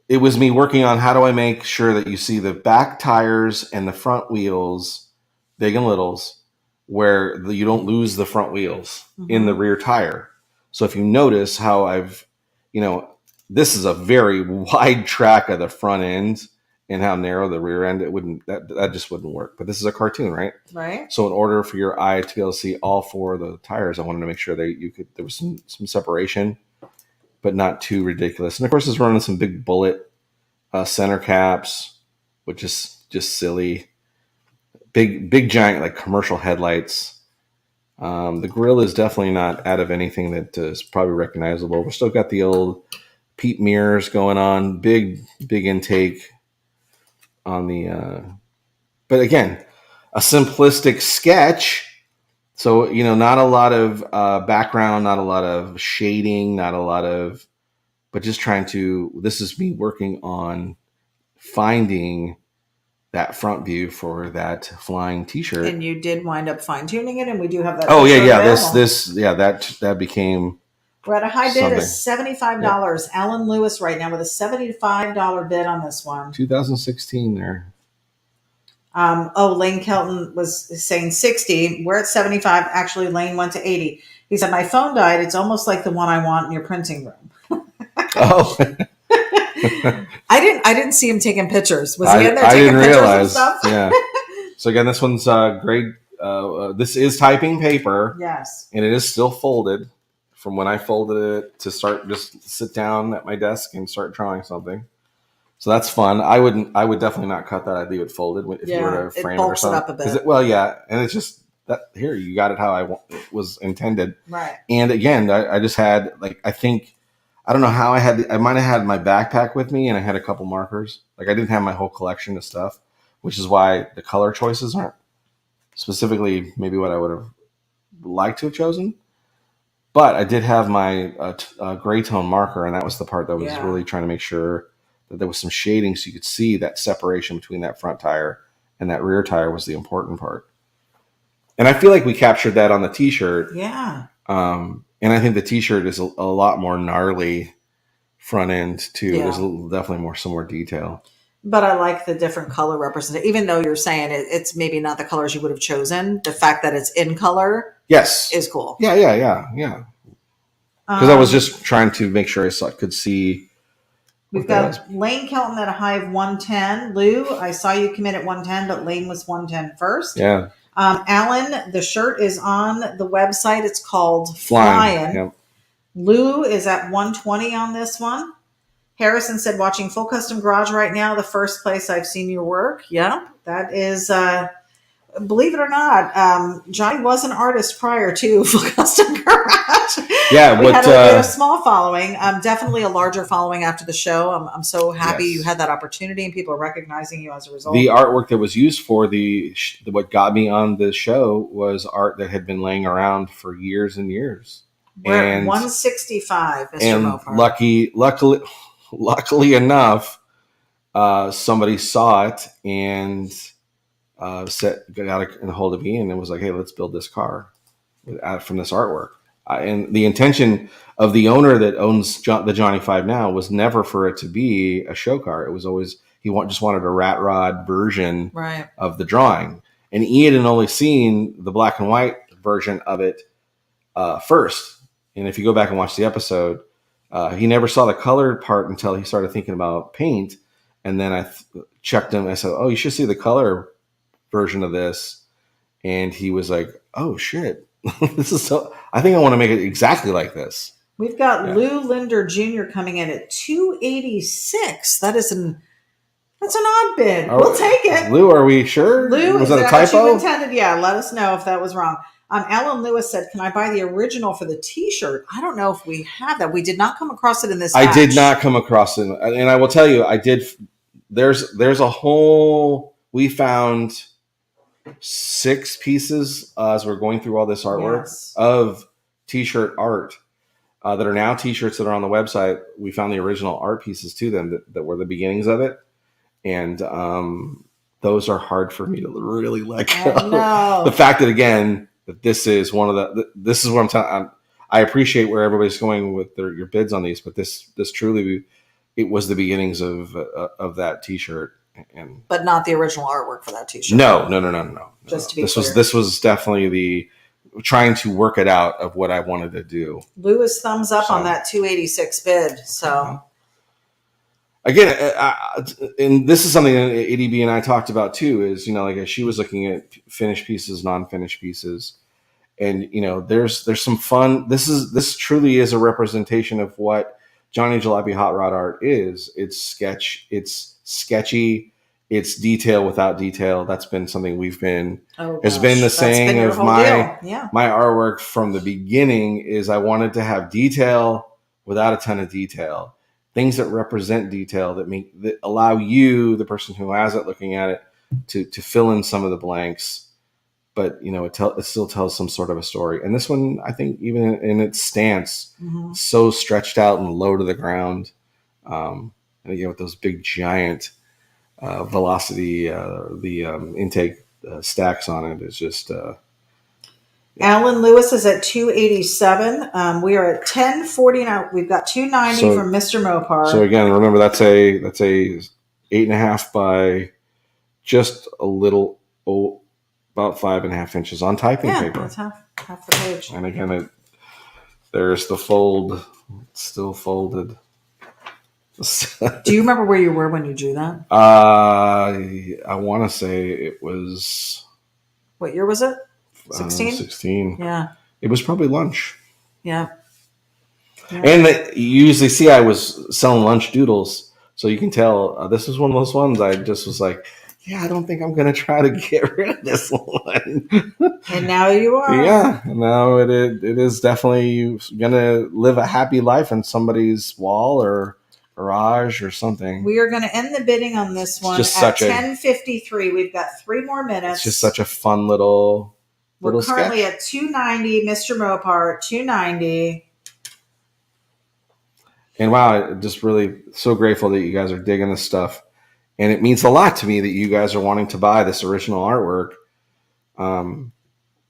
It was me working on how do I make sure that you see the back tires and the front wheels, big and littles, where you don't lose the front wheels in the rear tire. So if you notice how this is a very wide track of the front end and how narrow the rear end, that just wouldn't work. But this is a cartoon, right? Right. So in order for your eye to be able to see all four of the tires, I wanted to make sure that there was some separation, but not too ridiculous. And of course, it's running some big bullet center caps, which is just silly. Big giant like commercial headlights. The grill is definitely not out of anything that is probably recognizable. We're still got the old peep mirrors going on. Big intake on the. But again, a simplistic sketch. So not a lot of background, not a lot of shading, not a lot of, but just trying to. This is me working on finding that front view for that flying T-shirt. And you did wind up fine tuning it, and we do have that. Oh picture yeah. available. That became. We're at a high bid of something. $75. Alan Lewis right now with a $75 bid on this one. 2016 there. Lane Kelton was saying 60. We're at 75. Actually, Lane went to 80. He said, my phone died. It's almost like the one I want in your printing room. Oh. I didn't see him taking pictures. Was he in there I taking didn't pictures realize. and stuff? Yeah. So again, this one's great. This is typing paper. Yes. And it is still folded from when I folded it to start just sit down at my desk and start drawing something. So that's fun. I would definitely not cut that. I'd leave it folded if you were to frame it or something. It bulks it up a bit. And it's just that here you got it how it was intended. Right. And again, I just had I don't know how I might have had my backpack with me and I had a couple markers. Like I didn't have my whole collection of stuff, which is why the color choices aren't specifically maybe what I would have liked to have chosen. But I did have my gray tone marker, and that was the part that was really trying to make sure that there was some shading so you could see that separation between that front tire and that rear tire was the important part. And I feel like we captured that on the T-shirt. Yeah. And I think the T-shirt is a lot more gnarly front end too. Yeah. There's definitely some more detail. But I like the different color representation. Even though you're saying it's maybe not the colors you would have chosen, the fact that it's in color is cool. Yeah. Because I was just trying to make sure I could see. We've got Lane Kelton at a high of 110. Lou, I saw you come in at 110, but Lane was 110 first. Yeah. Alan, the shirt is on the website. It's called Flying. Yep. Lou is at 120 on this one. Harrison said, watching Full Custom Garage right now, the first place I've seen your work. Yeah, that is, believe it or not, Johnny was an artist prior to Full Custom Garage. Yeah, we had a small following, definitely a larger following after the show. I'm so happy you had that opportunity and people are recognizing you as a result. The artwork that was used for what got me on the show was art that had been laying around for years and years. We're at 165, Mr. Mopar. Luckily enough, somebody saw it and got a hold of me and it was like, hey, let's build this car from this artwork. And the intention of the owner that owns the Johnny 5 now was never for it to be a show car. It was always just wanted a rat rod version of the drawing. And Ian had only seen the black and white version of it first. And if you go back and watch the episode, he never saw the colored part until he started thinking about paint. And then I checked him. I said, oh, you should see the color version of this. And he was like, oh, shit. This is so. I think I want to make it exactly like this. We've got Lou Linder Jr. coming in at 286. That's an odd bid. We'll take it. Lou, are we sure? Lou, was that a typo? What you intended? Yeah, let us know if that was wrong. Alan Lewis said, can I buy the original for the T-shirt? I don't know if we have that. We did not come across it in this batch. I did not come across it. And I will tell you, I did. There's a whole, we found 6 pieces as we're going through all this artwork of T-shirt art that are now T-shirts that are on the website. We found the original art pieces to them that were the beginnings of it. And those are hard for me to really let go. The fact that, again, that this is one of this is what I'm telling. I appreciate where everybody's going with your bids on these, but this truly, it was the beginnings of that T-shirt. But not the original artwork for that T-shirt. No. Just to be clear. This was definitely the trying to work it out of what I wanted to do. Lewis thumbs up on that 286 bid. So again, and this is something that ADB and I talked about too. Is like she was looking at finished pieces, non-finished pieces, and there's some fun. This truly is a representation of what Johnny Jalopy Hot Rod art is. It's sketchy. It's detail without detail. That's been something we've been. Has been the saying of my artwork from the beginning. Is I wanted to have detail without a ton of detail. Things that represent detail that allow you, the person who has it, looking at it, to fill in some of the blanks. But it still tells some sort of a story. And this one, I think, even in its stance, so stretched out and low to the ground. And again, with those big giant velocity, the intake stacks on it is just. Alan Lewis is at 287. We are at 1049. We've got 290 So- from Mr. Mopar. So again, remember that's a 8.5 by just a little about 5.5 inches on typing yeah, paper. that's half the page. And again, there's the fold. It's still folded. Do you remember where you were when you drew that? I want to say it was What year was it? 16? 16. Yeah. It was probably lunch. Yeah. And you usually see I was selling lunch doodles. So you can tell this was one of those ones I just was like, yeah, I don't think I'm going to try to get rid of this one. And now you are. Yeah. No, it is definitely going to live a happy life in somebody's wall or garage or something. We are going to end the bidding on this one at 10:53. We've got 3 more minutes. It's just such a fun little We're currently sketch. at 290. Mr. Mopar, 290. And wow, I'm just really so grateful that you guys are digging this stuff. And it means a lot to me that you guys are wanting to buy this original artwork. And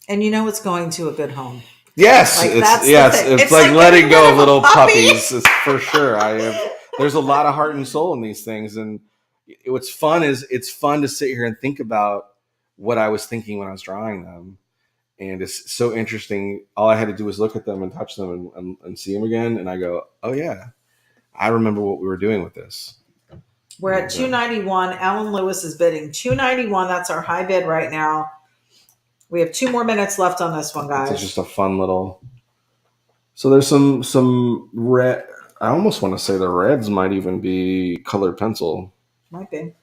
you know it's going to a good home. Yes, Like, it's like letting go of little puppies. It's for sure. There's a lot of heart and soul in these things, and what's fun is it's fun to sit here and think about what I was thinking when I was drawing them, and it's so interesting. All I had to do was look at them and touch them and see them again, and I go, oh yeah, I remember what we were doing with this. We're at 291. Alan Lewis is bidding 291. That's our high bid right now. We have 2 more minutes left on this one, guys. It's just a fun little. So there's some red. I almost want to say the reds might even be colored pencil. Might be.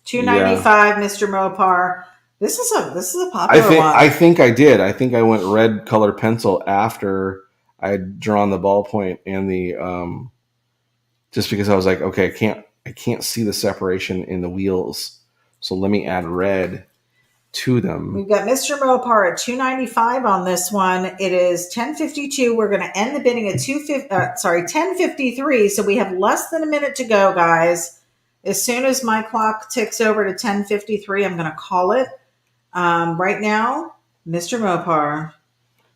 295, yeah. Mr. Mopar. This is a popular one. I think I did. I think I went red colored pencil after I had drawn the ballpoint and the just because I was like, okay, I can't see the separation in the wheels, so let me add red to them. We've got Mr. Mopar at 295 on this one. It is 10:52. We're going to end the bidding at 10:53. So we have less than a minute to go, guys. As soon as my clock ticks over to 10:53, I'm going to call it. Right now, Mr. Mopar.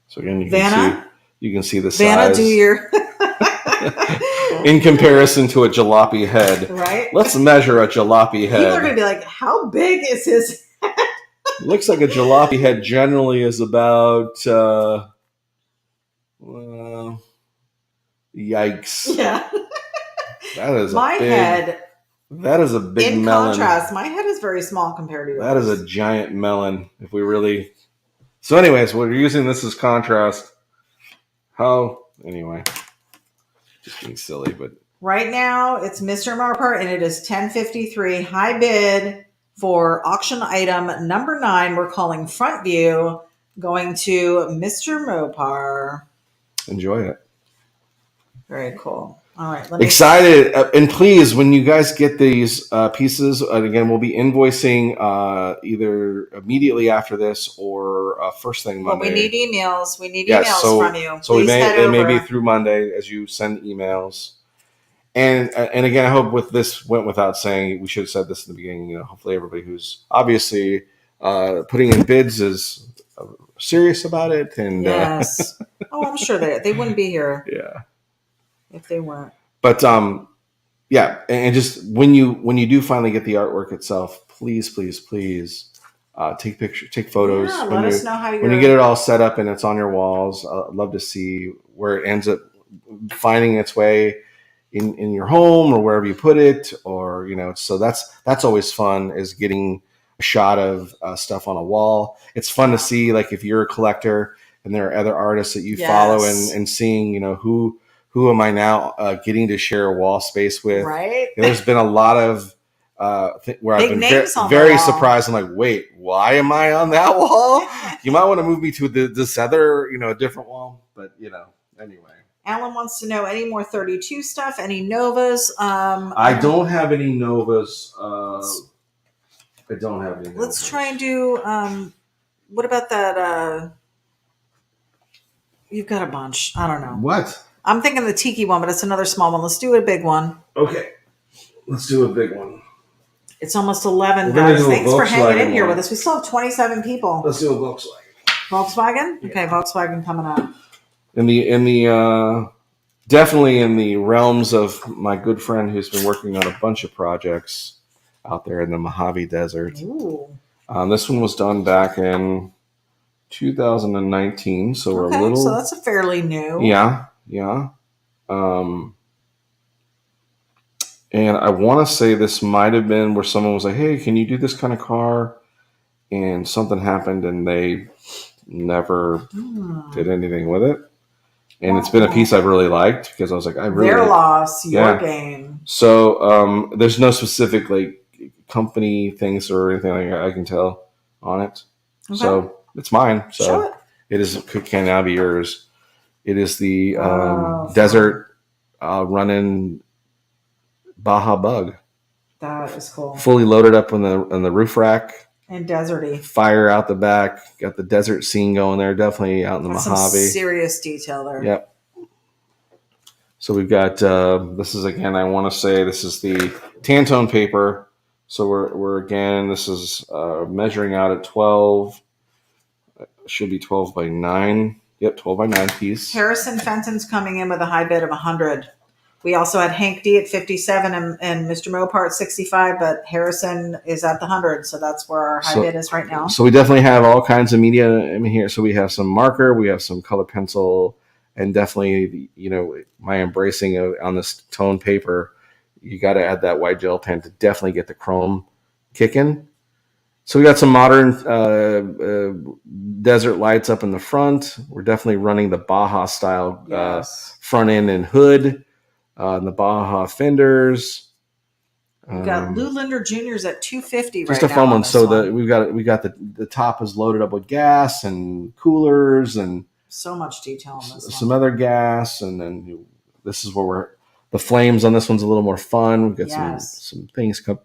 So again, you can see the size. Vanna, do your in comparison to a jalopy head. Right. Let's measure a jalopy head. People are going to be like, "How big is his?" Looks like a jalopy head generally is about, yikes. Yeah. That is my head. That is a big melon. In contrast, my head is very small compared to yours. That is a giant melon. If we really. So, anyways, we're using this as contrast. Anyway, just being silly, but. Right now, it's Mr. Mopar, and it is 10:53. High bid for auction item number 9. We're calling front view, going to Mr. Mopar. Enjoy it. Very cool. All right. Excited. And please, when you guys get these pieces, and again, we'll be invoicing either immediately after this or first thing Monday. Well, we need emails. We need emails from you. So it may be through Monday as you send emails. And again, I hope with this went without saying. We should have said this in the beginning. Hopefully everybody who's obviously putting in bids is serious about it. And yes, I'm sure they wouldn't be here. Yeah, if they weren't. But yeah, and just when you do finally get the artwork itself, please take pictures, take photos. Yeah, let us know how when you get it all set up and it's on your walls. I'd love to see where it ends up finding its way. In your home or wherever you put it, or so that's always fun, is getting a shot of stuff on a wall. It's fun to see, like, if you're a collector and there are other artists that you follow and seeing who am I now getting to share a wall space with. Right. There's been a lot of where I've been very surprised. I'm like, wait, why am I on that wall? You might want to move me to this other a different wall, but anyway. Alan wants to know any more 32 stuff, any Novas. I don't have any Novas. I don't have any Novas. Let's try and do, what about that? You've got a bunch. I don't know. What? I'm thinking the Tiki one, but it's another small one. Let's do a big one. Okay. Let's do a big one. It's almost 11, We're gonna guys. do a Thanks for hanging in Volkswagen here one. with us. We still have 27 people. Let's do a Volkswagen. Volkswagen? Yeah. Okay, Volkswagen coming up. In the definitely in the realms of my good friend who's been working on a bunch of projects out there in the Mojave Desert. Ooh. This one was done back in 2019, so we're a Okay, little. so that's a fairly new. Yeah. And I want to say this might have been where someone was like, "Hey, can you do this kind of car?" And something happened, and they never did anything with it. And it's been a piece I've really liked because I was like, Their loss, your Yeah. gain. So there's no specific like company things or anything like that I can tell on it. Okay. So it's mine. So Show it. it is can now be yours. It is the Oh, desert running Baja Bug, That is cool. fully loaded up on the roof rack. And deserty. Fire out the back. Got the desert scene going there. Definitely out in the That's Mojave. some serious detail there. Yep. So we've got this is again. I want to say this is the Tantone paper. So we're again. This is measuring out at 12. Should be 12 by 9. Yep, 12 by 9 piece. Harrison Fenton's coming in with a high bid of 100. We also had Hank D at 57 and Mr. Mopar at 65, but Harrison is at the 100, so that's where our high bid is right now. So we definitely have all kinds of media in here. So we have some marker, we have some color pencil, and definitely, my embracing of on this tone paper. You got to add that white gel pen to definitely get the chrome kicking. So we got some modern desert lights up in the front. We're definitely running the Baja style front end and hood. And the Baja fenders. We've got Lou Linder Jr.'s at 250 just right a fun now one. So we got the top is loaded up with gas and coolers and so much detail on this some other gas, and then this is where the flames on this one's a little more fun. We've got some things come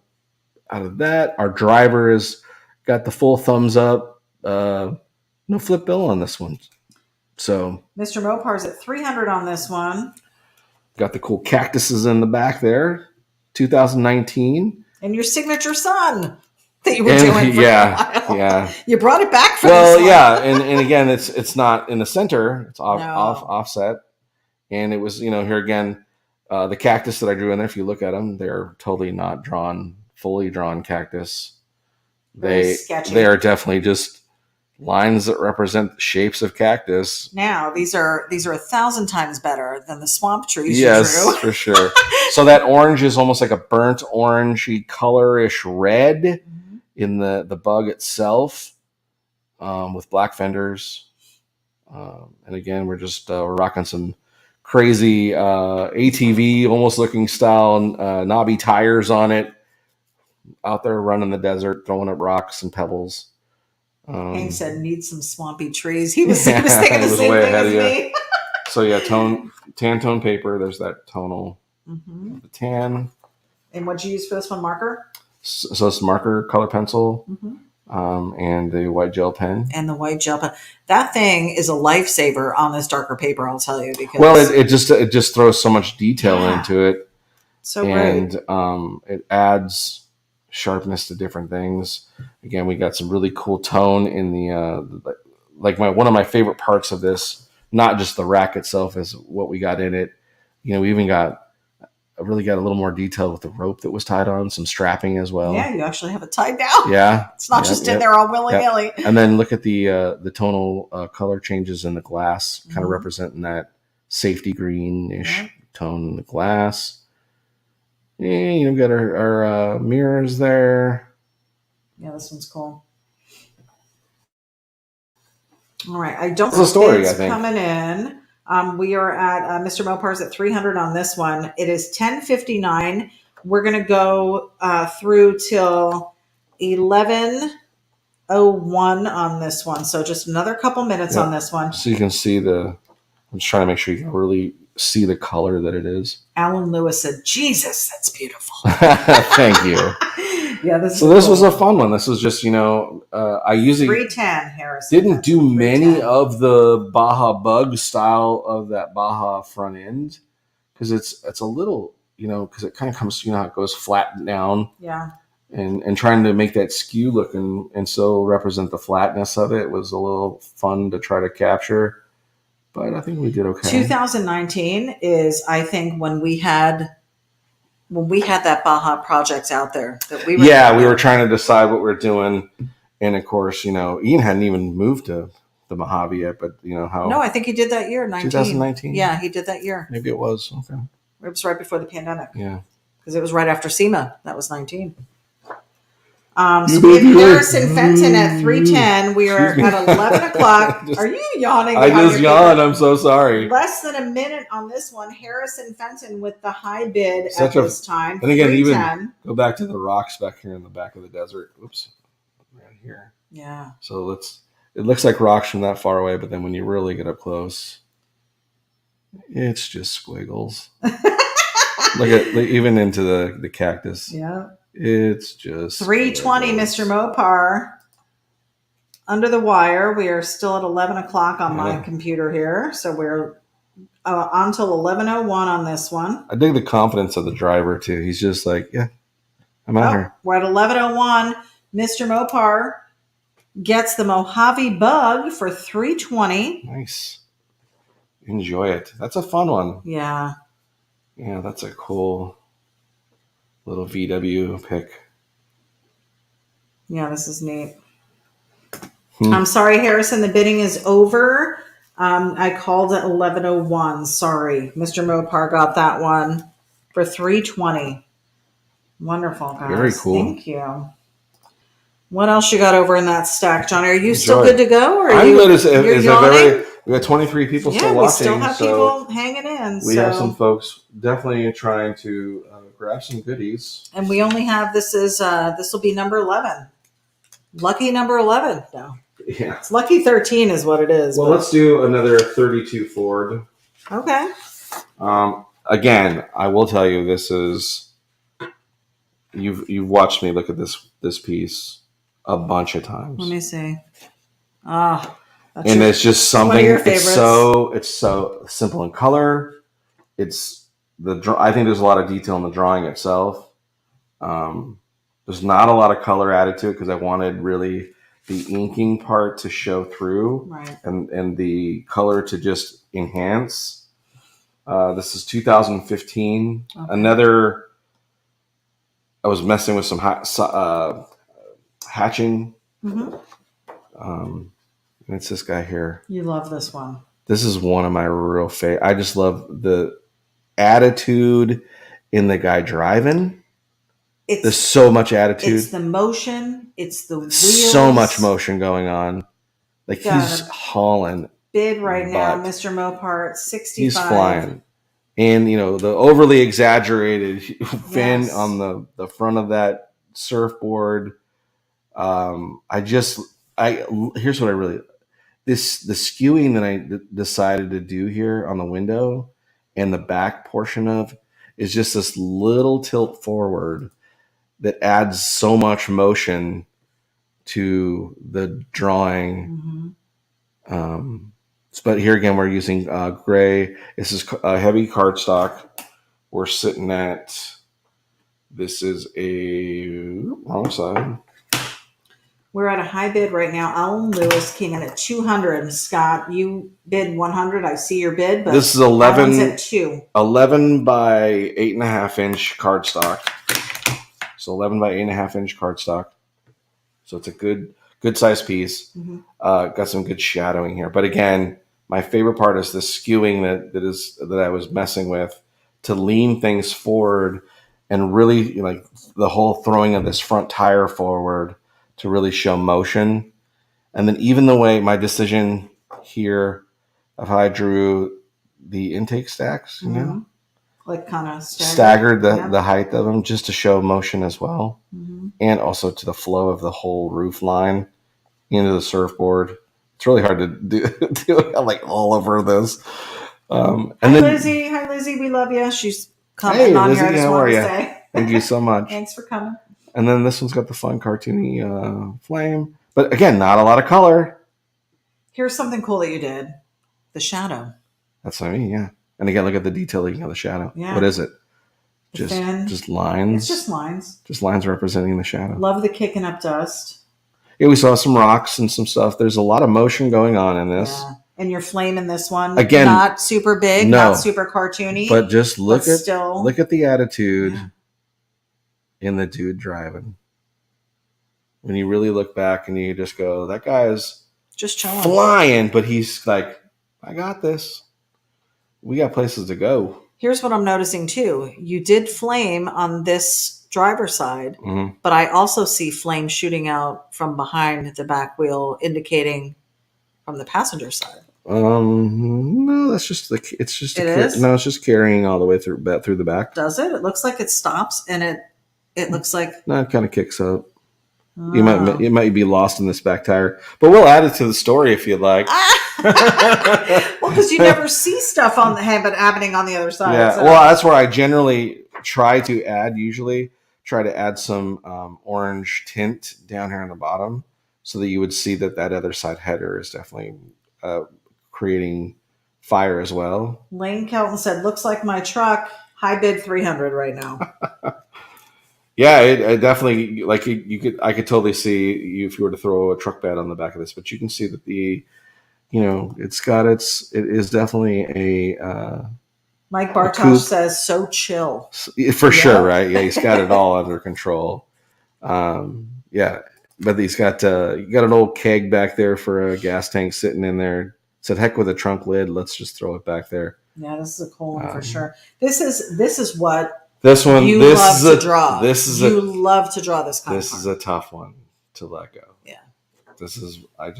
out of that. Our driver has got the full thumbs up. No flip bill on this one. So Mr. Mopar's at 300 on this one. Got the cool cactuses in the back there, 2019. And your signature sun that you were doing for a while. Yeah. You brought it back for this one. Yeah, and again, it's not in the center. It's offset. And it was, here again, the cactus that I drew in there, if you look at them, they're totally not fully drawn cactus. They are definitely just lines that represent the shapes of cactus. Now these are 1,000 times better than the swamp trees. Yes, you drew. For sure. So that orange is almost like a burnt orangey colorish red in the bug itself, with black fenders. And again, we're just we're rocking some crazy ATV almost looking style knobby tires on it. Out there running the desert, throwing up rocks and pebbles. Hank said, "Need some swampy trees." He was thinking the same thing as me. So Tantone paper. There's that tonal, the tan. And what'd you use for this one? Marker. So it's marker, color pencil, and the white gel pen. And the white gel pen. That thing is a lifesaver on this darker paper. I'll tell you because. Well, it just throws so much detail into it. So great. And it adds sharpness to different things. Again, we got some really cool tone in the one of my favorite parts of this, not just the rack itself, is what we got in it. We even got a little more detail with the rope that was tied on, some strapping as well. Yeah, you actually have it tied down. Yeah, it's not just in there all willy-nilly. And then look at the tonal color changes in the glass, kind of representing that safety greenish tone in the glass. Yeah, we've got our mirrors there. Yeah, this one's cool. All right, I don't know if it's coming in. We are at Mr. Mopar's at 300 on this one. It is 10:59. We're going to go through till 11:01 on this one. So just another couple minutes on this one. So you can see I'm just trying to make sure you can really see the color that it is. Alan Lewis said, "Jesus, that's beautiful." Thank you. Yeah, this was a fun one. This was just, I usually 310 Harrison. Didn't do many of the Baja Bug style of that Baja front end because it's a little, because it kind of comes, how it goes flat down. Yeah. and trying to make that skew look and so represent the flatness of it was a little fun to try to capture. But I think we did okay. 2019 is, I think, when we had that Baja project out there that we were we were trying to decide what we were doing, and of course, Ian hadn't even moved to the Mojave yet, but how? No, I think he did that year, 2019. Yeah, he did that year. Maybe it was. Okay. It was right before the pandemic. Yeah, because it was right after SEMA. That was 19. So we have Harrison Fenton at 3:10. We are at 11 o'clock. Are you yawning? I just yawned. I'm so sorry. Less than a minute on this one. Harrison Fenton with the high bid at this time. And again, even go back to the rocks back here in the back of the desert. Oops, right here. Yeah. So it looks like rocks from that far away, but then when you really get up close, it's just squiggles. Look even into the cactus. Yeah. It's just 3:20, Mr. Mopar. Under the wire. We are still at 11 o'clock on my computer here. So we're on till 11:01 on this one. I dig the confidence of the driver, too. He's just like, yeah, I'm out here. We're at 11:01. Mr. Mopar gets the Mojave Bug for $320. Nice. Enjoy it. That's a fun one. Yeah. Yeah, that's a cool little VW pick. Yeah, this is neat. I'm sorry, Harrison. The bidding is over. I called at 11:01. Sorry. Mr. Mopar got that one for $320. Wonderful, guys. Very cool. Thank you. What else you got over in that stack, Johnny? Are you still good to go? Or I'm good as yawning? we got 23 people still watching. Yeah, we still have people hanging in. We have some folks definitely trying to grab some goodies. And we only have, this will be number 11. Lucky number 11 now. Yeah. It's lucky 13 is what it is. Well, let's do another 32 Ford. Okay. Again, I will tell you, this is, you've watched me look at this piece a bunch of times. Let me see. It's just something. It's so simple in color. I think there's a lot of detail in the drawing itself. There's not a lot of color added to it because I wanted really the inking part to show through, right, and the color to just enhance. This is 2015. Okay. Another. I was messing with some hatching. Mm-hmm. And it's this guy here. You love this one. This is one of my real favorite. I just love the attitude in the guy driving. There's so much attitude. It's the motion. It's the wheels. So much motion going on. Like he's hauling. Bid right now, Mr. Mopar, 65. He's flying. And, the overly exaggerated fin on the front of that surfboard. Here's what I really, the skewing that I decided to do here on the window and the back portion of is just this little tilt forward that adds so much motion to the drawing. Mm-hmm. But here again, we're using gray. This is a heavy cardstock. We're sitting at, this is wrong side. We're at a high bid right now. Alan Lewis came in at 200. Scott, you bid 100. I see your bid, but this is 11 at 2. 11 by 8.5 inch cardstock. So 11 by 8.5 inch cardstock. So it's a good size piece. Mm-hmm. Got some good shadowing here. But again, my favorite part is the skewing that I was messing with to lean things forward and really the whole throwing of this front tire forward to really show motion. And then even the way my decision here of how I drew the intake stacks, mm-hmm. Like kind of staggered the height of them just to show motion as well. Mm-hmm. And also to the flow of the whole roof line into the surfboard. It's really hard to do like all over this. Lizzie. Hi, Lizzie. We love you. She's coming on Lizzie, here. I just wanted to say. Thank you so much. Thanks for coming. And then this one's got the fun cartoony flame. But again, not a lot of color. Here's something cool that you did. The shadow. That's what I mean, yeah. And again, look at the detailing of the shadow. Yeah. What is it? The fin. Just lines. It's just lines. Just lines representing the shadow. Love the kicking up dust. Yeah, we saw some rocks and some stuff. There's a lot of motion going on in this. Yeah. And your flame in this one, Again, not super big, no, not super cartoony, but just look at the attitude in the dude driving. When you really look back and you just go, that guy's just chilling, flying, but he's like, I got this. We got places to go. Here's what I'm noticing too. You did flame on this driver's side, mm-hmm. but I also see flame shooting out from behind the back wheel, indicating from the passenger side. No, that's just it's just carrying all the way through the back. Does it? It looks like it stops and it looks like no, it kind of kicks up. Oh. It might be lost in this back tire, but we'll add it to the story if you'd like. Well, because you never see stuff happening on the other side. Yeah, so. well, that's where I generally try to add some orange tint down here on the bottom, so that you would see that other side header is definitely creating fire as well. Lane Kelton said, "Looks like my truck. High bid 300 right now." Yeah, it definitely I could totally see you if you were to throw a truck bed on the back of this, but you can see that it is definitely a. Mike Bartosh says, "So chill." For sure, right? Yeah, he's got it all under control. Yeah, but he's got you got an old keg back there for a gas tank sitting in there. Said, "Heck with a trunk lid. Let's just throw it back there." Yeah, this is a cool one for sure. This is what this one you this love is to a, draw. This is you love to draw this kind This of is a tough one to let go. Yeah, I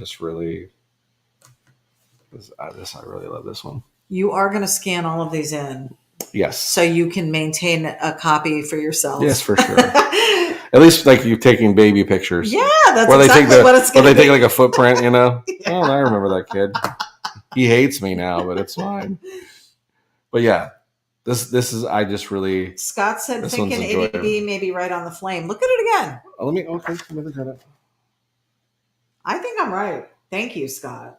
really love this one. You are going to scan all of these in. Yes. So you can maintain a copy for yourself. Yes, for sure. At least like you're taking baby pictures. Yeah, that's exactly what it's going to be. They take like a footprint, Yeah. Oh, I remember that kid. He hates me now, but it's fine. But yeah, this is, I just really. Scott said, thinking ADB maybe right on the flame. Look at it again. Let me look at it. I think I'm right. Thank you, Scott.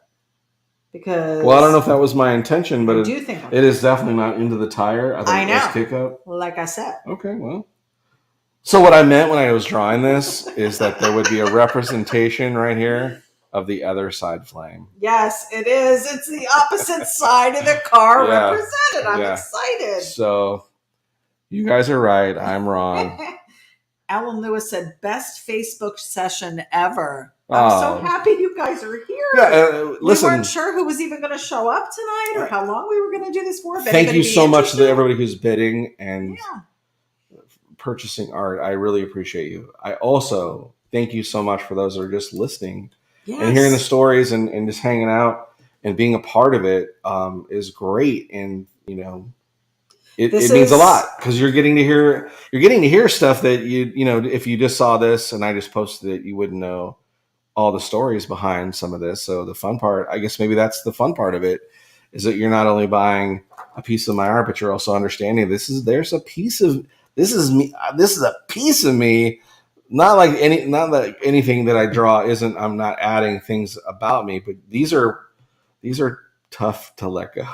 Because I don't know if that was my intention, but do think it is definitely not into the tire. I know. Kick up. Like I said. Okay, well. So what I meant when I was drawing this is that there would be a representation right here of the other side flame. Yes, it is. It's the opposite side of the car represented. I'm excited. So you guys are right. I'm wrong. Alan Lewis said, best Facebook session ever. I'm so happy you guys are here. Yeah, listen. We weren't sure who was even going to show up tonight or how long we were going to do this for. Thank you so much to everybody who's bidding and purchasing art. I really appreciate you. I also thank you so much for those that are just listening and hearing the stories and just hanging out and being a part of it is great. And, it means a lot because you're getting to hear stuff that if you just saw this and I just posted it, you wouldn't know all the stories behind some of this. So the fun part, I guess maybe that's the fun part of it, is that you're not only buying a piece of my art, but you're also understanding this is a piece of me. Not like anything that I draw isn't, I'm not adding things about me, but these are tough to let go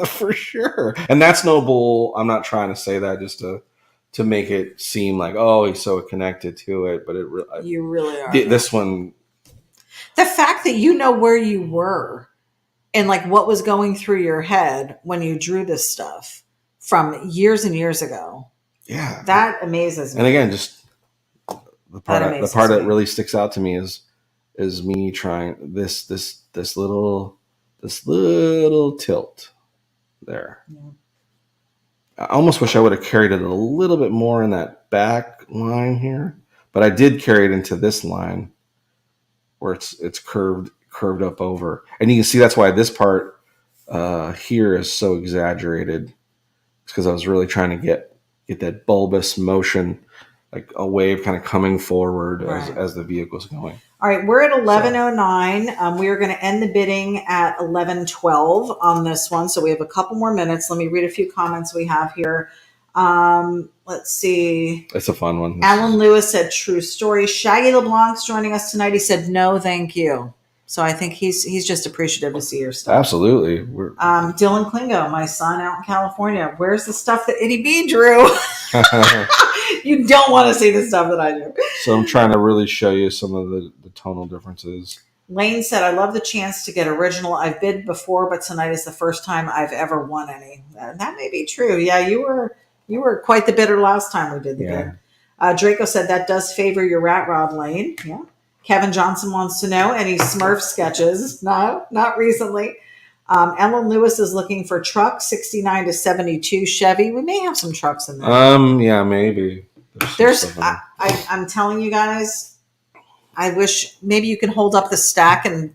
for sure. And that's no bull. I'm not trying to say that just to make it seem like, oh, he's so connected to it, but you really are. This one, the fact that you know where you were and like what was going through your head when you drew this stuff from years and years ago. Yeah. That amazes me. And again, just the part that really sticks out to me is me trying this little tilt there. Yeah. I almost wish I would have carried it a little bit more in that back line here, but I did carry it into this line where it's curved up over. And you can see that's why this part here is so exaggerated. It's because I was really trying to get that bulbous motion, like a wave kind of coming forward as the vehicle's going. All right, we're at 11:09. We are going to end the bidding at 11:12 on this one. So we have a couple more minutes. Let me read a few comments we have here. Let's see. It's a fun one. Alan Lewis said, true story. Shaggy LeBlanc's joining us tonight. He said, no, thank you. So I think he's just appreciative to see your stuff. Absolutely. Dylan Klingo, my son out in California. Where's the stuff that Eddie B drew? You don't want to see the stuff that I do. So I'm trying to really show you some of the tonal differences. Lane said, I love the chance to get original. I've bid before, but tonight is the first time I've ever won any. That may be true. Yeah, you were quite the bidder last time we did the bid. Draco said that does favor your rat rod, Lane. Yeah. Kevin Johnson wants to know any Smurf sketches. No, not recently. Ellen Lewis is looking for trucks, 69 to 72 Chevy. We may have some trucks in there. Yeah, maybe. I'm telling you guys, I wish maybe you can hold up the stack and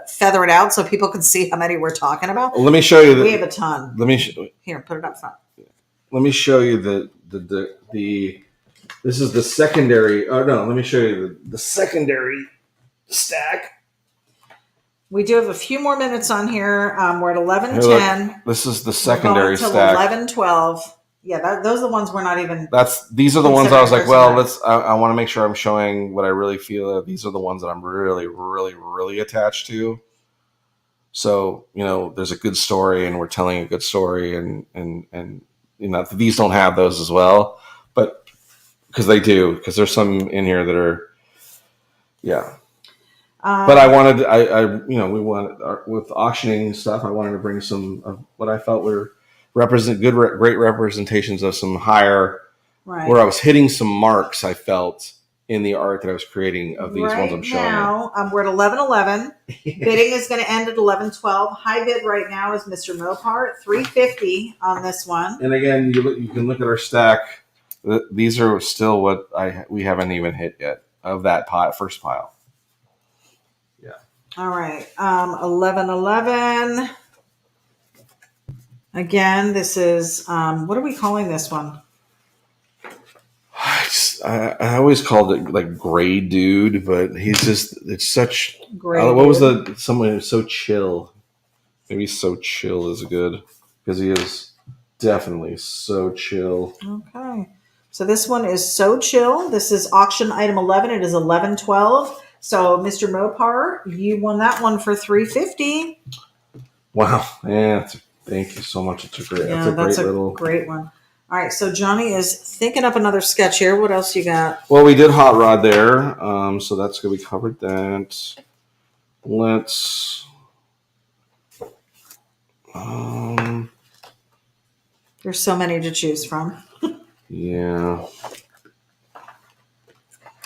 feather it out so people can see how many we're talking about. Let me show you. We have a ton. Here, put it up front. Let me show you the. This is the secondary. Oh no! Let me show you the secondary stack. We do have a few more minutes on here. We're at 11:10. This is the secondary stack. 11:12. Yeah, those are the ones we're not even. These are the ones I was like, well, I want to make sure I'm showing what I really feel. These are the ones that I'm really, really, really attached to. So there's a good story, and we're telling a good story, and these don't have those as well, but because they do, because there's some in here that are, yeah. But I wanted, we wanted with auctioning stuff. I wanted to bring some of what I felt were great representations of some higher, where I was hitting some marks. I felt in the art that I was creating of these ones I'm showing. Now we're at 11:11. Bidding is going to end at 11:12. High bid right now is Mr. Mopar at $350 on this one. And again, you can look at our stack. These are still what we haven't even hit yet of that first pile. Yeah. All right. 11:11. Again, this is what are we calling this one? I always called it like Gray Dude, but it's such. Gray what was Dude. someone who's so chill? Maybe So Chill is good because he is definitely so chill. Okay. So this one is So Chill. This is auction item 11. It is 11:12. So Mr. Mopar, you won that one for $350. Wow. Yeah. Thank you so much. It's a great. Yeah, that's a great one. All right, so Johnny is thinking up another sketch here. What else you got? Well, we did Hot Rod there, so that's good. We covered that. Let's. There's so many to choose from. Yeah.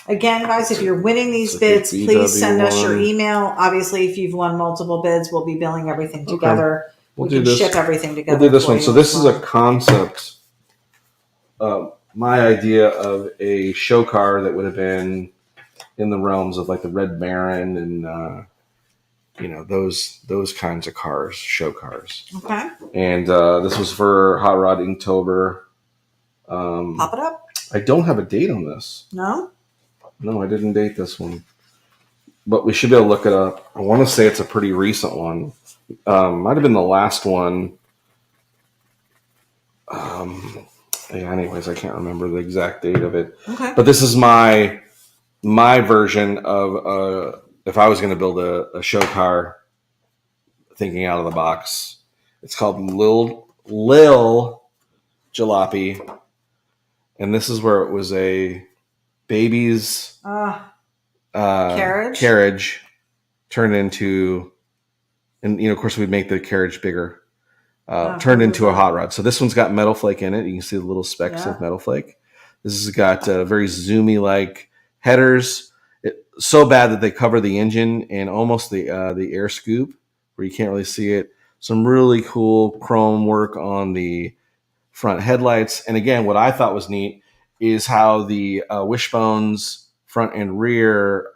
Again, guys, if you're winning these bids, please send us your email. Obviously, if you've won multiple bids, we'll be billing everything together. We can ship everything together. We'll do this one. So this is a concept. My idea of a show car that would have been in the realms of like the Red Baron and those kinds of cars, show cars. Okay. And this was for Hot Rod Inktober. Pop it up. I don't have a date on this. No, I didn't date this one, but we should be able to look it up. I want to say it's a pretty recent one. Might have been the last one. Anyways, I can't remember the exact date of it. Okay. But this is my version of if I was going to build a show car, thinking out of the box. It's called Lil Jalopy, and this is where it was a baby's carriage turned into, and of course we'd make the carriage bigger. Turned into a hot rod. So this one's got metal flake in it. You can see the little specks of metal flake. This has got very zoomy like headers. So bad that they cover the engine and almost the air scoop where you can't really see it. Some really cool chrome work on the front headlights. And again, what I thought was neat is how the wishbones front and rear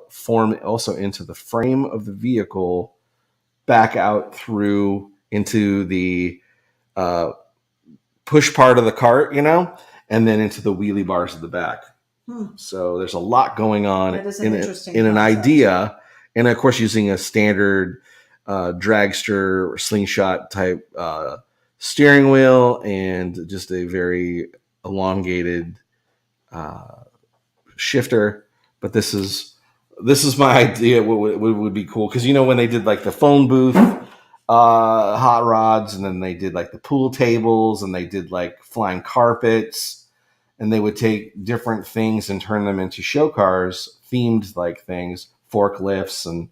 form also into the frame of the vehicle, back out through into the push part of the cart, and then into the wheelie bars at the back. So there's a lot going on in an idea. And of course, using a standard dragster or slingshot type steering wheel and just a very elongated shifter. But this is this is my idea. What would be cool because when they did like the phone booth hot rods, and then they did like the pool tables, and they did like flying carpets, and they would take different things and turn them into show cars, themed like things, forklifts and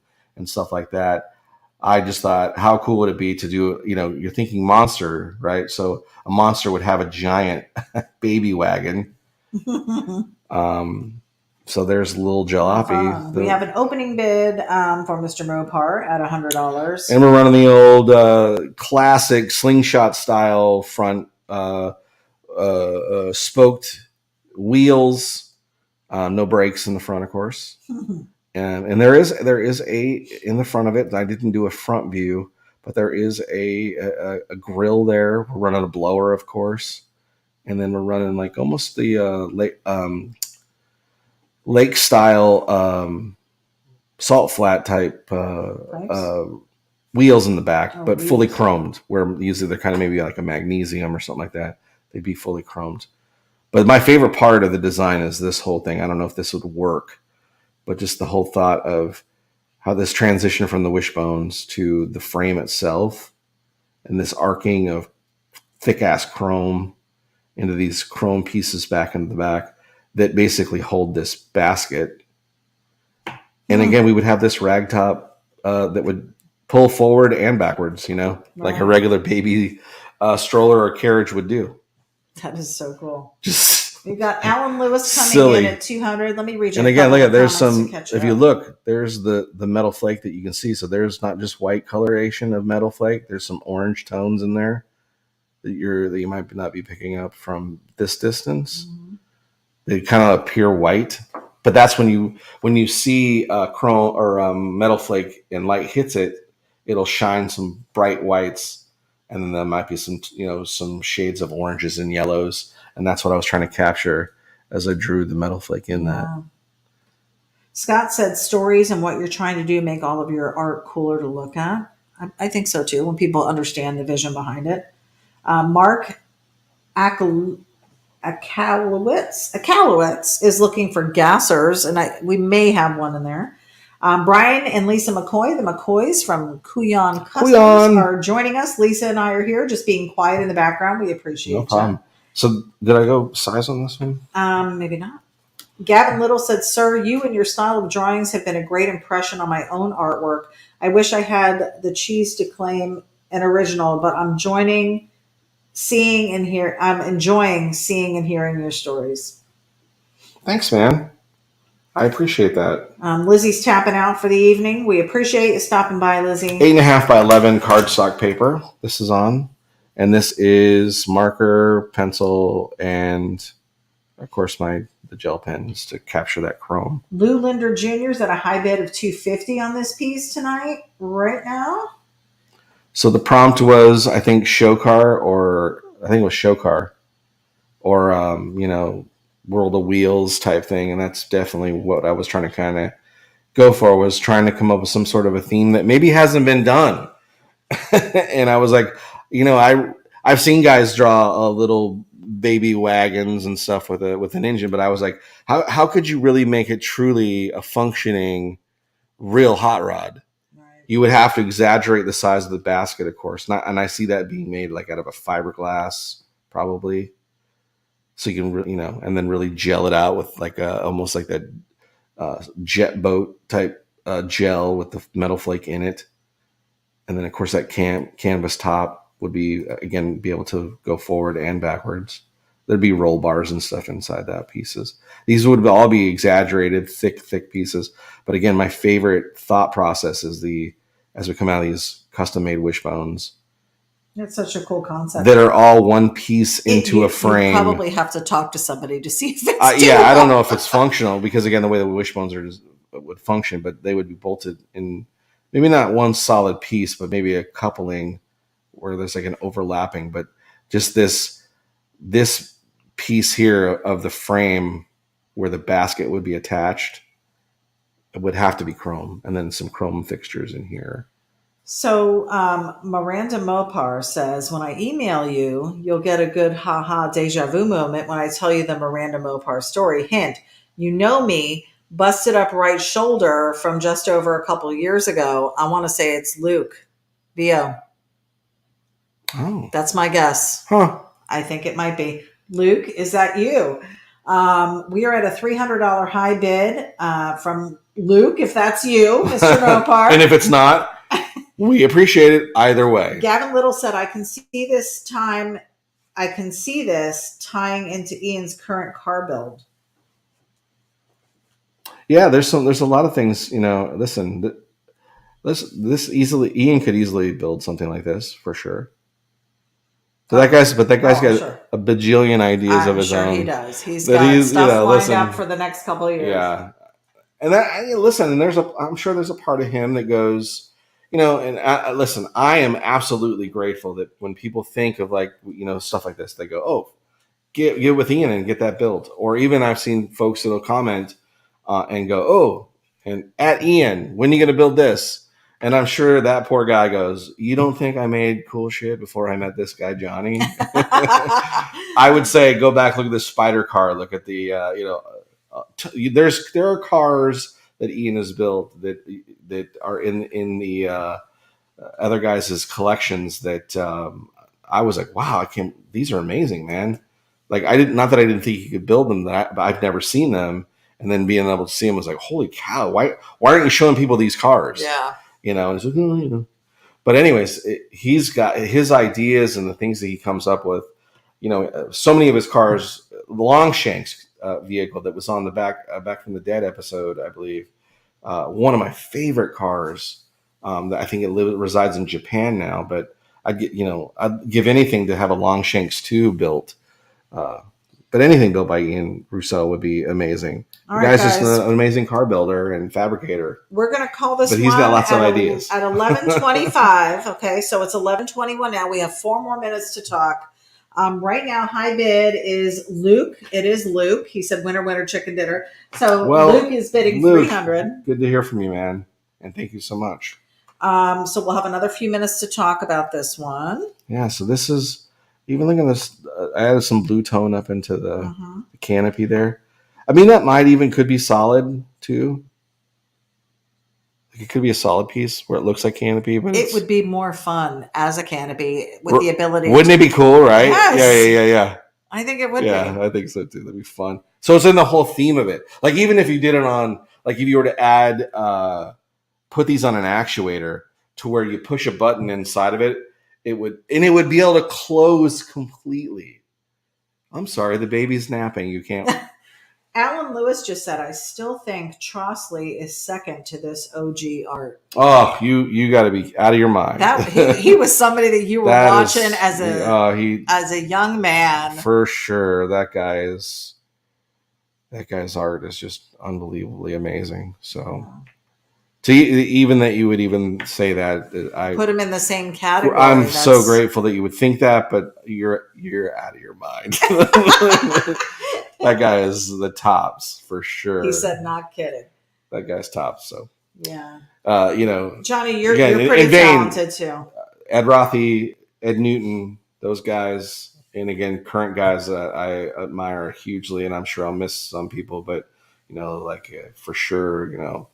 stuff like that. I just thought, how cool would it be to do? You're thinking monster, right? So a monster would have a giant baby wagon. So there's little jalopy. We have an opening bid for Mr. Mopar at $100. And we're running the old classic slingshot style front spoked wheels, no brakes in the front, of course. And there is a in the front of it. I didn't do a front view, but there is a grill there. We're running a blower, of course, and then we're running like almost the lake style salt flat type wheels in the back, but fully chromed. Where usually they're kind of maybe like a magnesium or something like that. They'd be fully chromed. But my favorite part of the design is this whole thing. I don't know if this would work, but just the whole thought of how this transition from the wishbones to the frame itself, and this arcing of thick ass chrome into these chrome pieces back into the back that basically hold this basket. And again, we would have this rag top that would pull forward and backwards, like a regular baby stroller or carriage would do. That is so cool. Just we've got Alan Lewis coming silly. in at 200. Let me read you. And again, look at there's some. If you look, there's the metal flake that you can see. So there's not just white coloration of metal flake. There's some orange tones in there that you might not be picking up from this distance. Mm-hmm. They kind of appear white, but that's when you see chrome or metal flake and light hits it, it'll shine some bright whites. And then there might be some shades of oranges and yellows. And that's what I was trying to capture as I drew the metal flake in that. Scott said stories and what you're trying to do make all of your art cooler to look at. I think so too, when people understand the vision behind it. Mark Akalowitz is looking for gassers, and we may have one in there. Brian and Lisa McCoy, the McCoys from Kuyon Customs, are joining us. Lisa and I are here, just being quiet in the background. We appreciate it. No problem. So did I go size on this one? Maybe not. Gavin Little said, "Sir, you and your style of drawings have been a great impression on my own artwork. I wish I had the cheese to claim an original, but I'm enjoying seeing and hearing your stories." Thanks, man. I appreciate that. Lizzie's tapping out for the evening. We appreciate you stopping by, Lizzie. 8.5 by 11 cardstock paper. This is on. And this is marker, pencil, and of course the gel pens to capture that chrome. Lou Linder Jr. is at a high bid of $250 on this piece tonight, right now. So the prompt was, I think, Showcar, or World of Wheels type thing. And that's definitely what I was trying to kind of go for, was trying to come up with some sort of a theme that maybe hasn't been done. And I was like, I've seen guys draw little baby wagons and stuff with an engine, but I was like, how could you really make it truly a functioning real hot rod? You would have to exaggerate the size of the basket, of course. And I see that being made like out of a fiberglass, probably. So you can, and then really gel it out with like almost like that jet boat type gel with the metal flake in it. And then, of course, that canvas top would be able to go forward and backwards. There'd be roll bars and stuff inside that pieces. These would all be exaggerated, thick pieces. But again, my favorite thought process is as we come out of these custom-made wishbones. That's such a cool concept. That are all one piece into a frame. You probably have to talk to somebody to see if it's I don't know if it's functional, because again, the way the wishbones would function, but they would be bolted in maybe not one solid piece, but maybe a coupling where there's like an overlapping. But just this piece here of the frame where the basket would be attached, it would have to be chrome, and then some chrome fixtures in here. So Miranda Mopar says, when I email you, you'll get a good haha deja vu moment when I tell you the Miranda Mopar story. Hint, you know me, busted up right shoulder from just over a couple of years ago. I want to say it's Luke Vio. Oh, That's my guess. huh. I think it might be. Luke, is that you? We are at a $300 high bid from Luke, if that's you, Mr. Mopar. And if it's not, we appreciate it either way. Gavin Little said, I can see this tying into Ian's current car build. Yeah, there's a lot of things, listen, this Ian could easily build something like this for sure. But that guy's got sure. a bajillion ideas of his own. He does. He's got stuff lined up for the next couple of years. Yeah. And I'm sure there's a part of him that goes, listen, I am absolutely grateful that when people think of stuff like this, they go, oh, get with Ian and get that built. Or even I've seen folks that'll comment and go, oh, and at Ian, when are you going to build this? And I'm sure that poor guy goes, you don't think I made cool shit before I met this guy, Johnny? I would say, go back, look at the spider car, look at the, there are cars that Ian has built that are in the other guys' collections that I was like, wow, these are amazing, man. Like not that I didn't think he could build them, but I've never seen them. And then being able to see them was like, holy cow, why aren't you showing people these cars? Yeah. And it's like, But anyways, he's got his ideas and the things that he comes up with. So many of his cars, Longshanks vehicle that was on the Back from the Dead episode, I believe. One of my favorite cars. That I think it resides in Japan now, but I'd give anything to have a Longshanks 2 built. But anything built by Ian Russo would be amazing. The guy's just an amazing car builder and fabricator. We're going to call this but he's got lots of ideas. At 11:25. Okay, so it's 11:21 now. We have 4 more minutes to talk. Right now, high bid is Luke. It is Luke. He said winner, chicken dinner. So Luke is bidding $300. Good to hear from you, man. And thank you so much. So we'll have another few minutes to talk about this one. Yeah, so this is... Even look at this, I added some blue tone up into the canopy there. I mean, that could be solid too. Like it could be a solid piece where it looks like canopy, but it would be more fun as a canopy with the ability. Wouldn't it be cool, right? Yes. Yeah. I think it would be. Yeah, I think so too. That'd be fun. So it's in the whole theme of it. Like even if you did it on, like if you were to add, put these on an actuator to where you push a button inside of it, it would be able to close completely. I'm sorry, the baby's napping. You can't. Alan Lewis just said, I still think Trostley is second to this OG art. Oh, you got to be out of your mind. He was somebody that you were watching as a young man. For sure. That guy's art is just unbelievably amazing. So even that you would even say that, I put him in the same category. I'm so grateful that you would think that, but you're out of your mind. That guy is the tops for sure. He said, "Not kidding." That guy's tops. So yeah, Johnny, you're pretty talented too. Ed Rothy, Ed Newton, those guys, and again, current guys that I admire hugely, and I'm sure I'll miss some people, but for sure,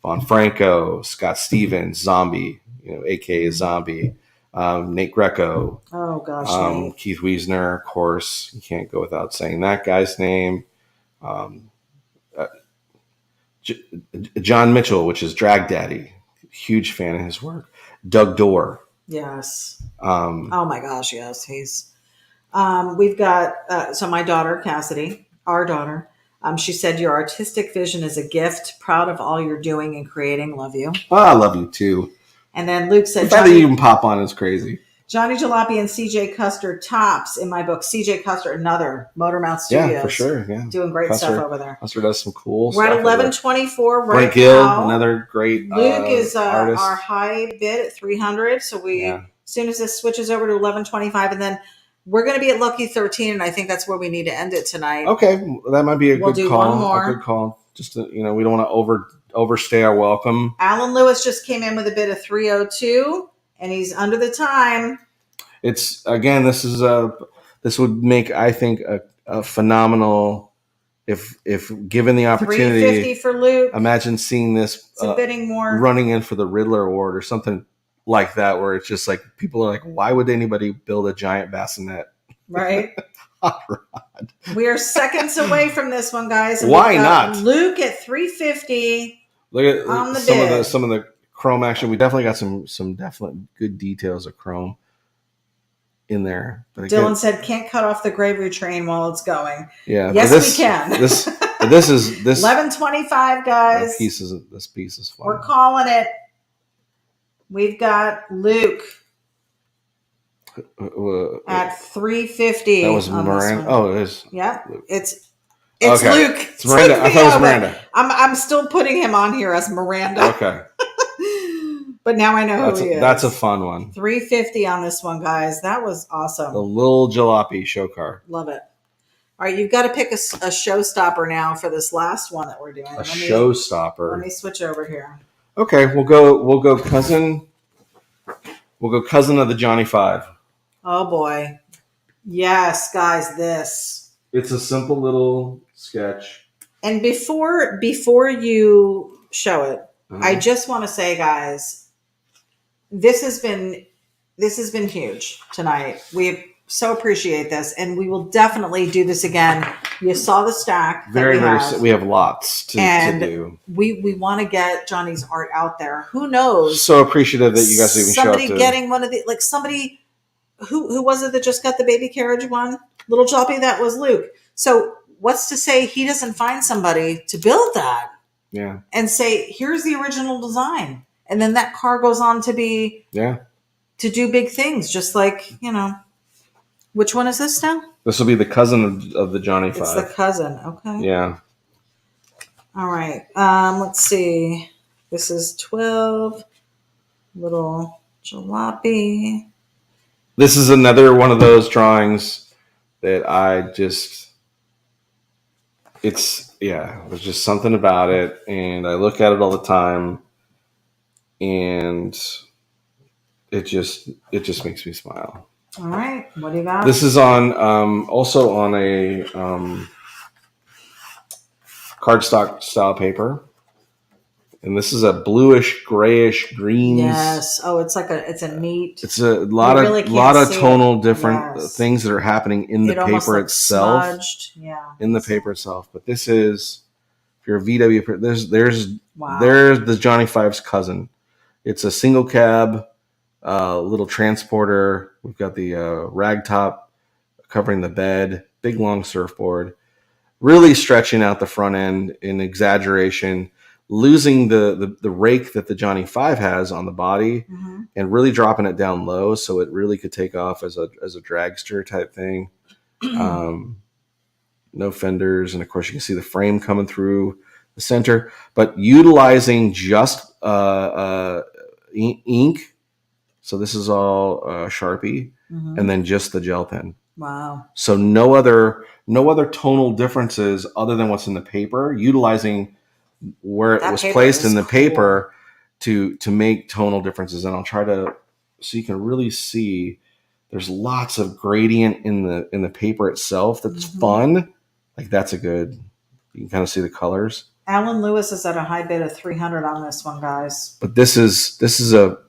Von Franco, Scott Stevens, Zombie, aka Zombie, Nate Greco. Oh gosh, Keith Wiesner, of course. You can't go without saying that guy's name. John Mitchell, which is Drag Daddy. Huge fan of his work. Doug Dorr. Yes. Oh my gosh, yes. He's we've got so my daughter, Cassidy, our daughter. She said, your artistic vision is a gift. Proud of all you're doing and creating. Love you. Oh, I love you too. And then Luke said, the fact that you even pop on is crazy. Johnny Jalopy and CJ Custer tops in my book. CJ Custer, another Motor Mouth Studios. Yeah, for sure. Yeah. Doing great stuff over there. Custer does some cool stuff. We're at 11:24 right now. Gill, another great Luke is artist. Our high bid at 300. So as soon as this switches over to 11:25, and then we're going to be at Lucky 13, and I think that's where we need to end it tonight. Okay, that might be we'll good do call. One more. A good call. Just to, we don't want to overstay our welcome. Alan Lewis just came in with a bid of 302, and he's under the time. It's again. This would make, I think, a phenomenal. if given the $350 opportunity, for Luke. imagine seeing this It's a bidding war. running in for the Riddler Award or something like that, where it's just like people are like, why would anybody build a giant bassinet? Right. Hot rod. We are seconds away from this one, guys. And Why we've got not? Luke at $350. Look at On the some of the chrome action. We definitely got some definite good details of chrome in there. But again, Dylan said, "Can't cut off the gravy train while it's going." yeah. Yes, this, we can. this is this $11.25, guys. This piece is fun. We're calling it. We've got Luke at $350. That was Miranda. Oh, it is. Yeah, Luke. It's Okay. Luke. It's Miranda. I thought it was Miranda. I'm still putting him on here as Miranda. Okay. But now I know who he is. That's a fun one. $350 on this one, guys. That was awesome. The little jalopy show car. Love it. All right, you've got to pick a showstopper now for this last one that we're doing. Showstopper. Let me switch over here. Okay, we'll go cousin. We'll go cousin of the Johnny Five. Oh boy. Yes, guys, this. It's a simple little sketch. And before you show it, I just want to say, guys, this has been huge tonight. We so appreciate this, and we will definitely do this again. You saw the stack. We have lots to do. We want to get Johnny's art out there. Who knows? So appreciative that you guys even showed up. Somebody getting one of the, like somebody who was it that just got the baby carriage one? Little Joppy, that was Luke. So what's to say he doesn't find somebody to build that? Yeah. And say, here's the original design. And then that car goes on to be to do big things, just like, which one is this now? This will be the cousin of the Johnny Five. It's the cousin. Okay. Yeah. All right. Let's see. This is 12. Little jalopy. This is another one of those drawings that there's just something about it. And I look at it all the time and it just makes me smile. All right. What do you got? This is on also on a cardstock style paper, and this is a bluish, grayish, greens. Yes. Oh, it's a neat. It's a lot of tonal different things that are happening in the paper itself. Smudged. Yeah. In the paper itself, but this is if you're a VW. There's the Johnny Five's cousin. It's a single cab. Little transporter. We've got the rag top covering the bed, big long surfboard, really stretching out the front end in exaggeration, losing the rake that the Johnny Five has on the body, and really dropping it down low so it really could take off as a dragster type thing. No fenders, and of course you can see the frame coming through the center, but utilizing just ink. So this is all Sharpie, and then just the gel pen. Wow. So no other tonal differences other than what's in the paper, utilizing where it was placed in the paper to make tonal differences. And I'll try to, so you can really see there's lots of gradient in the paper itself. That's fun. Like that's you can kind of see the colors. Alan Lewis is at a high bid of $300 on this one, guys. But this is the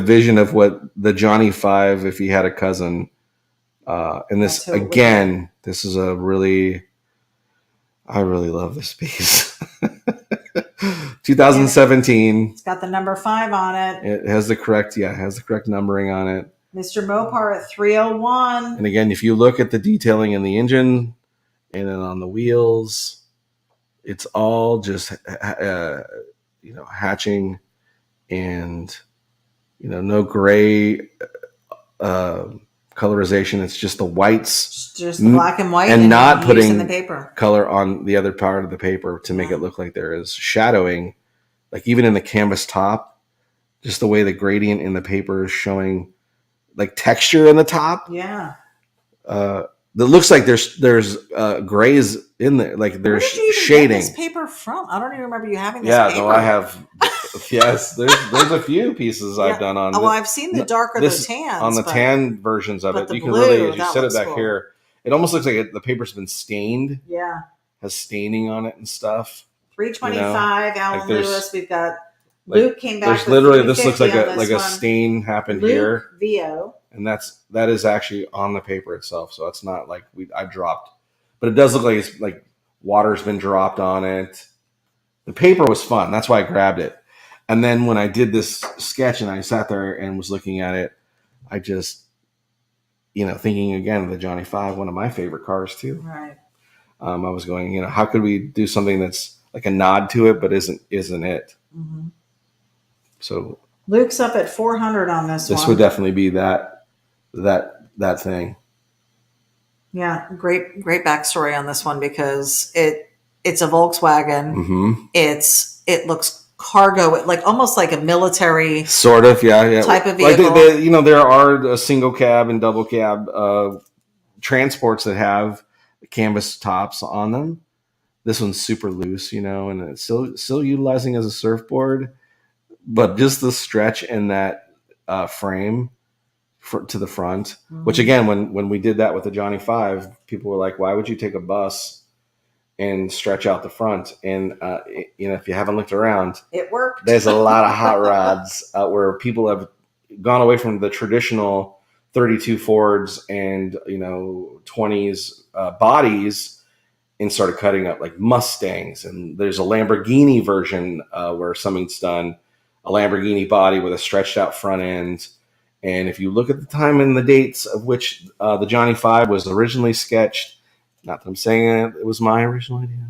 vision of what the Johnny Five, if he had a cousin, and this again, this is I really love this piece. 2017. It's got the number 5 on it. It has the correct numbering on it. Mr. Mopar at $301. And again, if you look at the detailing in the engine and then on the wheels, it's all just hatching. And no gray colorization. It's just the whites, just the black and white, and not putting the paper color on the other part of the paper to make it look like there is shadowing. Like even in the canvas top, just the way the gradient in the paper is showing, like texture in the top. Yeah. That looks like there's grays in there, like there's shading. Where did you even get this paper from? I don't even remember you having this paper. Yeah, no, I have. Yes, there's a few pieces I've done on. I've seen the dark or the tans on the tan versions of it. You can really, as you set it back here, it almost looks like the paper's been stained, Yeah. has staining on it and stuff. 325, Alan like there's- Lewis. We've got like, Luke came back. There's with literally, this looks 350 like on a this like a one. stain happened Luke here, VO. and that is actually on the paper itself. So it's not like I dropped, but it does look like it's like water's been dropped on it. The paper was fun. That's why I grabbed it. And then when I did this sketch and I sat there and was looking at it, I just, thinking again of the Johnny 5, one of my favorite cars too. Right. I was going, how could we do something that's like a nod to it, but isn't it? Mm-hmm. So Luke's up at 400 on this one. This would definitely be that thing. Yeah, great backstory on this one because it's a Volkswagen. Mm-hmm. It looks cargo, like almost like a military sort of, yeah, type of vehicle. Like there are single cab and double cab transports that have canvas tops on them. This one's super loose, and it's still utilizing as a surfboard, but just the stretch in that frame to the front, mm-hmm. which again, when we did that with the Johnny 5, people were like, why would you take a bus and stretch out the front? And, if you haven't looked around, it worked. There's a lot of hot rods where people have gone away from the traditional 32 Fords and, 20s bodies and started cutting up like Mustangs. And there's a Lamborghini version where something's done a Lamborghini body with a stretched out front end. And if you look at the time and the dates of which the Johnny 5 was originally sketched, not that I'm saying it was my original idea,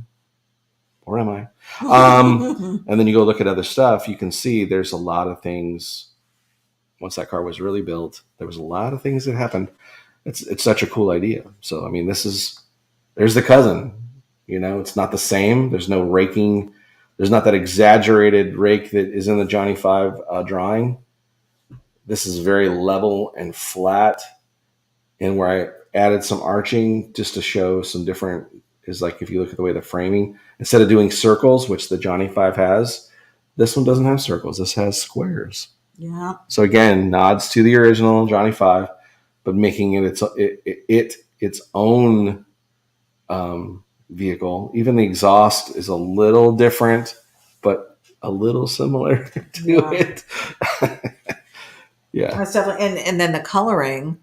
or am I? And then you go look at other stuff, you can see there's a lot of things. Once that car was really built, there was a lot of things that happened. It's such a cool idea. So, I mean, there's the cousin. It's not the same. There's no raking. There's not that exaggerated rake that is in the Johnny 5 drawing. This is very level and flat. And where I added some arching just to show some different, is like if you look at the way the framing, instead of doing circles, which the Johnny 5 has, this one doesn't have circles. This has squares. Yeah. So again, nods to the original Johnny 5, but making it its own vehicle. Even the exhaust is a little different, but a little similar to it. Yeah. That's definitely, and then the coloring,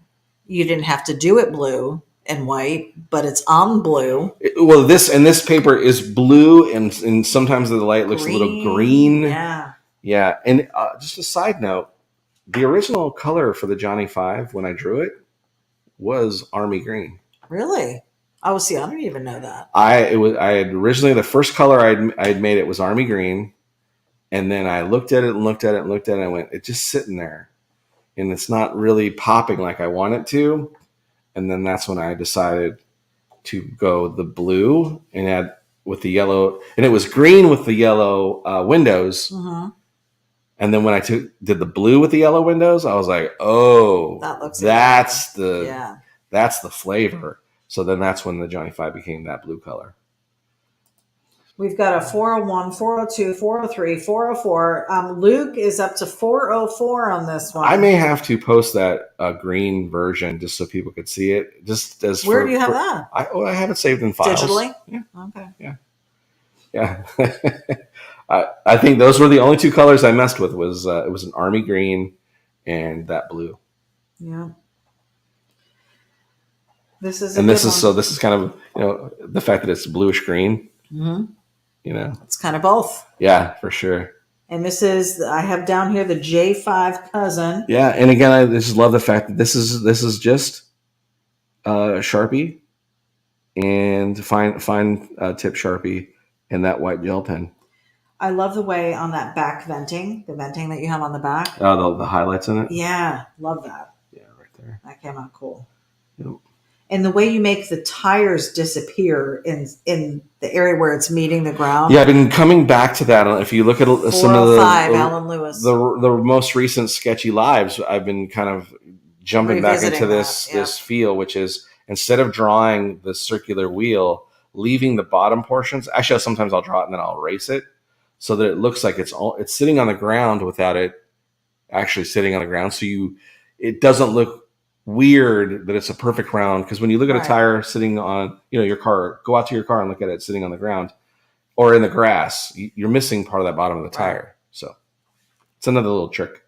you didn't have to do it blue and white, but it's on blue. This paper is blue, and sometimes the light looks a little green. Yeah. Yeah. And just a side note, the original color for the Johnny 5 when I drew it was army green. Really? Oh, see, I don't even know that. I had originally, the first color I had made it was army green, and then I looked at it and looked at it and looked at it and I went, it's just sitting there. And it's not really popping like I want it to. And then that's when I decided to go the blue and add with the yellow. And it was green with the yellow windows. Mm-hmm. And then when I did the blue with the yellow windows, I was like, oh, that's the flavor. So then that's when the Johnny 5 became that blue color. We've got a 401, 402, 403, 404. Luke is up to 404 on this one. I may have to post that green version just so people could see it. Just as Where do you have that? I have it saved in files. Digitally? Yeah. Okay. Yeah. I think those were the only two colors I messed with. It was an army green and that blue. Yeah. This is kind of the fact that it's bluish green. Mm-hmm. It's kind of both. Yeah, for sure. And I have down here the J5 cousin. Yeah, and again, I just love the fact that this is just Sharpie and fine tip Sharpie and that white gel pen. I love the way on that back venting, the venting that you have on the back. Oh, the highlights in it? Yeah, love that. Yeah, right there. That came out cool. Yep. And the way you make the tires disappear in the area where it's meeting the ground. Yeah, I've been coming back to that. If you look at some of the Alan Lewis, the most recent sketchy lives, I've been kind of jumping back into this feel, which is instead of drawing the circular wheel, leaving the bottom portions. Actually, sometimes I'll draw it and then I'll erase it so that it looks like it's sitting on the ground without it actually sitting on the ground. So it doesn't look weird that it's a perfect round, because when you look at a Right. tire sitting on, your car, go out to your car and look at it sitting on the ground or in the grass, you're missing part of that bottom of the Right. tire. So it's another little trick.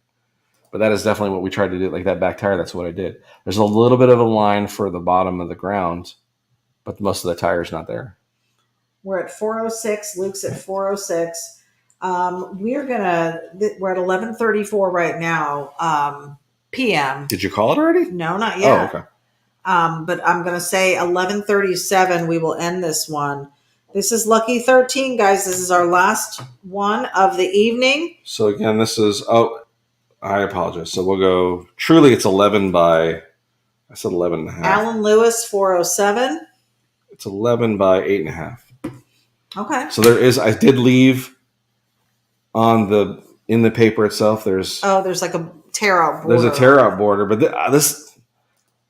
But that is definitely what we tried to do. Like that back tire, that's what I did. There's a little bit of a line for the bottom of the ground, but most of the tire's not there. We're at 406. Luke's at 406. We're at 11:34 right now. PM. Did you call it already? No, not yet. Oh, okay. But I'm gonna say 11:37. We will end this one. This is Lucky 13, guys. This is our last one of the evening. So again, this is, I apologize. So we'll go, truly it's 11 by, I said 11 and a half. Alan Lewis, 407. It's 11 by 8.5. Okay. So I did leave in the paper itself, there's like a tear out border. There's a tear out border, but this,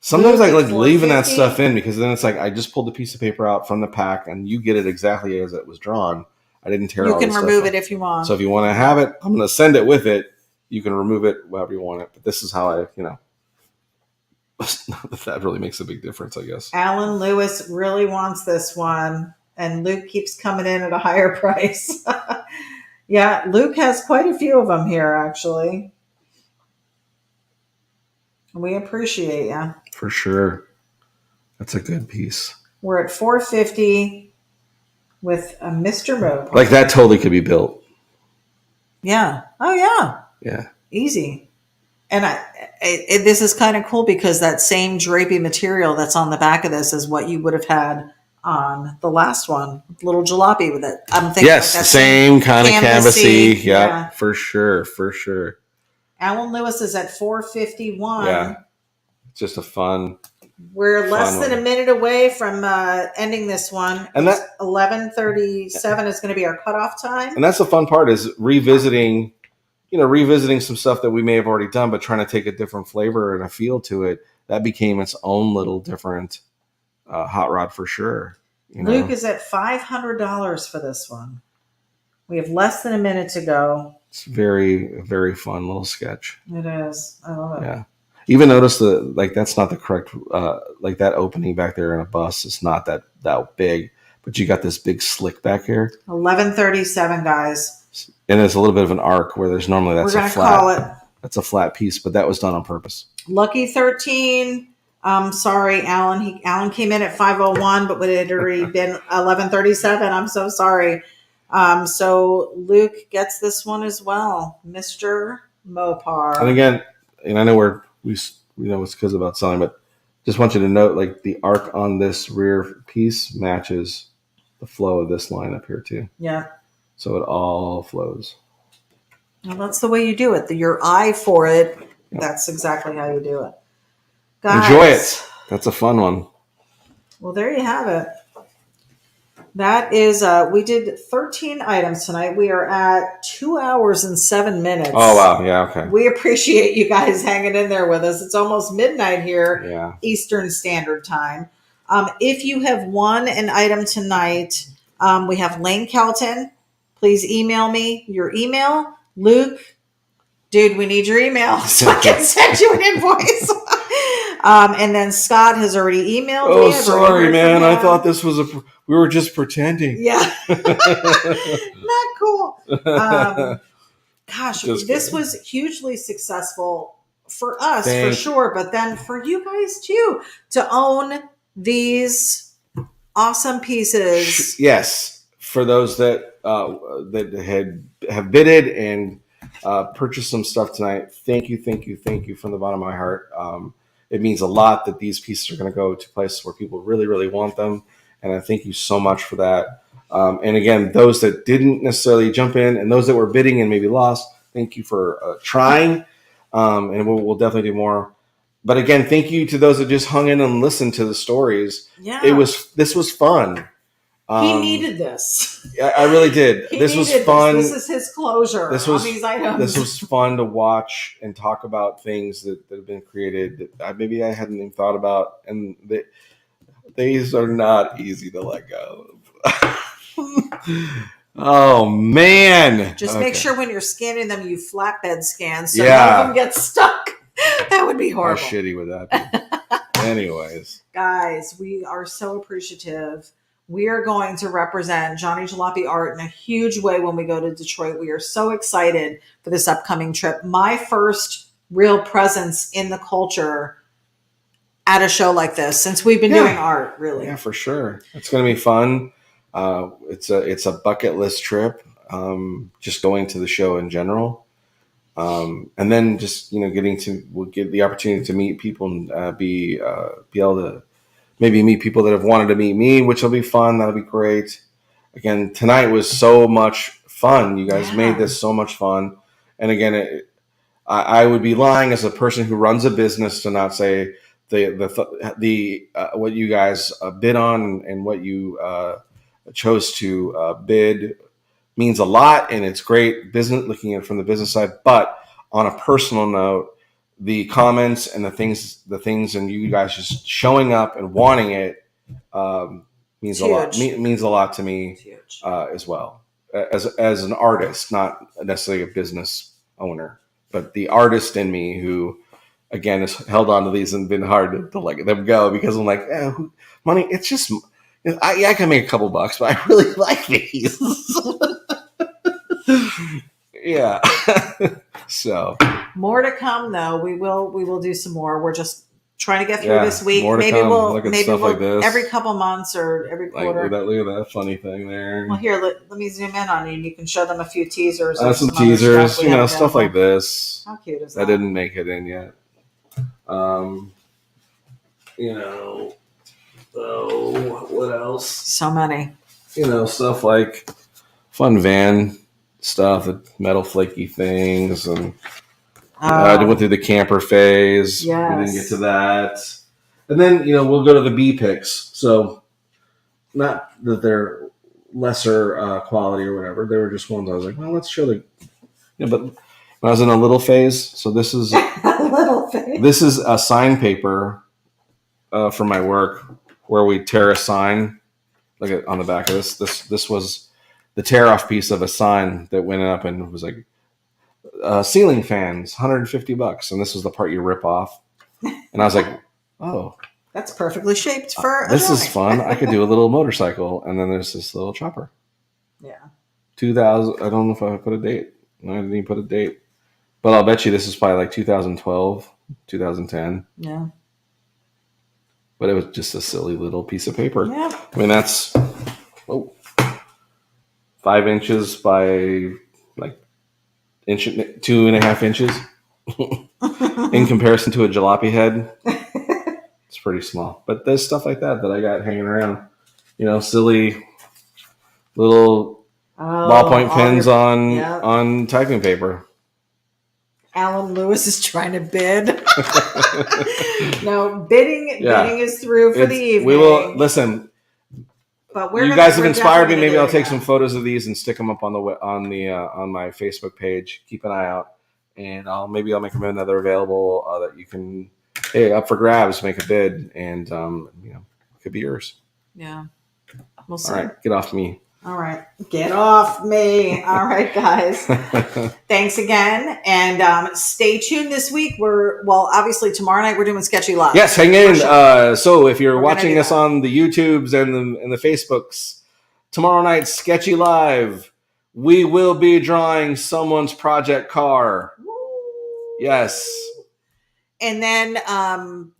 sometimes I like leaving that 450. stuff in, because then it's like, I just pulled the piece of paper out from the pack and you get it exactly as it was drawn. I didn't tear You all can the stuff remove out. it if you want. So if you want to have it, I'm going to send it with it. You can remove it however you want it. But this is how I, that really makes a big difference, I guess. Alan Lewis really wants this one, and Luke keeps coming in at a higher price. Yeah, Luke has quite a few of them here, actually. We appreciate you. For sure. That's a good piece. We're at 450 with a Mr. Mopar. Like that totally could be built. Yeah. Oh, yeah. Yeah. Easy. And this is kind of cool because that same drapey material that's on the back of this is what you would have had on the last one. Little jalopy with it. I'm thinking Yes, like that same kind of canvasy. canvasy. Yeah, for sure. For sure. Alan Lewis is at 451. Yeah. Just a fun. We're less Fun than one. a minute away from ending this one. And that 11:37 is going to be our cutoff time. And that's the fun part, is revisiting some stuff that we may have already done, but trying to take a different flavor and a feel to it. That became its own little different hot rod for sure. Luke is at $500 for this one. We have less than a minute to go. It's very, very fun little sketch. It is. I love it. Yeah. Even notice that's not the correct, like that opening back there in a bus is not that big, but you got this big slick back here. 11:37, guys. And there's a little bit of an arc where there's normally We're going to call it. That's a flat piece, but that was done on purpose. Lucky 13. Sorry, Alan. Alan came in at 5:01, but it had already been 11:37. I'm so sorry. So Luke gets this one as well, Mr. Mopar. And again, I know we know it's because about selling, but just want you to note, like, the arc on this rear piece matches the flow of this line up here too. Yeah. So it all flows. Well, that's the way you do it. Your eye for it. That's exactly how you do it. Guys, enjoy it. That's a fun one. Well, there you have it. That is, we did 13 items tonight. We are at 2 hours and 7 minutes. Oh, wow. Yeah, okay. We appreciate you guys hanging in there with us. It's almost midnight here, Yeah. Eastern Standard Time. If you have won an item tonight, we have Lane Kelton. Please email me your email. Luke, dude, we need your email so I can send you an invoice. And then Scott has already emailed me. Oh, sorry, man. I thought this was we were just pretending. Yeah. Not cool. Gosh, Just this kidding. was hugely successful for us, for Thanks. sure. But then for you guys too, to own these awesome pieces. Yes. For those that have bidded and purchased some stuff tonight, thank you from the bottom of my heart. It means a lot that these pieces are going to go to places where people really, really want them. And I thank you so much for that. And again, those that didn't necessarily jump in and those that were bidding and maybe lost, thank you for trying. And we'll definitely do more. But again, thank you to those that just hung in and listened to the stories. Yeah. This was fun. He needed this. I really did. This was fun. This is his closure on these items. This was fun to watch and talk about things that have been created that maybe I hadn't even thought about. And these are not easy to let go of. Oh, man. Just Okay. make sure when you're scanning them, you flatbed scan so Yeah. none of them get stuck. That would be How horrible. shitty would that be? Anyways. Guys, we are so appreciative. We are going to represent Johnny Jalopy Art in a huge way when we go to Detroit. We are so excited for this upcoming trip. My first real presence in the culture at a show like this since we've been doing art, really. Yeah, for sure. It's going to be fun. It's a bucket list trip. Just going to the show in general. And then just, we'll get the opportunity to meet people and be able to maybe meet people that have wanted to meet me, which will be fun. That'll be great. Again, tonight was so much fun. You guys made this so much fun. And again, I would be lying as a person who runs a business to not say the what you guys bid on and what you chose to bid means a lot, and it's great business looking at it from the business side. But on a personal note, the comments and the things, and you guys just showing up and wanting it means a lot. Means a lot to me as well as an artist, not necessarily a business owner, but the artist in me who, again, has held on to these and been hard to let them go because I'm like, money. It's just I can make a couple bucks, but I really like these. Yeah. So more to come, though. We will do some more. We're just trying to get through this week. Maybe we'll like this. Every couple months or every quarter. Look at that funny thing there. Well, here, let me zoom in on you, and you can show them a few teasers. Some teasers, stuff like this. How cute is that? That didn't make it in yet. What else? So many. Stuff like fun van stuff, the metal flaky things, and I went through the camper phase. Yes. We didn't get to that. And then, we'll go to the B picks. So not that they're lesser quality or whatever. They were just ones I was like, well, let's show the... but when I was in a little phase, so this is... little phase. This is a sign paper for my work where we tear a sign. Look at on the back of this. This was the tear off piece of a sign that went up and was like ceiling fans, $150, and this was the part you rip off. And I was like, oh, that's perfectly shaped for. This is fun. I could do a little motorcycle, and then there's this little chopper. Yeah. 2000. I don't know if I put a date. I didn't even put a date, but I'll bet you this is probably like 2012, 2010. Yeah. But it was just a silly little piece of paper. Yeah. I mean, that's 5 inches by like 2.5 inches in comparison to a jalopy head. It's pretty small. But there's stuff like that I got hanging around. Silly little ballpoint pens on typing paper. Alan Lewis is trying to bid. No, bidding is through for the evening. We will listen. But you guys have inspired me. Maybe I'll take some photos of these and stick them up on my Facebook page. Keep an eye out, and I'll make them another available that you can up for grabs. Make a bid, and it could be yours. Yeah, we'll see. All right, get off me. All right. Get off me. All right, guys. Thanks again. And stay tuned this week. Obviously tomorrow night we're doing Sketchy Live. Yes, hang in. So if you're watching us on the YouTubes and the Facebooks, tomorrow night, Sketchy Live, we will be drawing someone's project car. Woo. Yes. And then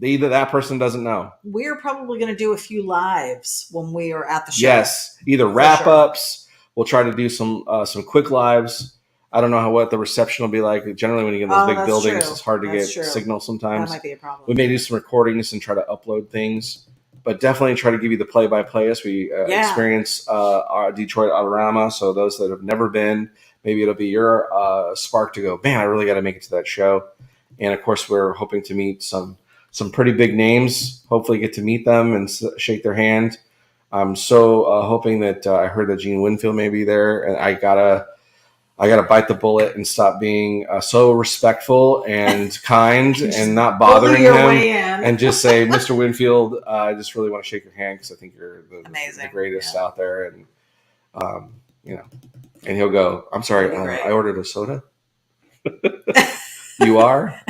either that person doesn't know. We're probably going to do a few lives when we are at the show. Yes, either wrap ups. We'll try to do some quick lives. I don't know what the reception will be like. Generally, when you get in those big buildings, it's hard to get signal sometimes. That might be a problem. We may do some recordings and try to upload things, but definitely try to give you the play-by-play as we experience our Detroit Autorama. So those that have never been, maybe it'll be your spark to go, man, I really got to make it to that show. And of course, we're hoping to meet some pretty big names. Hopefully, get to meet them and shake their hand. I'm so hoping that I heard that Gene Winfield may be there, and I gotta bite the bullet and stop being so respectful and kind and not bothering him, and just say, Mr. Winfield, I just really want to shake your hand because I think you're the greatest out there, and and he'll go, I'm sorry, I ordered a soda. You you are.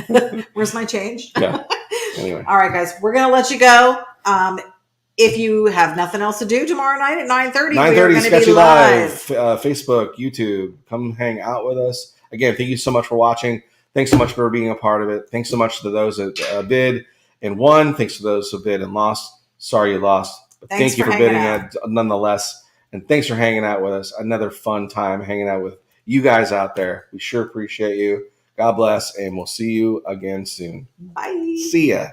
Where's my change? Yeah. Anyway. All right, guys, we're gonna let you go. If you have nothing else to do tomorrow night at 9:30, we are 9:30 going to be Sketchy live. Facebook, YouTube. Come hang out with us. Again, thank you so much for watching. Thanks so much for being a part of it. Thanks so much to those that bid and won. Thanks to those who bid and lost. Sorry you lost. But Thanks thank you for for hanging bidding out. it nonetheless. And thanks for hanging out with us. Another fun time hanging out with you guys out there. We sure appreciate you. God bless, and we'll see you again soon. Bye. See ya.